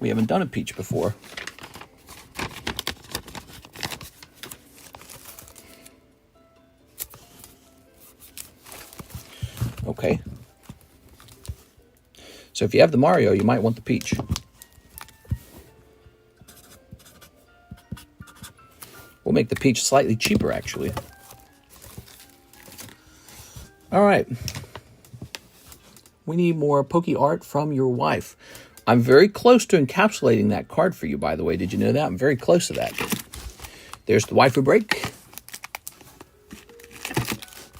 We haven't done a peach before. Okay. So if you have the Mario, you might want the peach. We'll make the peach slightly cheaper, actually. All right. We need more Pokey art from your wife. I'm very close to encapsulating that card for you, by the way. Did you know that? I'm very close to that. There's the waifu break.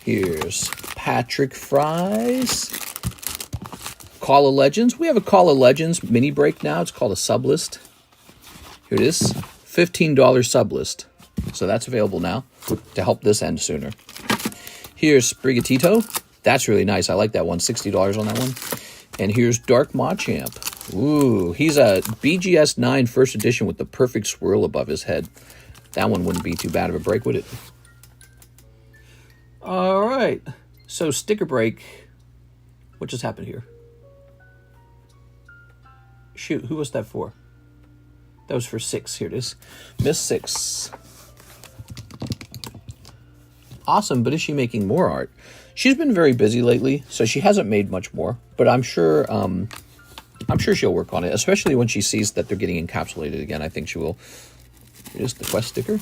Here's Patrick Fry's Call of Legends. We have a Call of Legends mini break now. It's called a sub list. Here it is. $15 sub list. So that's available now to help this end sooner. Here's Sprigatito. That's really nice. I like that one. $60 on that one. And here's Dark Machamp. Ooh, he's a BGS 9 first edition with the perfect swirl above his head. That one wouldn't be too bad of a break, would it? All right. So sticker break. What just happened here? Shoot, who was that for? That was for 6. Here it is. Miss 6. Awesome, but is she making more art? She's been very busy lately, so she hasn't made much more. But I'm sure she'll work on it, especially when she sees that they're getting encapsulated again. I think she will. Here's the quest sticker.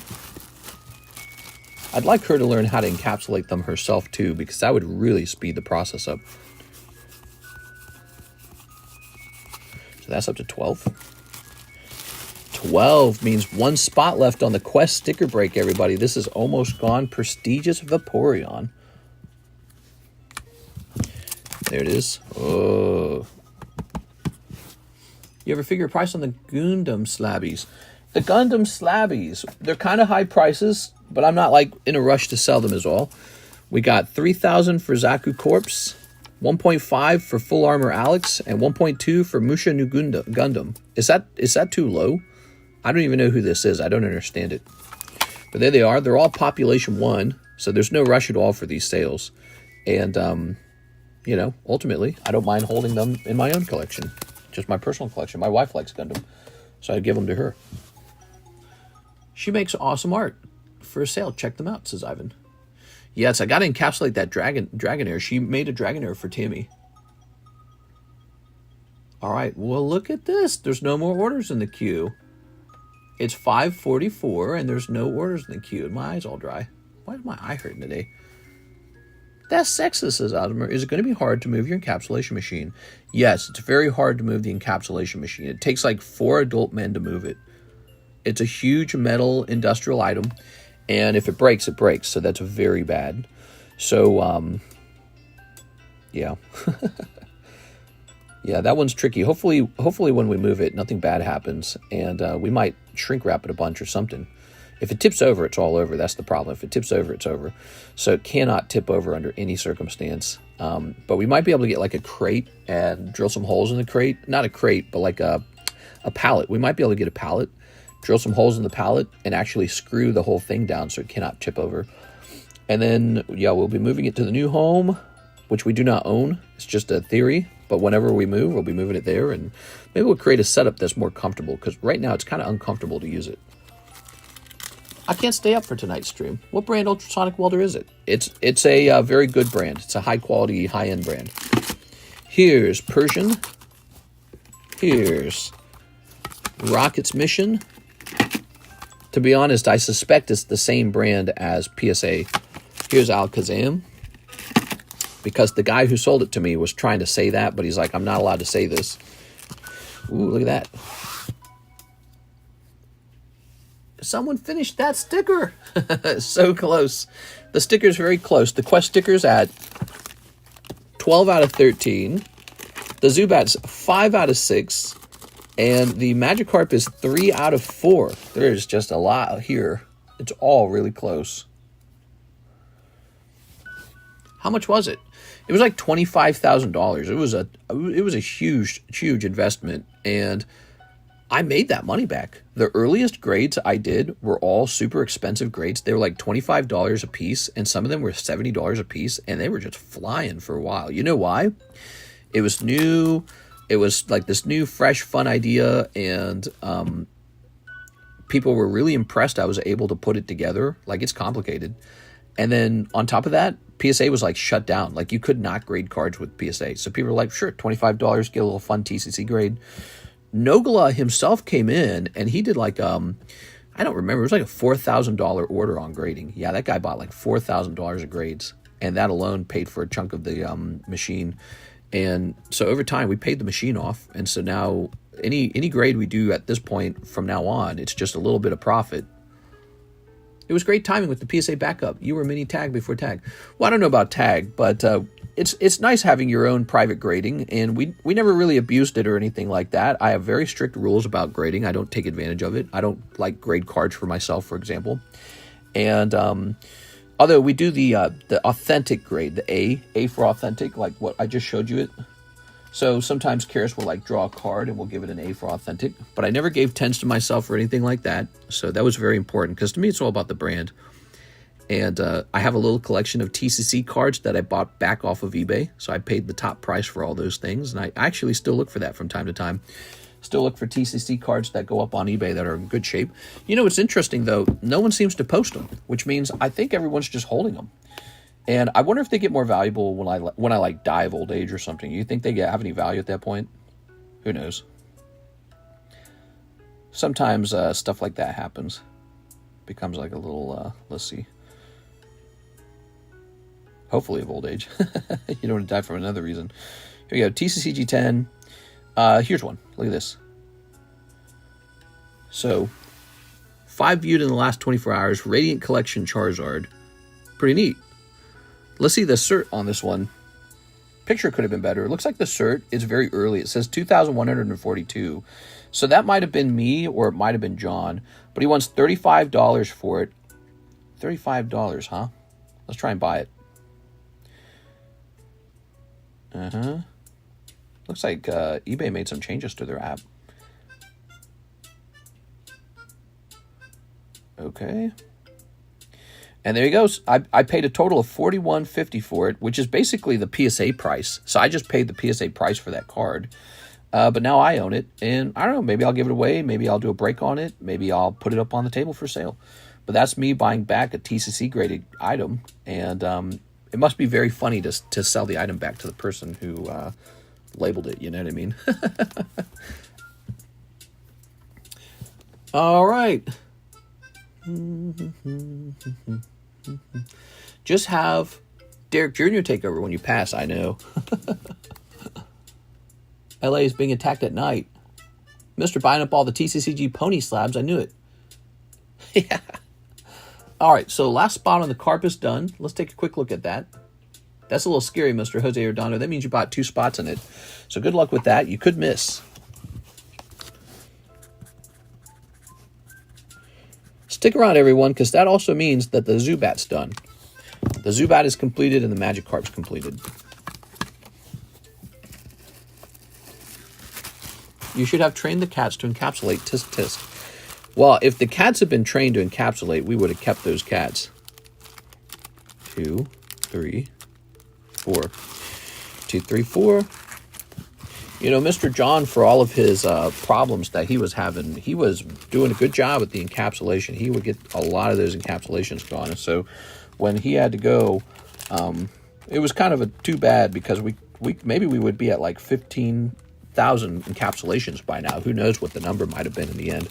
I'd like her to learn how to encapsulate them herself too, because that would really speed the process up. So that's up to 12. 12 means one spot left on the quest sticker break, everybody. This is almost gone. Prestigious Vaporeon. There it is. Oh. You ever figure a price on the Gundam Slabbies? The Gundam Slabbies, they're kind of high prices, but I'm not like in a rush to sell them as all. We got 3,000 for Zaku Corpse, 1.5 for Full Armor Alex, and 1.2 for Musha New Gundam. Is that too low? I don't even know who this is. I don't understand it. But there they are. They're all population 1, so there's no rush at all for these sales. And, you know, ultimately, I don't mind holding them in my own collection. Just my personal collection. My wife likes Gundam, so I'd give them to her. She makes awesome art for a sale. Check them out, says Ivan. Yes, I got to encapsulate that Dragonair. She made a Dragonair for Tammy. All right, well, look at this. There's no more orders in the queue. It's 5:44, and there's no orders in the queue. And my eye's all dry. Why is my eye hurting today? That's sexist, says Osmer. Is it going to be hard to move your encapsulation machine? Yes, it's very hard to move the encapsulation machine. It takes like 4 adult men to move it. It's a huge metal industrial item, and if it breaks, it breaks. So that's very bad. So, yeah. Yeah, that one's tricky. Hopefully when we move it, nothing bad happens, and we might shrink wrap it a bunch or something. If it tips over, it's all over. That's the problem. If it tips over, it's over. So it cannot tip over under any circumstance. But we might be able to get like a crate and drill some holes in the crate. Not a crate, but like a pallet. We might be able to get a pallet, drill some holes in the pallet, and actually screw the whole thing down so it cannot tip over. And then, yeah, we'll be moving it to the new home, which we do not own. It's just a theory. But whenever we move, we'll be moving it there. And maybe we'll create a setup that's more comfortable, because right now it's kind of uncomfortable to use it. I can't stay up for tonight's stream. What brand ultrasonic welder is it? It's a very good brand. It's a high quality, high end brand. Here's Persian. Here's Rocket's Mission. To be honest, I suspect it's the same brand as PSA. Here's Alakazam. Because the guy who sold it to me was trying to say that, but he's like, I'm not allowed to say this. Ooh, look at that. Someone finished that sticker. So close. The sticker's very close. The Quest sticker's at 12 out of 13. The Zubat's 5 out of 6. And the Magikarp is 3 out of 4. There's just a lot here. It's all really close. How much was it? It was like $25,000. It was a huge investment, and I made that money back. The earliest grades I did were all super expensive grades. They were like $25 a piece, and some of them were $70 a piece, and they were just flying for a while. You know why? It was new. It was like this new, fresh, fun idea, and people were really impressed I was able to put it together. Like, it's complicated. And then on top of that, PSA was like shut down. Like, you could not grade cards with PSA. So people were like, sure, $25, get a little fun TCC grade. Nogla himself came in and he did like, I don't remember, it was like a $4,000 order on grading. Yeah, that guy bought like $4,000 of grades. And that alone paid for a chunk of the machine. And so over time, we paid the machine off. And so now any grade we do at this point from now on, it's just a little bit of profit. It was great timing with the PSA backup. You were mini tag before tag. Well, I don't know about tag, but it's nice having your own private grading, and we never really abused it or anything like that. I have very strict rules about grading. I don't take advantage of it. I don't like grade cards for myself, for example. And although we do the authentic grade, the A for authentic, like what I just showed you it. So sometimes Karis will like draw a card and we'll give it an A for authentic, but I never gave 10s to myself or anything like that. So that was very important because to me, it's all about the brand. And I have a little collection of TCC cards that I bought back off of eBay. So I paid the top price for all those things. And I actually still look for that from time to time. Still look for TCC cards that go up on eBay that are in good shape. You know, what's interesting though, no one seems to post them, which means I think everyone's just holding them. And I wonder if they get more valuable when I like die of old age or something. You think they have any value at that point? Who knows? Sometimes stuff like that happens. Becomes like a little, let's see. Hopefully of old age. You don't want to die from another reason. Here we go, TCC G10. Here's one. Look at this. So, 5 viewed in the last 24 hours. Radiant Collection Charizard. Pretty neat. Let's see the cert on this one. Picture could have been better. It looks like the cert is very early. It says 2,142. So that might have been me or it might have been John. But he wants $35 for it. $35, huh? Let's try and buy it. Looks like eBay made some changes to their app. Okay. And there he goes. I paid a total of $41.50 for it, which is basically the PSA price. So I just paid the PSA price for that card. But now I own it. And I don't know, maybe I'll give it away. Maybe I'll do a break on it. Maybe I'll put it up on the table for sale. But that's me buying back a TCC graded item. And it must be very funny to sell the item back to the person who labeled it. You know what I mean? All right. Just have Derek Jr. take over when you pass, I know. LA is being attacked at night. Mr. buying up all the TCCG pony slabs, I knew it. Yeah. All right, so last spot on the carp is done. Let's take a quick look at that. That's a little scary, Mr. Jose Ordano. That means you bought 2 spots in it. So good luck with that. You could miss. Stick around, everyone, because that also means that the Zubat's done. The Zubat is completed and the Magikarp's completed. You should have trained the cats to encapsulate. Tisk tisk. Well, if the cats had been trained to encapsulate, we would have kept those cats. 2, 3, 4. 2, 3, 4. You know, Mr. John, for all of his problems that he was having, he was doing a good job with the encapsulation. He would get a lot of those encapsulations gone. And so when he had to go, it was kind of too bad, because maybe we would be at like 15,000 encapsulations by now. Who knows what the number might have been in the end.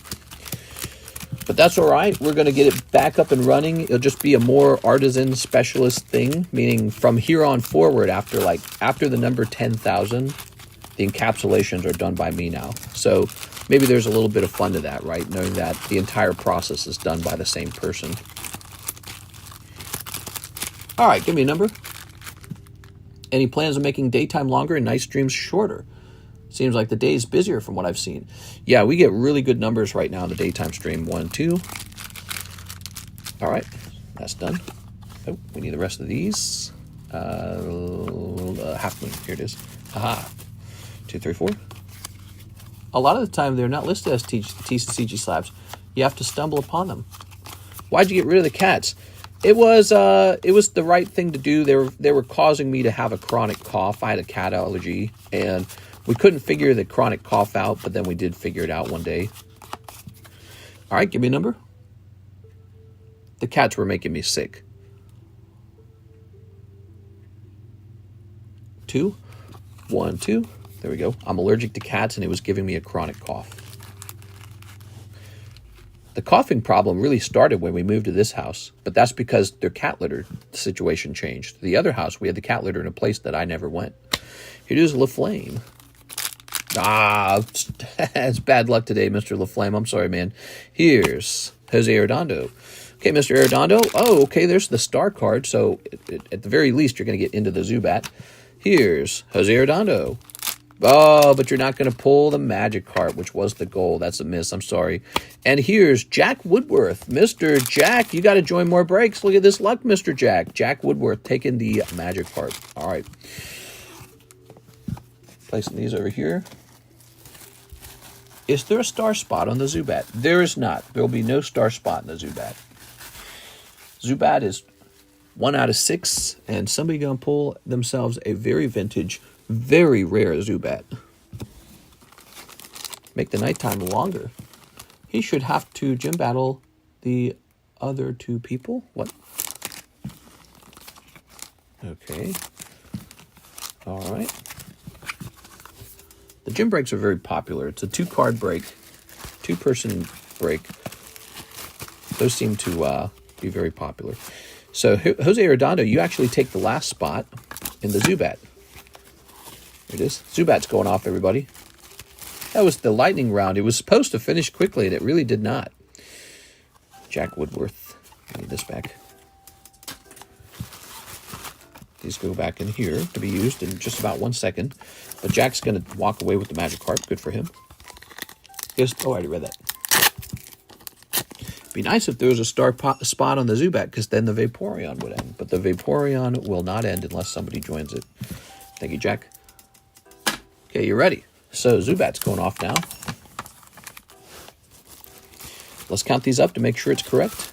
But that's all right. We're going to get it back up and running. It'll just be a more artisan specialist thing, meaning from here on forward, after the number 10,000, the encapsulations are done by me now. So maybe there's a little bit of fun to that, right? Knowing that the entire process is done by the same person. All right, give me a number. Any plans on making daytime longer and night streams shorter? Seems like the day is busier from what I've seen. Yeah, we get really good numbers right now in the daytime stream. 1, 2. All right, that's done. Oh, we need the rest of these. Half moon, here it is. Haha. 2, 3, 4. A lot of the time, they're not listed as TCG slabs. You have to stumble upon them. Why'd you get rid of the cats? It was the right thing to do. They were causing me to have a chronic cough. I had a cat allergy, and we couldn't figure the chronic cough out, but then we did figure it out one day. All right, give me a number. The cats were making me sick. 2, 1, 2. There we go. I'm allergic to cats, and it was giving me a chronic cough. The coughing problem really started when we moved to this house, but that's because their cat litter situation changed. The other house, we had the cat litter in a place that I never went. Here it is, LaFlame. Ah, it's bad luck today, Mr. LaFlame. I'm sorry, man. Here's Jose Arredondo. Okay, Mr. Arredondo. Oh, okay, there's the star card. So at the very least, you're going to get into the Zubat. Here's Jose Arredondo. Oh, but you're not going to pull the magic card, which was the goal. That's a miss. I'm sorry. And here's Jack Woodworth. Mr. Jack, you got to join more breaks. Look at this luck, Mr. Jack. Jack Woodworth taking the magic card. All right. Placing these over here. Is there a star spot on the Zubat? There is not. There will be no star spot in the Zubat. Zubat is 1 out of 6, and somebody going to pull themselves a very vintage, very rare Zubat. Make the nighttime longer. He should have to gym battle the other 2 people. What? Okay. All right. The gym breaks are very popular. It's a 2-card break, 2-person break. Those seem to be very popular. So, Jose Arredondo, you actually take the last spot in the Zubat. Here it is. Zubat's going off, everybody. That was the lightning round. It was supposed to finish quickly, and it really did not. Jack Woodworth. I need this back. These go back in here to be used in just about 1 second. But Jack's going to walk away with the magic card. Good for him. Oh, I already read that. Be nice if there was a star spot on the Zubat, because then the Vaporeon would end. But the Vaporeon will not end unless somebody joins it. Thank you, Jack. Okay, you're ready. So Zubat's going off now. Let's count these up to make sure it's correct.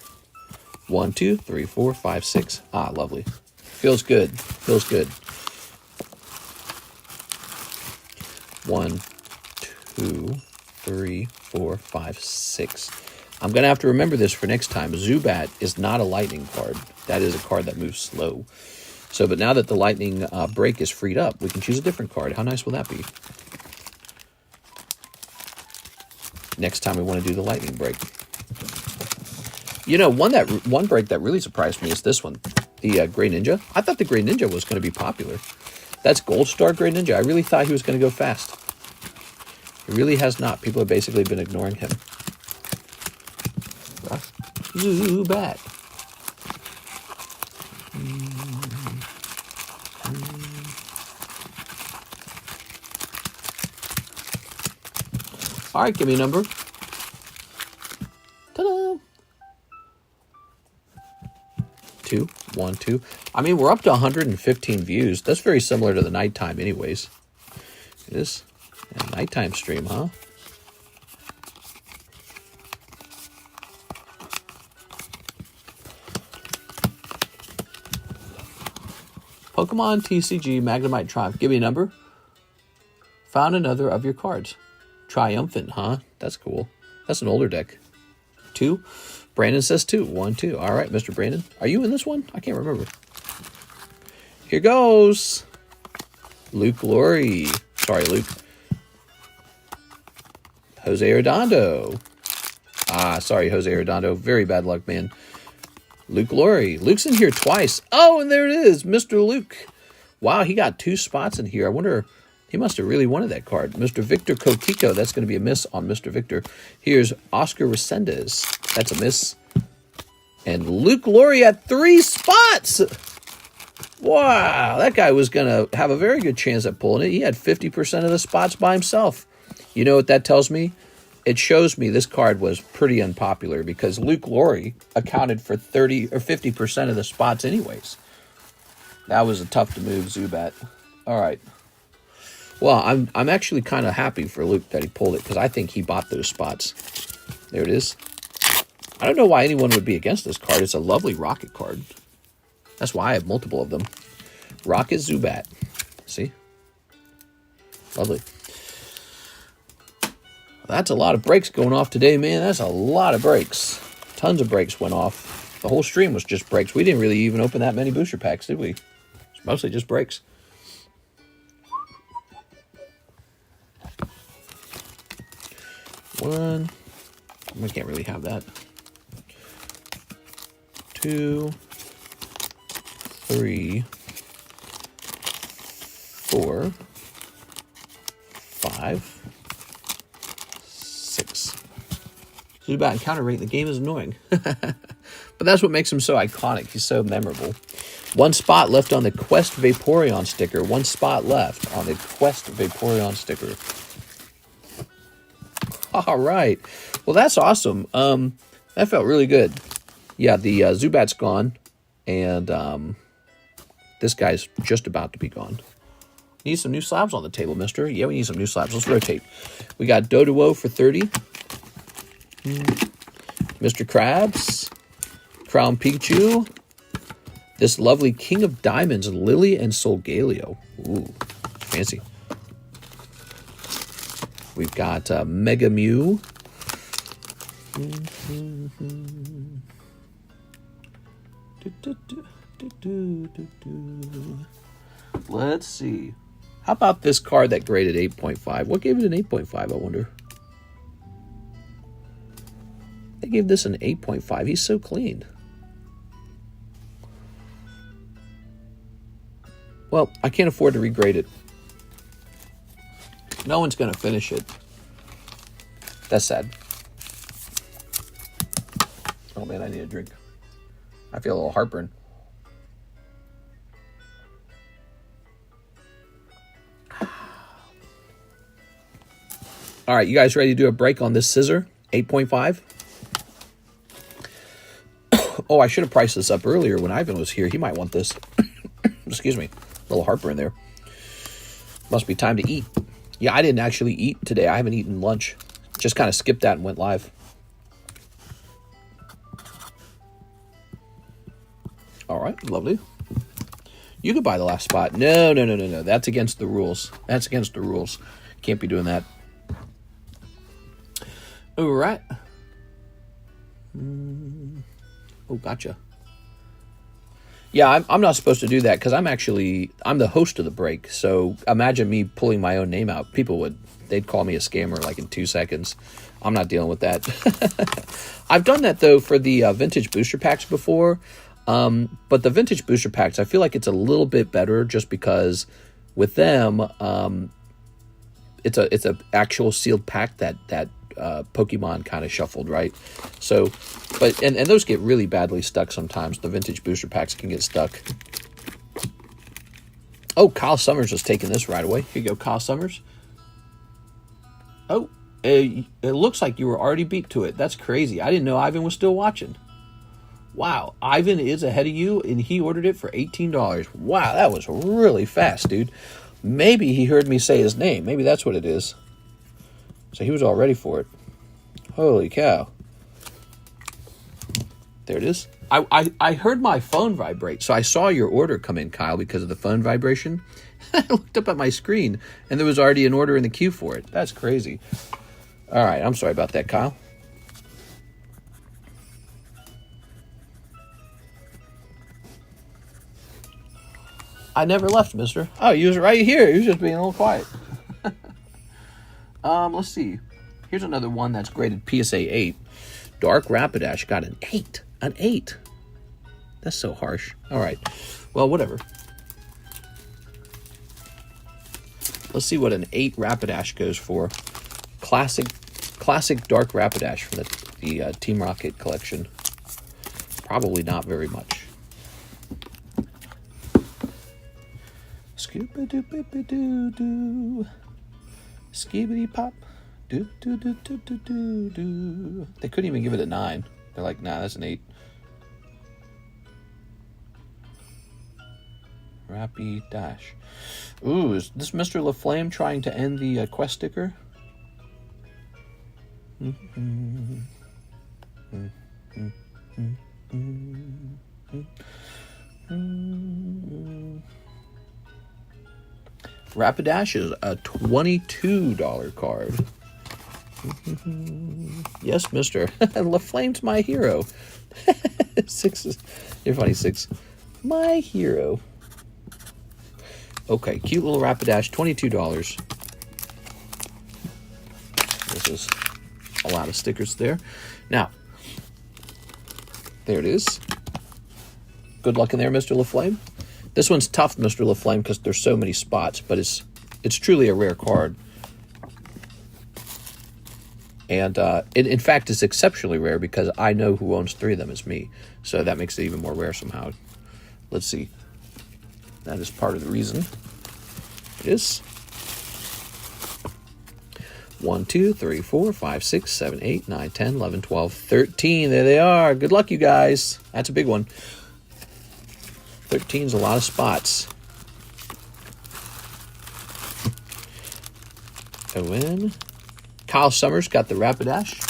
1, 2, 3, 4, 5, 6. Ah, lovely. Feels good. Feels good. 1, 2, 3, 4, 5, 6. I'm going to have to remember this for next time. Zubat is not a lightning card. That is a card that moves slow. So, but now that the lightning break is freed up, we can choose a different card. How nice will that be? Next time we want to do the lightning break. You know, one break that really surprised me is this one. The Gray Ninja. I thought the Gray Ninja was going to be popular. That's Gold Star Gray Ninja. I really thought he was going to go fast. He really has not. People have basically been ignoring him. Zubat. All right, give me a number. Ta-da! 2, 1, 2. I mean, we're up to 115 views. That's very similar to the nighttime anyways. It is a nighttime stream, huh? Pokemon TCG Magnemite Triumph. Give me a number. Found another of your cards. Triumphant, huh? That's cool. That's an older deck. 2. Brandon says 2. 1, 2. All right, Mr. Brandon. Are you in this one? I can't remember. Here goes. Luke Glory. Sorry, Luke. Jose Redondo. Sorry, Jose Redondo. Very bad luck, man. Luke Glory. Luke's in here twice. Oh, and there it is. Mr. Luke. Wow, he got 2 spots in here. I wonder... He must have really wanted that card. Mr. Victor Coquico. That's going to be a miss on Mr. Victor. Here's Oscar Resendez. That's a miss. And Luke Glory at 3 spots. Wow. That guy was going to have a very good chance at pulling it. He had 50% of the spots by himself. You know what that tells me? It shows me this card was pretty unpopular because Luke Glory accounted for 30 or 50% of the spots anyways. That was a tough to move Zubat. All right. Well, I'm actually kind of happy for Luke that he pulled it because I think he bought those spots. There it is. I don't know why anyone would be against this card. It's a lovely Rocket card. That's why I have multiple of them. Rocket Zubat. See? Lovely. That's a lot of breaks going off today, man. That's a lot of breaks. Tons of breaks went off. The whole stream was just breaks. We didn't really even open that many booster packs, did we? It's mostly just breaks. One. I can't really have that. 2, 3, 4, 5, 6. Zubat encounter rate in the game is annoying. But that's what makes him so iconic. He's so memorable. 1 spot left on the Quest Vaporeon sticker. 1 spot left on the Quest Vaporeon sticker. All right. Well, that's awesome. That felt really good. Yeah, the Zubat's gone. And this guy's just about to be gone. Need some new slabs on the table, mister. Yeah, we need some new slabs. Let's rotate. We got Doduo for 30. Mr. Krabs. Crown Pikachu. This lovely King of Diamonds, Lily and Solgaleo. Ooh, fancy. We've got Mega Mew. Let's see. How about this card that graded 8.5? What gave it an 8.5, I wonder? They gave this an 8.5. He's so clean. Well, I can't afford to regrade it. No one's going to finish it. That's sad. Oh, man, I need a drink. I feel a little heartburn. All right, you guys ready to do a break on this scissor? 8.5? Oh, I should have priced this up earlier when Ivan was here. He might want this. Excuse me. A little heartburn there. Must be time to eat. Yeah, I didn't actually eat today. I haven't eaten lunch. Just kind of skipped that and went live. All right, lovely. You could buy the last spot. No. That's against the rules. That's against the rules. Can't be doing that. All right. Oh, gotcha. Yeah, I'm not supposed to do that because I'm the host of the break. So imagine me pulling my own name out. They'd call me a scammer like in 2 seconds. I'm not dealing with that. I've done that though for the vintage booster packs before. But the vintage booster packs, I feel like it's a little bit better just because with them, it's a actual sealed pack that Pokemon kind of shuffled, right? So, but and those get really badly stuck sometimes. The vintage booster packs can get stuck. Oh, Kyle Summers was taking this right away. Here you go, Kyle Summers. Oh, it looks like you were already beat to it. That's crazy. I didn't know Ivan was still watching. Wow, Ivan is ahead of you, and he ordered it for $18. Wow, that was really fast, dude. Maybe he heard me say his name. Maybe that's what it is. So he was all ready for it. Holy cow. There it is. I heard my phone vibrate, so I saw your order come in, Kyle, because of the phone vibration. I looked up at my screen, and there was already an order in the queue for it. That's crazy. All right, I'm sorry about that, Kyle. I never left, mister. Oh, you was right here. You was just being a little quiet. Let's see. Here's another one that's graded PSA 8. Dark Rapidash got an 8. An 8. That's so harsh. All right. Well, whatever. Let's see what an 8 Rapidash goes for. Classic Dark Rapidash from the Team Rocket collection. Probably not very much. Scoop-a-doop-a-doo-doo. Skibbity-pop. Do-do-do-do-do-do-do. They couldn't even give it a 9. They're like, nah, that's an 8. Rappy Dash. Ooh, is this Mr. LaFlame trying to end the quest sticker? Rapidash is a $22 card. Yes, mister. LaFlame's my hero. 6. You're funny, 6. My hero. Okay, cute little Rapidash, $22. This is a lot of stickers there. Now, there it is. Good luck in there, Mr. LaFlame. This one's tough, Mr. LaFlame, because there's so many spots, but it's truly a rare card. And in fact, it's exceptionally rare because I know who owns 3 of them is me. So that makes it even more rare somehow. Let's see. That is part of the reason. It is 1, 2, 3, 4, 5, 6, 7, 8, 9, 10, 11, 12, 13. There they are. Good luck, you guys. That's a big one. 13's a lot of spots. A win. Kyle Summers got the Rapidash.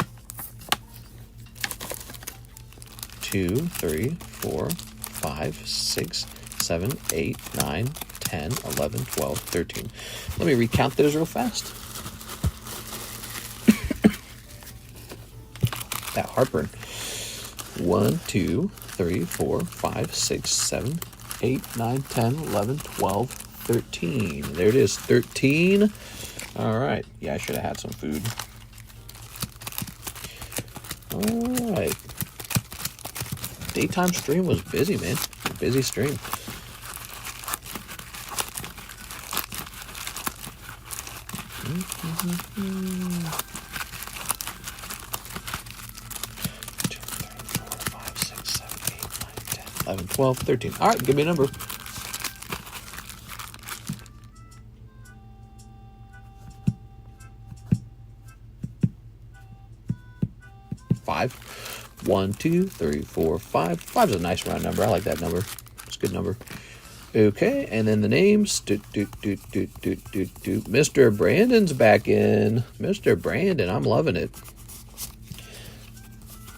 2, 3, 4, 5, 6, 7, 8, 9, 10, 11, 12, 13. Let me recount those real fast. That heartburn. 1, 2, 3, 4, 5, 6, 7, 8, 9, 10, 11, 12, 13. There it is, 13. All right. Yeah, I should have had some food. All right. Daytime stream was busy, man. Busy stream. Mm-hmm. 2, 3, 4, 5, 6, 7, 8, 9, 10, 11, 12, 13. All right, give me a number. 5. 1, 2, 3, 4, 5. 5's a nice round number. I like that number. It's a good number. Okay, and then the names. Mr. Brandon's back in. Mr. Brandon, I'm loving it.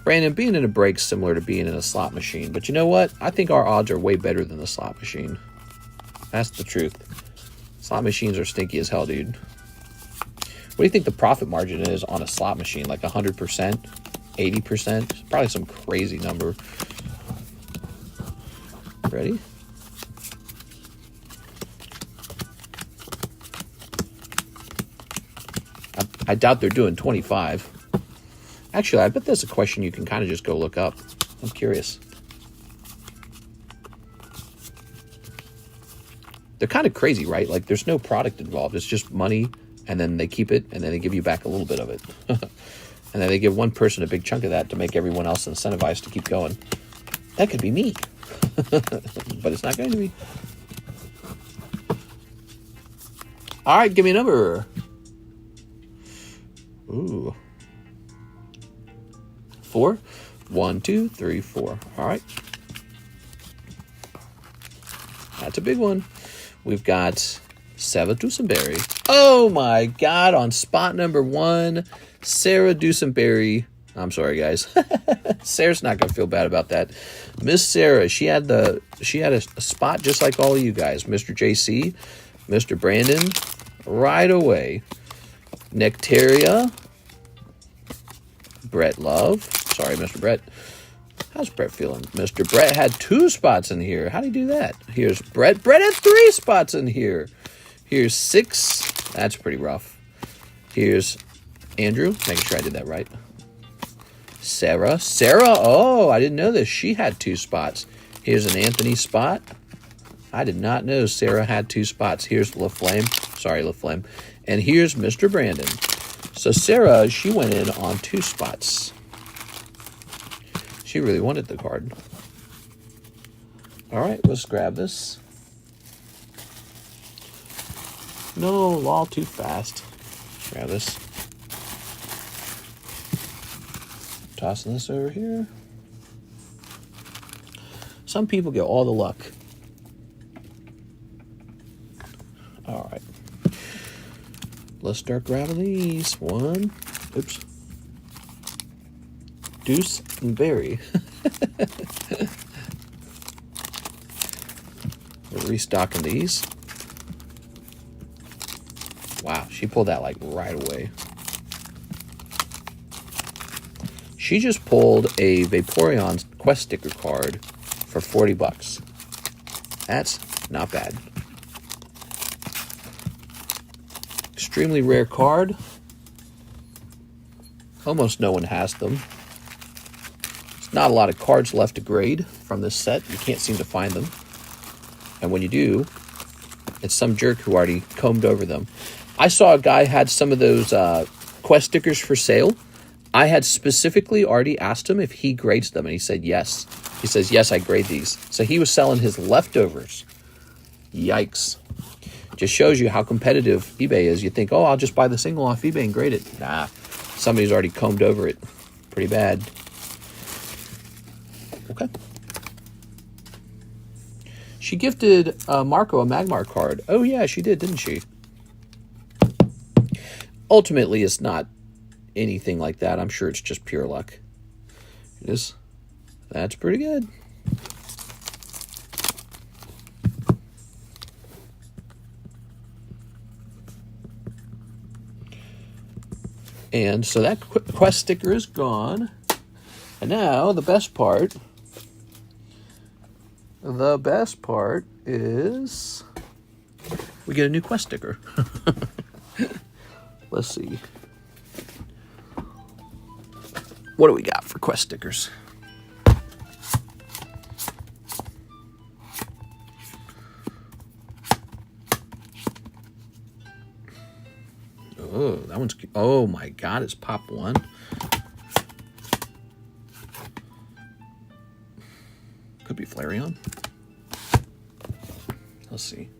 Brandon, being in a break's similar to being in a slot machine, but you know what? I think our odds are way better than the slot machine. That's the truth. Slot machines are stinky as hell, dude. What do you think the profit margin is on a slot machine? Like 100%? 80%? Probably some crazy number. Ready? I doubt they're doing 25. Actually, I bet that's a question you can kind of just go look up. I'm curious. They're kind of crazy, right? Like, there's no product involved. It's just money, and then they keep it, and then they give you back a little bit of it. And then they give one person a big chunk of that to make everyone else incentivized to keep going. That could be me. But it's not going to be. All right, give me a number. Ooh. 4. 1, 2, 3, 4. All right. That's a big one. We've got Sarah Dusenberry. Oh my God! On spot number 1, Sarah Dusenberry. I'm sorry, guys. Sarah's not gonna feel bad about that. Miss Sarah, she had a spot just like all of you guys. Mr. JC, Mr. Brandon, right away. Nectaria, Brett Love. Sorry, Mr. Brett. How's Brett feeling? Mr. Brett had 2 spots in here. How'd he do that? Here's Brett. Brett had 3 spots in here. Here's 6. That's pretty rough. Here's Andrew. Making sure I did that right. Sarah. Sarah. Oh, I didn't know this. She had 2 spots. Here's an Anthony spot. I did not know Sarah had 2 spots. Here's LaFlame. Sorry, LaFlame. And here's Mr. Brandon. So Sarah, she went in on 2 spots. She really wanted the card. All right, let's grab this. No, all too fast. Grab this. Tossing this over here. Some people get all the luck. All right. Let's start grabbing these. 1. Oops. Deuce and Berry. We're restocking these. Wow, she pulled that like right away. She just pulled a Vaporeon quest sticker card for 40 bucks. That's not bad. Extremely rare card. Almost no one has them. There's not a lot of cards left to grade from this set. You can't seem to find them. And when you do, it's some jerk who already combed over them. I saw a guy had some of those quest stickers for sale. I had specifically already asked him if he grades them, and he said yes. He says, yes, I grade these. So he was selling his leftovers. Yikes. Just shows you how competitive eBay is. You think, oh, I'll just buy the single off eBay and grade it. Nah, somebody's already combed over it. Pretty bad. Okay. She gifted Marco a Magmar card. Oh, yeah, she did, didn't she? Ultimately, it's not anything like that. I'm sure it's just pure luck. It is. That's pretty good. And so that quest sticker is gone. And now the best part. The best part is we get a new quest sticker. Let's see. What do we got for quest stickers? Oh, that one's cute. Oh my God, it's Pop 1. Could be Flareon. Let's see.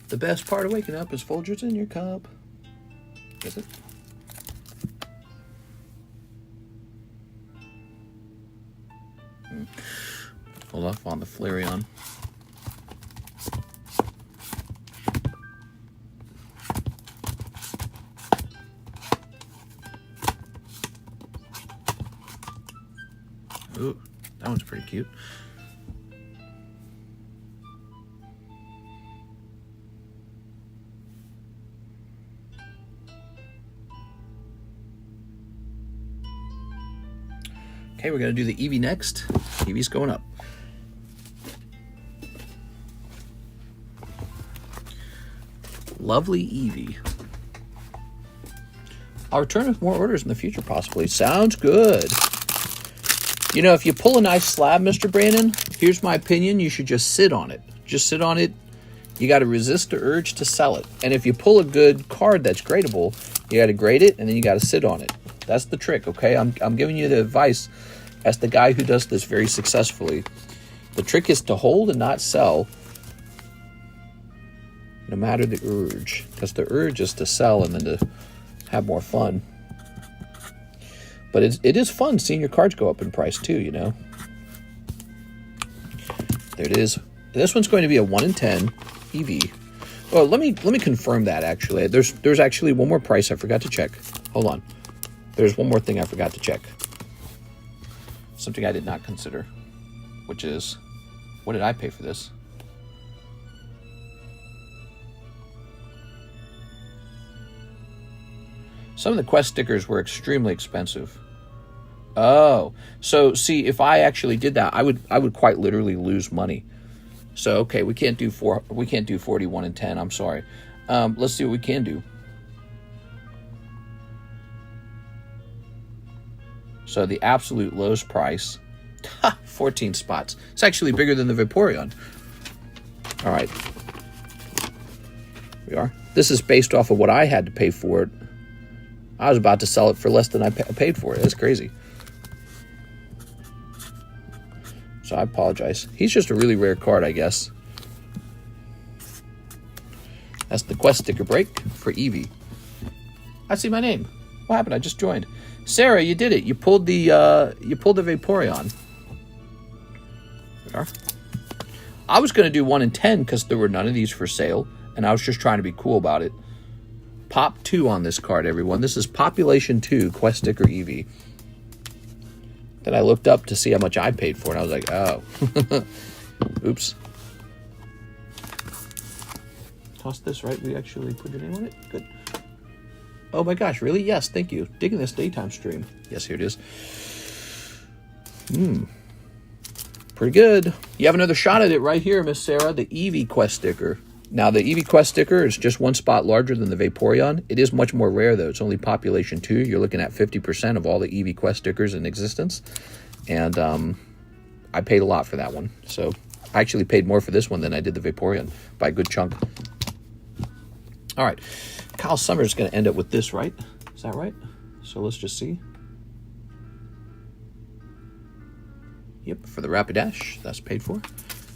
The best part of waking up is Folgers in your cup. Is it? Hold off on the Flareon. Ooh, that one's pretty cute. Okay, we're going to do the Eevee next. Eevee's going up. Lovely Eevee. I'll return with more orders in the future, possibly. Sounds good. You know, if you pull a nice slab, Mr. Brandon, here's my opinion. You should just sit on it. Just sit on it. You got to resist the urge to sell it. And if you pull a good card that's gradable, You got to grade it, and then you got to sit on it. That's the trick, okay? I'm giving you the advice as the guy who does this very successfully. The trick is to hold and not sell, no matter the urge. Because the urge is to sell and then to have more fun. But it is fun seeing your cards go up in price too, you know. There it is. This one's going to be a 1 in 10 EV. Oh, let me confirm that actually. There's actually one more price I forgot to check. Hold on. There's one more thing I forgot to check. Something I did not consider, which is, what did I pay for this? Some of the quest stickers were extremely expensive. Oh, so see, if I actually did that, I would quite literally lose money. So okay, we can't do 41 and 10. I'm sorry. Let's see what we can do. So the absolute lowest price, 14 spots. It's actually bigger than the Vaporeon. All right, we are. This is based off of what I had to pay for it. I was about to sell it for less than I paid for it. That's crazy. So I apologize. He's just a really rare card, I guess. That's the quest sticker break for Eevee. I see my name. What happened? I just joined. Sarah, you did it. You pulled the Vaporeon. There we are. I was going to do 1 in 10 because there were none of these for sale, and I was just trying to be cool about it. Pop 2 on this card, everyone. This is Population 2 Quest Sticker Eevee. Then I looked up to see how much I paid for it, and I was like, oh. Oops. Toss this, right? We actually put your name on it? Good. Oh my gosh, really? Yes, thank you. Digging this daytime stream. Yes, here it is. Pretty good. You have another shot at it right here, Miss Sarah. The Eevee Quest Sticker. Now, the Eevee Quest Sticker is just 1 spot larger than the Vaporeon. It is much more rare, though. It's only Population 2. You're looking at 50% of all the Eevee Quest Stickers in existence. And I paid a lot for that one. So I actually paid more for this one than I did the Vaporeon by a good chunk. All right. Kyle Summers is going to end up with this, right? Is that right? So let's just see. Yep, for the Rapidash. That's paid for.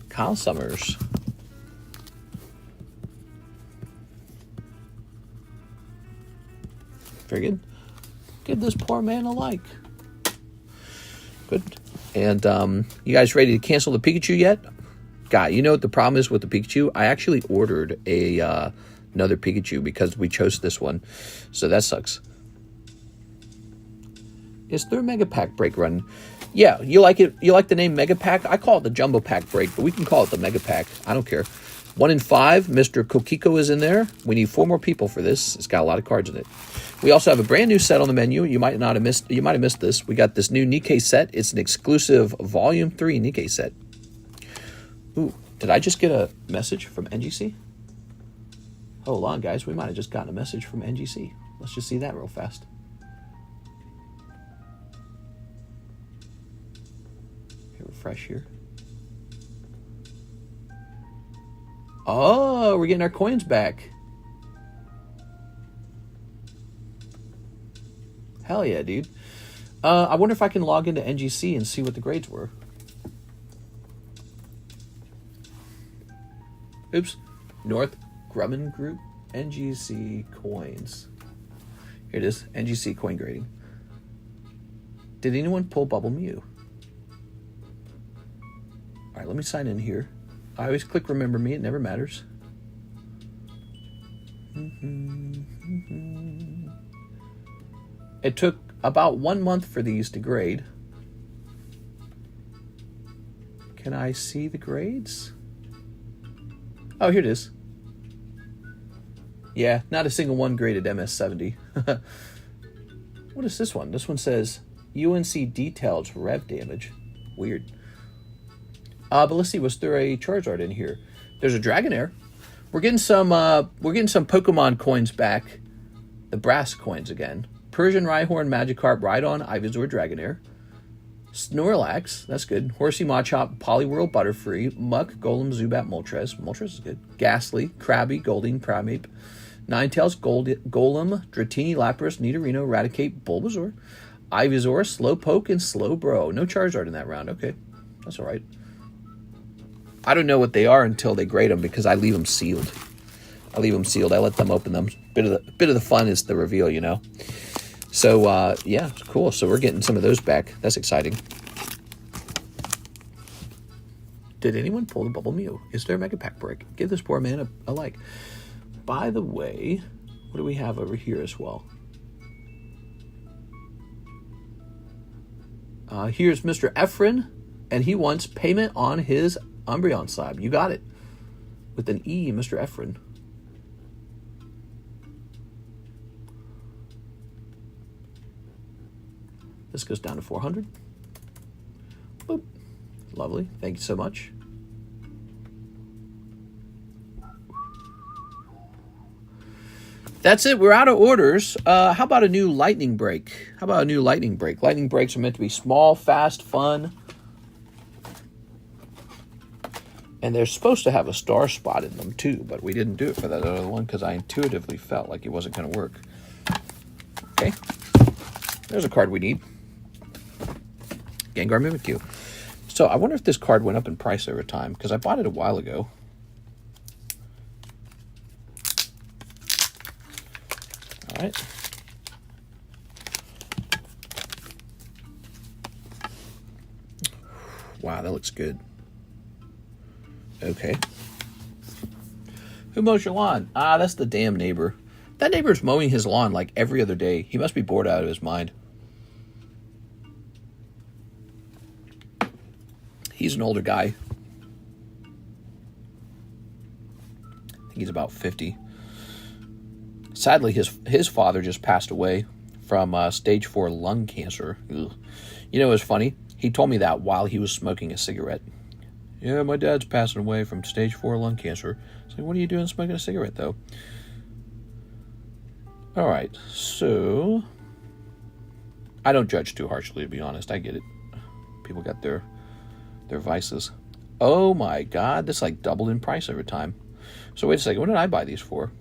Kyle Summers. Very good. Give this poor man a like. Good. And you guys ready to cancel the Pikachu yet? Guy, you know what the problem is with the Pikachu? I actually ordered another Pikachu because we chose this one. So that sucks. Is there a Mega Pack break run? Yeah, you like it? You like the name Mega Pack? I call it the Jumbo Pack break, but we can call it the Mega Pack. I don't care. 1 in 5, Mr. Kokiko is in there. We need 4 more people for this. It's got a lot of cards in it. We also have a brand new set on the menu. You might have missed this. We got this new Nikke set. It's an exclusive Volume 3 Nikke set. Ooh, did I just get a message from NGC? Hold on, guys. We might have just gotten a message from NGC. Let's just see that real fast. Hit refresh here. Oh, we're getting our coins back. Hell yeah, dude. I wonder if I can log into NGC and see what the grades were. Oops. North Grumman Group. NGC coins. Here it is. NGC coin grading. Did anyone pull Bubble Mew? Alright, let me sign in here. I always click remember me. It never matters. It took about 1 month for these to grade. Can I see the grades? Oh, here it is. Yeah, not a single one graded MS-70. What is this one? This one says UNC detailed rev damage. Weird. But let's see, was there a Charizard in here? There's a Dragonair. We're getting some Pokemon coins back. The brass coins again. Persian Rhyhorn, Magikarp, Rhydon, Ivysaur, Dragonair. Snorlax, that's good. Horsey, Machop, Poliwhirl, Butterfree, Muck, Golem, Zubat, Moltres. Moltres is good. Ghastly, Krabby, Goldeen, Primeape, Ninetales, Golem, Dratini, Lapras, Nidorino, Raticate, Bulbasaur, Ivysaur, Slowpoke, and Slowbro. No Charizard in that round. Okay, that's all right. I don't know what they are until they grade them because I leave them sealed. I let them open them. Bit of the fun is the reveal, you know. So yeah, cool. So we're getting some of those back. That's exciting. Did anyone pull the Bubble Mew? Is there a Mega Pack break? Give this poor man a like. By the way, what do we have over here as well? Here's Mr. Efren, and he wants payment on his Umbreon Slab. You got it. With an E, Mr. Efren. This goes down to 400. Boop. Lovely. Thank you so much. That's it. We're out of orders. How about a new lightning break? Lightning breaks are meant to be small, fast, fun. And they're supposed to have a star spot in them too, but we didn't do it for that other one because I intuitively felt like it wasn't going to work. Okay. There's a card we need. Gengar Mimikyu. So I wonder if this card went up in price over time because I bought it a while ago. All right. Wow, that looks good. Okay. Who mows your lawn? Ah, that's the damn neighbor. That neighbor's mowing his lawn like every other day. He must be bored out of his mind. He's an older guy. I think he's about 50. Sadly, his father just passed away from stage 4 lung cancer. Ugh. You know, it's funny. He told me that while he was smoking a cigarette. Yeah, my dad's passing away from stage 4 lung cancer. It's like, what are you doing smoking a cigarette, though? All right, so I don't judge too harshly, to be honest. I get it. People got their vices. Oh my God, this like doubled in price over time. So wait a second, what did I buy these for?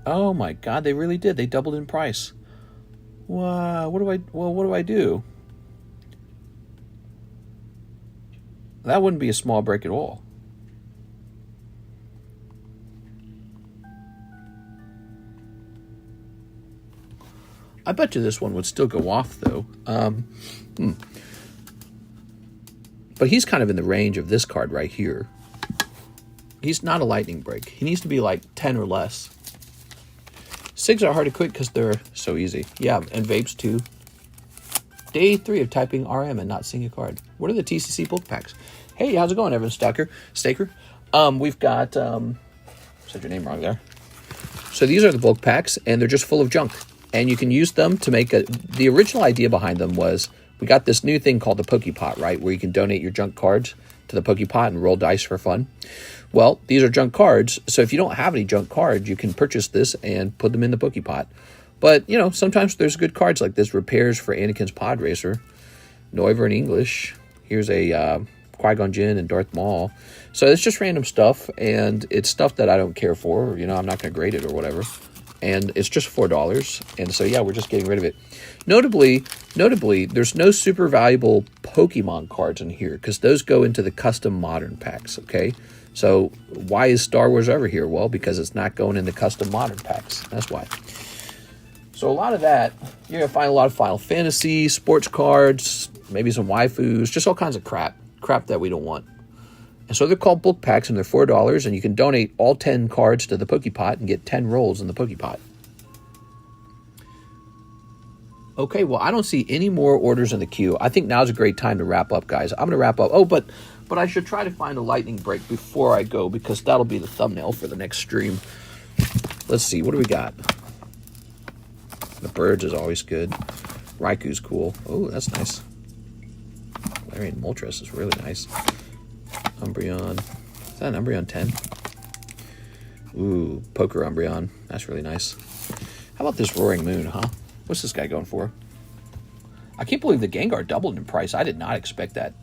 Oh my God, they really did. They doubled in price. Wow, what do I do? That wouldn't be a small break at all. I bet you this one would still go off, though. But he's kind of in the range of this card right here. He's not a lightning break. He needs to be like 10 or less. SIGs are hard to quit because they're so easy. Yeah, and vapes too. Day 3 of typing RM and not seeing a card. What are the TCC bulk packs? Hey, how's it going, Evan Staker? We've got, said your name wrong there. So these are the bulk packs, and they're just full of junk. And you can use them to make the original idea behind them was, we got this new thing called the Pokepot, right? Where you can donate your junk cards to the Pokepot and roll dice for fun. Well, these are junk cards, so if you don't have any junk cards, you can purchase this and put them in the Pokepot. But, you know, sometimes there's good cards like this. Repairs for Anakin's Pod Racer. Noiver in English. Here's a Qui-Gon Jinn and Darth Maul. So it's just random stuff, and it's stuff that I don't care for. You know, I'm not going to grade it or whatever. And it's just $4. And so, yeah, we're just getting rid of it. Notably, there's no super valuable Pokemon cards in here because those go into the custom modern packs, okay? So why is Star Wars over here? Well, because it's not going in the custom modern packs. That's why. So a lot of that, you're going to find a lot of Final Fantasy, sports cards, maybe some waifus, just all kinds of crap that we don't want. And so they're called bulk packs, and they're $4, and you can donate all 10 cards to the Pokepot and get 10 rolls in the Pokepot. Okay, well, I don't see any more orders in the queue. I think now's a great time to wrap up, guys. I'm going to wrap up. Oh, but I should try to find a lightning break before I go, because that'll be the thumbnail for the next stream. Let's see, what do we got? The birds is always good. Raiku's cool. Oh, that's nice. Larian Moltres is really nice. Umbreon. Is that an Umbreon 10? Ooh, Poker Umbreon. That's really nice. How about this Roaring Moon, huh? What's this guy going for? I can't believe the Gengar doubled in price. I did not expect that.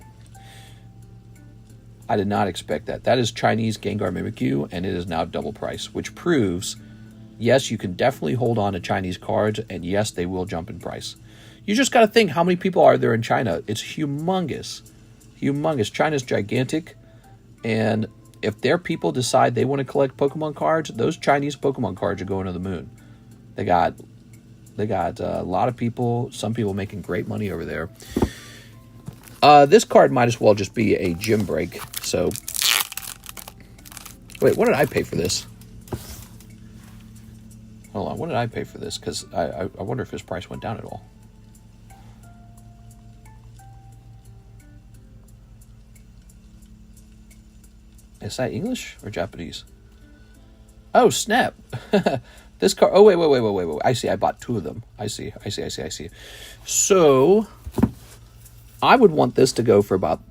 I did not expect that. That is Chinese Gengar Mimikyu, and it is now double price, which proves, yes, you can definitely hold on to Chinese cards, and yes, they will jump in price. You just got to think, how many people are there in China? It's humongous. Humongous. China's gigantic, and if their people decide they want to collect Pokemon cards, those Chinese Pokemon cards are going to the moon. They got a lot of people, some people making great money over there. This card might as well just be a gym break. So, wait, what did I pay for this? Hold on, what did I pay for this? Because I wonder if his price went down at all. Is that English or Japanese? Oh, snap. This card. Oh, wait. I see. I bought 2 of them. I see. So, I would want this to go for about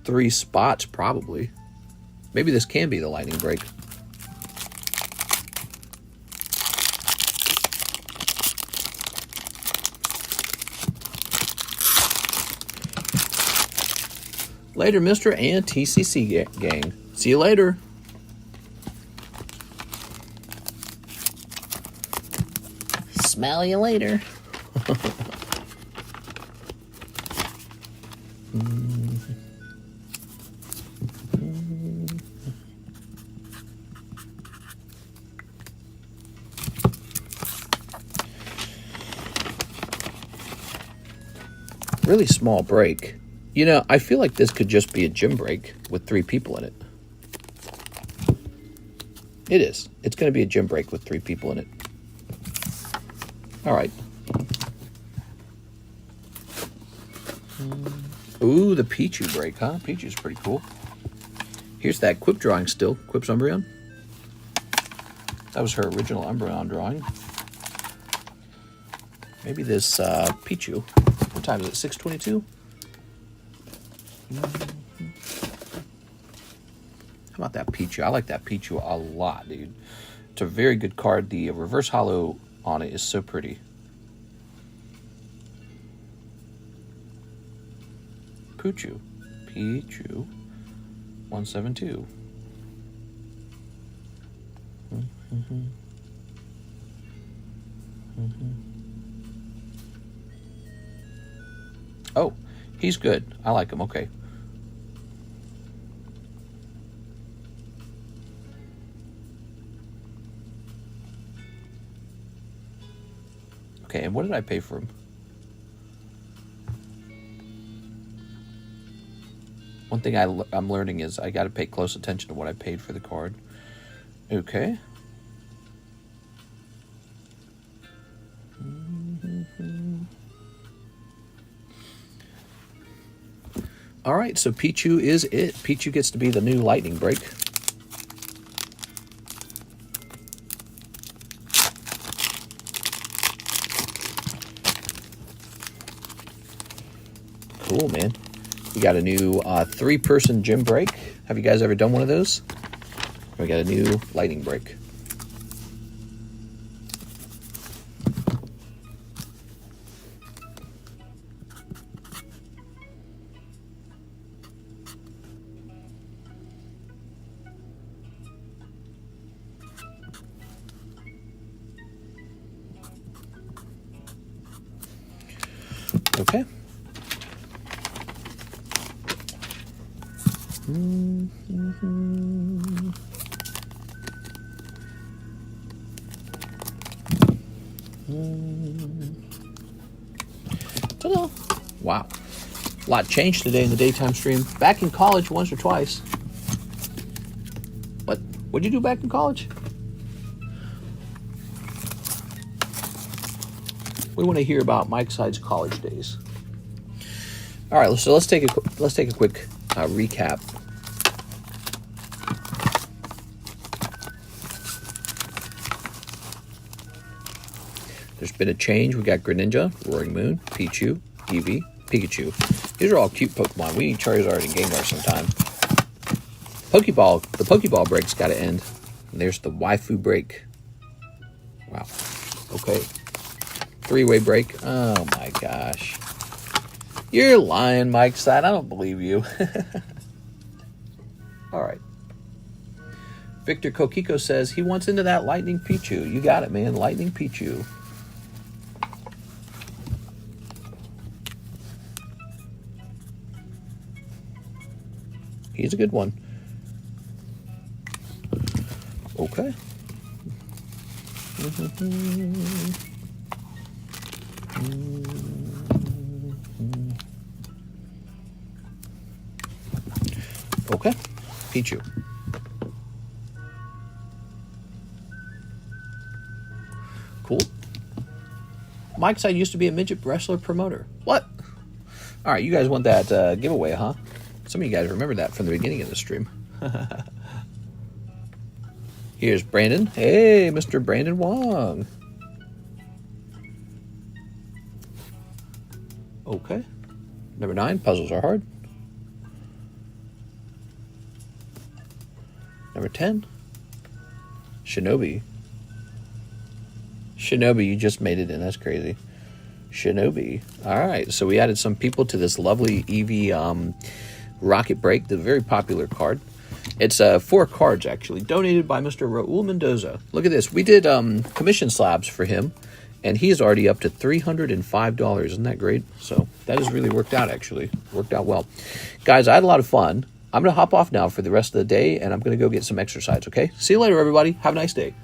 3 spots, probably. Maybe this can be the lightning break. Later, Mr. and TCC gang. See you later. Smell you later. Really small break. You know, I feel like this could just be a gym break with 3 people in it. It is. It's going to be a gym break with 3 people in it. All right. Ooh, the Pichu break, huh? Pichu's pretty cool. Here's that Quip drawing still. Quip's Umbreon. That was her original Umbreon drawing. Maybe this Pichu. What time is it? 6:22? How about that Pichu? I like that Pichu a lot, dude. It's a very good card. The reverse holo on it is so pretty. Pichu 172. Oh, he's good. I like him. Okay. Okay, and what did I pay for him? One thing I'm learning is I got to pay close attention to what I paid for the card. Okay. All right, so Pichu is it. Pichu gets to be the new lightning break. Cool, man. We got a new 3-person gym break. Have you guys ever done one of those? We got a new lightning break. Okay. Ta-da! Wow. A lot changed today in the daytime stream. Back in college once or twice. What'd you do back in college? We want to hear about Mike Side's college days. All right, so let's take a quick recap. There's been a change. We got Greninja, Roaring Moon, Pichu, Eevee, Pikachu. These are all cute Pokemon. We need Charizard and Gengar sometime. Pokeball, the Pokeball break's got to end. And there's the waifu break. Wow. Okay. 3-way break. Oh my gosh. You're lying, Mike Stein. I don't believe you. All right. Victor Kokiko says he wants into that Lightning Pichu. You got it, man. Lightning Pichu. He's a good one. Okay. Okay. Pichu. Cool. Mike's side used to be a midget wrestler promoter. What? All right, you guys want that giveaway, huh? Some of you guys remember that from the beginning of the stream. Here's Brandon. Hey, Mr. Brandon Wong. Okay. Number 9, puzzles are hard. Number 10, Shinobi. Shinobi, you just made it in. That's crazy. Shinobi. All right, so we added some people to this lovely EV Rocket Break, the very popular card. It's 4 cards, actually, donated by Mr. Raul Mendoza. Look at this. We did commission slabs for him, and he is already up to $305. Isn't that great? So that has really worked out, actually. Worked out well. Guys, I had a lot of fun. I'm going to hop off now for the rest of the day, and I'm going to go get some exercise, okay? See you later, everybody. Have a nice day.